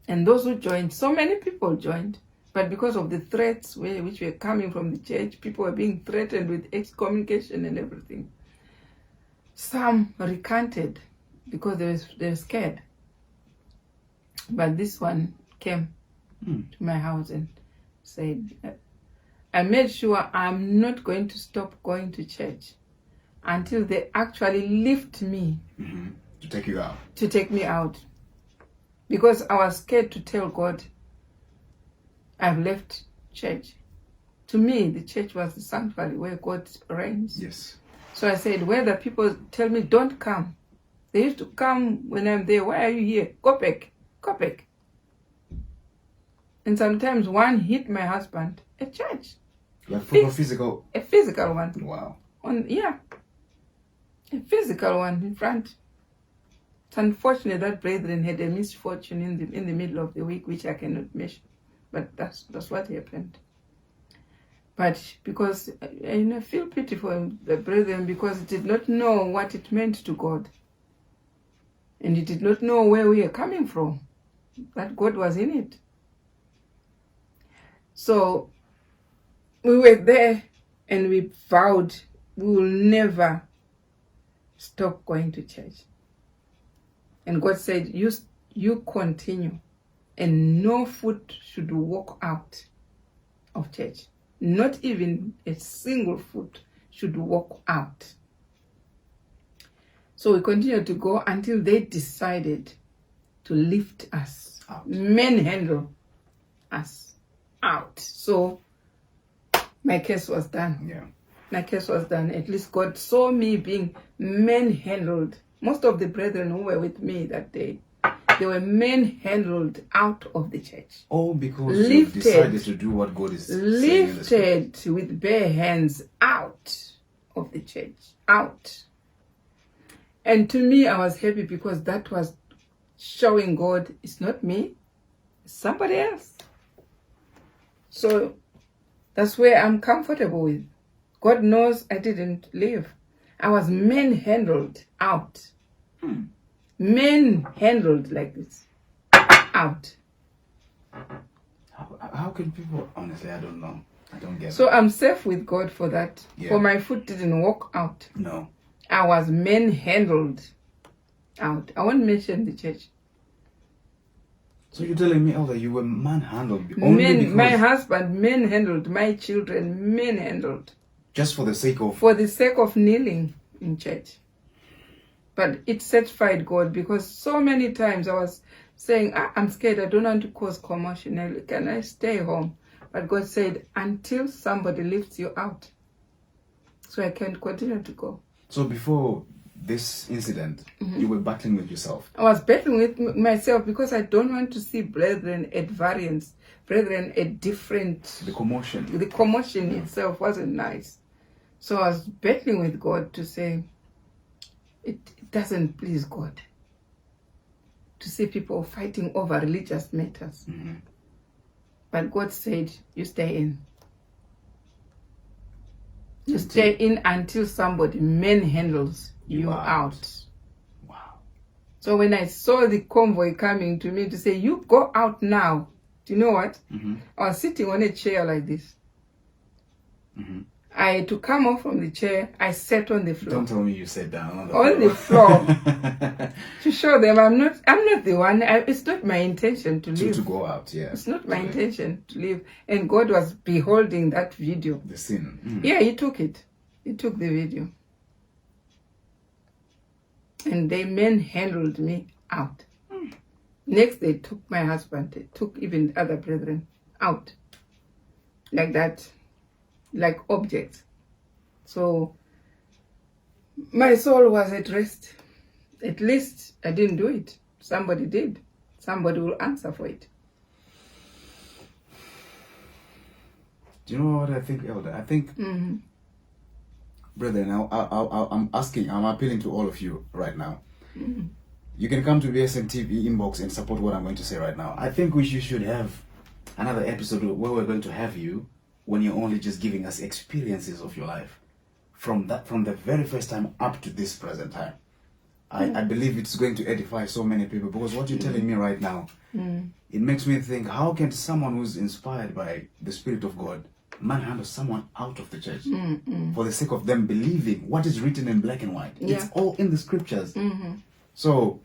Speaker 2: And those who joined, so many people joined, but because of the threats which were coming from the church, people were being threatened with excommunication and everything. Some recanted because they were scared. But this one came to my house and said, I made sure I'm not going to stop going to church until they actually lift me.
Speaker 1: To take you out.
Speaker 2: To take me out. Because I was scared to tell God, I've left church. To me, the church was the sanctuary where God reigns.
Speaker 1: Yes.
Speaker 2: So I said, whether people tell me, don't come. They used to come when I'm there. Why are you here? Go back. Go back. And sometimes one hit my husband at church.
Speaker 1: Like proper physical?
Speaker 2: A physical one.
Speaker 1: Wow.
Speaker 2: A physical one in front. It's unfortunate that brethren had a misfortune in the middle of the week, which I cannot mention. But that's what happened. But because I feel pity for the brethren, because he did not know what it meant to God. And he did not know where we are coming from. That God was in it. So we were there and we vowed we will never stop going to church. And God said, you continue, and no foot should walk out of church. Not even a single foot should walk out. So we continued to go until they decided to lift us, manhandle us out. So my case was done.
Speaker 1: Yeah.
Speaker 2: My case was done. At least God saw me being manhandled. Most of the brethren who were with me that day, they were manhandled out of the church.
Speaker 1: All because you decided to do what God is saying.
Speaker 2: Lifted with bare hands out of the church. Out. And to me, I was happy because that was showing God, it's not me, it's somebody else. So that's where I'm comfortable with. God knows I didn't leave. I was manhandled out. Manhandled like this. Out.
Speaker 1: How can people, honestly, I don't know. I don't get it.
Speaker 2: So I'm safe with God for that.
Speaker 1: Yeah.
Speaker 2: For my foot didn't walk out.
Speaker 1: No.
Speaker 2: I was manhandled out. I won't mention the church.
Speaker 1: So you're telling me, Elder, you were manhandled only because...
Speaker 2: My husband manhandled, my children manhandled.
Speaker 1: Just for the sake of...
Speaker 2: For the sake of kneeling in church. But it satisfied God because so many times I was saying, I'm scared, I don't want to cause commotion. Can I stay home? But God said, until somebody lifts you out. So I can continue to go.
Speaker 1: So before this incident, you were battling with yourself?
Speaker 2: I was battling with myself because I don't want to see brethren at variance, brethren at different...
Speaker 1: The commotion.
Speaker 2: The commotion itself wasn't nice. So I was battling with God to say, it doesn't please God to see people fighting over religious matters. But God said, you stay in. You stay in until somebody manhandles you out.
Speaker 1: Wow.
Speaker 2: So when I saw the convoy coming to me to say, you go out now, do you know what? I was sitting on a chair like this. I had to come off from the chair. I sat on the floor.
Speaker 1: Don't tell me you sat down
Speaker 2: on the floor to show them I'm not the one. It's not my intention to leave.
Speaker 1: To go out, yeah.
Speaker 2: It's not my intention to leave. And God was beholding that video.
Speaker 1: The sin.
Speaker 2: Yeah, he took it. He took the video. And they manhandled me out. Next, they took my husband. They took even other brethren out. Like that. Like objects. So my soul was at rest. At least I didn't do it. Somebody did. Somebody will answer for it.
Speaker 1: Do you know what I think, Elder? I think, brethren, I'm appealing to all of you right now. you can come to BSM TV inbox and support what I'm going to say right now. I think we should have another episode where we're going to have you when you're only just giving us experiences of your life from the very first time up to this present time. I believe it's going to edify so many people, because what you're telling me right now, it makes me think, how can someone who's inspired by the Spirit of God manhandle someone out of the church for the sake of them believing what is written in black and white?
Speaker 2: Yeah.
Speaker 1: It's all in the scriptures. So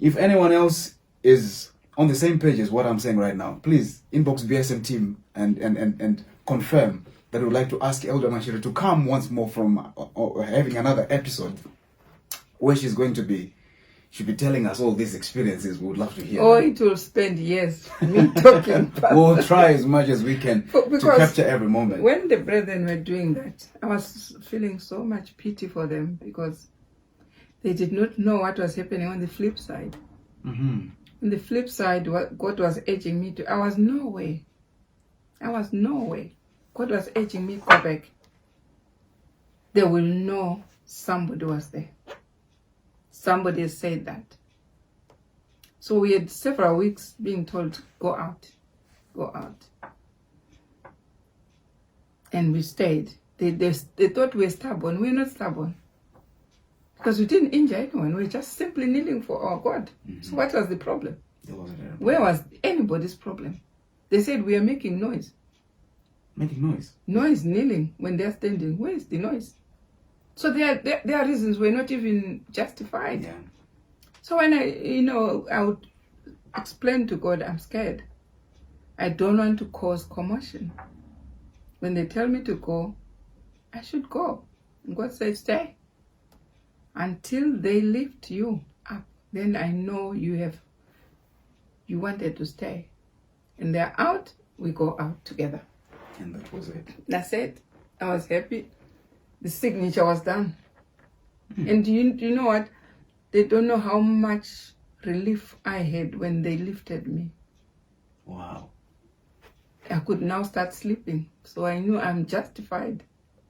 Speaker 1: if anyone else is on the same page as what I'm saying right now, please inbox BSM team and confirm that we would like to ask Elder Mashira to come once more from having another episode where she's going to be, she'll be telling us all these experiences. We would love to hear.
Speaker 2: Oh,
Speaker 1: them.
Speaker 2: it will spend years me talking.
Speaker 1: We'll try as much as we can to capture every moment.
Speaker 2: When the brethren were doing that, I was feeling so much pity for them, because they did not know what was happening on the flip side. On the flip side, what God was urging me to, I was nowhere. God was urging me, go back. They will know somebody was there. Somebody said that. So we had several weeks being told, go out. And we stayed. They thought we were stubborn. We're not stubborn. Because we didn't injure anyone. We were just simply kneeling for our God. So what was the problem? Where was anybody's problem? They said we are making noise.
Speaker 1: Making noise?
Speaker 2: Noise, kneeling, when they're standing. Where is the noise? So their reasons were not even justified.
Speaker 1: Yeah.
Speaker 2: So when I would explain to God, I'm scared. I don't want to cause commotion. When they tell me to go, I should go. And God said, stay. Until they lift you up, then I know you wanted to stay. And they're out, we go out together.
Speaker 1: And that was it.
Speaker 2: That's it. I was happy. The signature was done. And do you know what? They don't know how much relief I had when they lifted me.
Speaker 1: Wow.
Speaker 2: I could now start sleeping. So I knew I'm justified.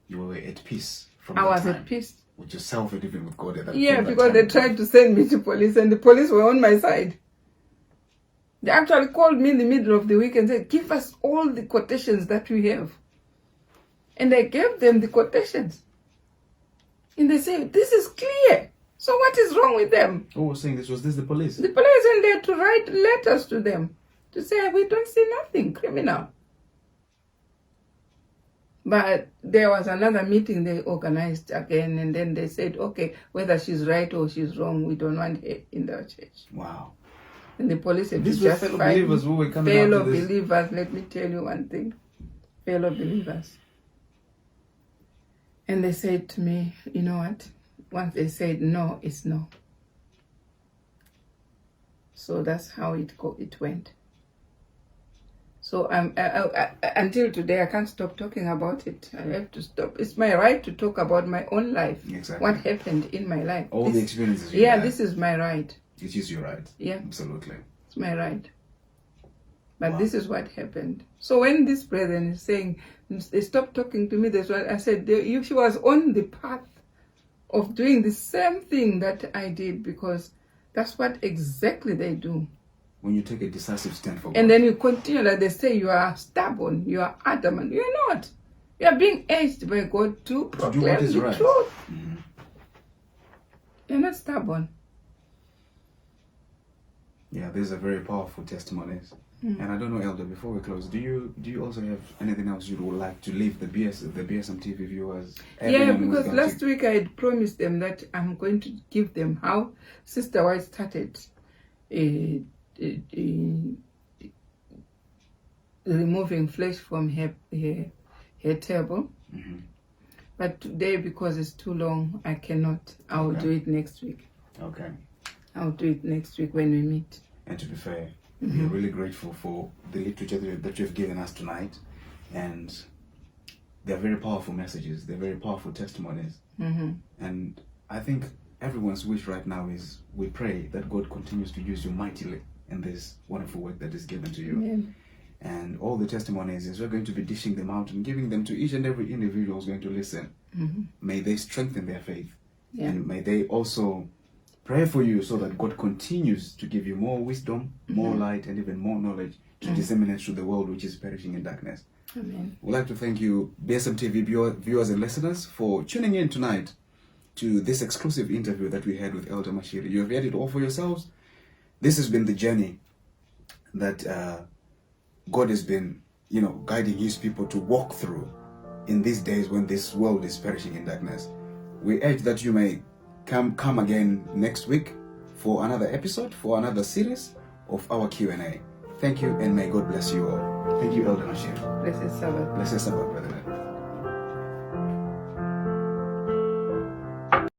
Speaker 1: You were at peace from
Speaker 2: I
Speaker 1: that
Speaker 2: was
Speaker 1: time.
Speaker 2: at peace.
Speaker 1: With yourself and even with God at that
Speaker 2: Yeah,
Speaker 1: point,
Speaker 2: because
Speaker 1: that
Speaker 2: they
Speaker 1: time.
Speaker 2: tried to send me to police, and the police were on my side. They actually called me in the middle of the week and said, give us all the quotations that we have. And I gave them the quotations. And they said, this is clear. So what is wrong with them?
Speaker 1: Who was saying this? Was this the police?
Speaker 2: The police went there to write letters to them to say, we don't see nothing criminal. But there was another meeting they organized again, and then they said, okay, whether she's right or she's wrong, we don't want her in the church.
Speaker 1: Wow.
Speaker 2: And the police said,
Speaker 1: These were fellow believers who were coming
Speaker 2: fellow
Speaker 1: out to this.
Speaker 2: believers, let me tell you one thing. Fellow believers. And they said to me, you know what? Once they said no, it's no. So that's how it went. So until today, I can't stop talking about it. I have to stop. It's my right to talk about my own life.
Speaker 1: Exactly.
Speaker 2: What happened in my life.
Speaker 1: All the experiences you
Speaker 2: Yeah,
Speaker 1: had.
Speaker 2: this is my right.
Speaker 1: It is your right.
Speaker 2: Yeah.
Speaker 1: Absolutely.
Speaker 2: It's my right. But
Speaker 1: Wow.
Speaker 2: this is what happened. So when this brethren is saying, they stopped talking to me, that's what I said, she was on the path of doing the same thing that I did, because that's what exactly they do.
Speaker 1: When you take a decisive stand for God.
Speaker 2: And then you continue, like they say, you are stubborn, you are adamant. You're not. You are being urged by God to proclaim
Speaker 1: what is
Speaker 2: the
Speaker 1: right.
Speaker 2: truth. You're not stubborn.
Speaker 1: Yeah, these are very powerful testimonies. And I don't know, Elder, before we close, do you also have anything else you would like to leave the BSM TV viewers?
Speaker 2: Yeah,
Speaker 1: Everyone who's
Speaker 2: because
Speaker 1: going
Speaker 2: last
Speaker 1: to-
Speaker 2: week I had promised them that I'm going to give them how Sister White started removing flesh from her table. But today, because it's too long, I cannot. I will do it next week.
Speaker 1: Okay.
Speaker 2: I'll do it next week when we meet.
Speaker 1: And to be fair, we're really grateful for the literature that you've given us tonight. And they're very powerful messages. They're very powerful testimonies. And I think everyone's wish right now is, we pray that God continues to use you mightily in this wonderful work that is given to you.
Speaker 2: Amen.
Speaker 1: And all the testimonies, is we're going to be dishing them out and giving them to each and every individual who's going to listen. May they strengthen their faith.
Speaker 2: Yeah.
Speaker 1: And may they also pray for you so that God continues to give you more wisdom, more light, and even more knowledge to disseminate to the world which is perishing in darkness.
Speaker 2: Amen.
Speaker 1: We'd like to thank you, BSM TV viewers and listeners, for tuning in tonight to this exclusive interview that we had with Elder Mashiri. You have heard it all for yourselves. This has been the journey that God has been, guiding His people to walk through in these days when this world is perishing in darkness. We urge that you may come again next week for another episode, for another series of our Q&A. Thank you, and may God bless you all. Thank you, Elder Mashiri.
Speaker 2: Blessed Sabbath.
Speaker 1: Blessed Sabbath, brethren.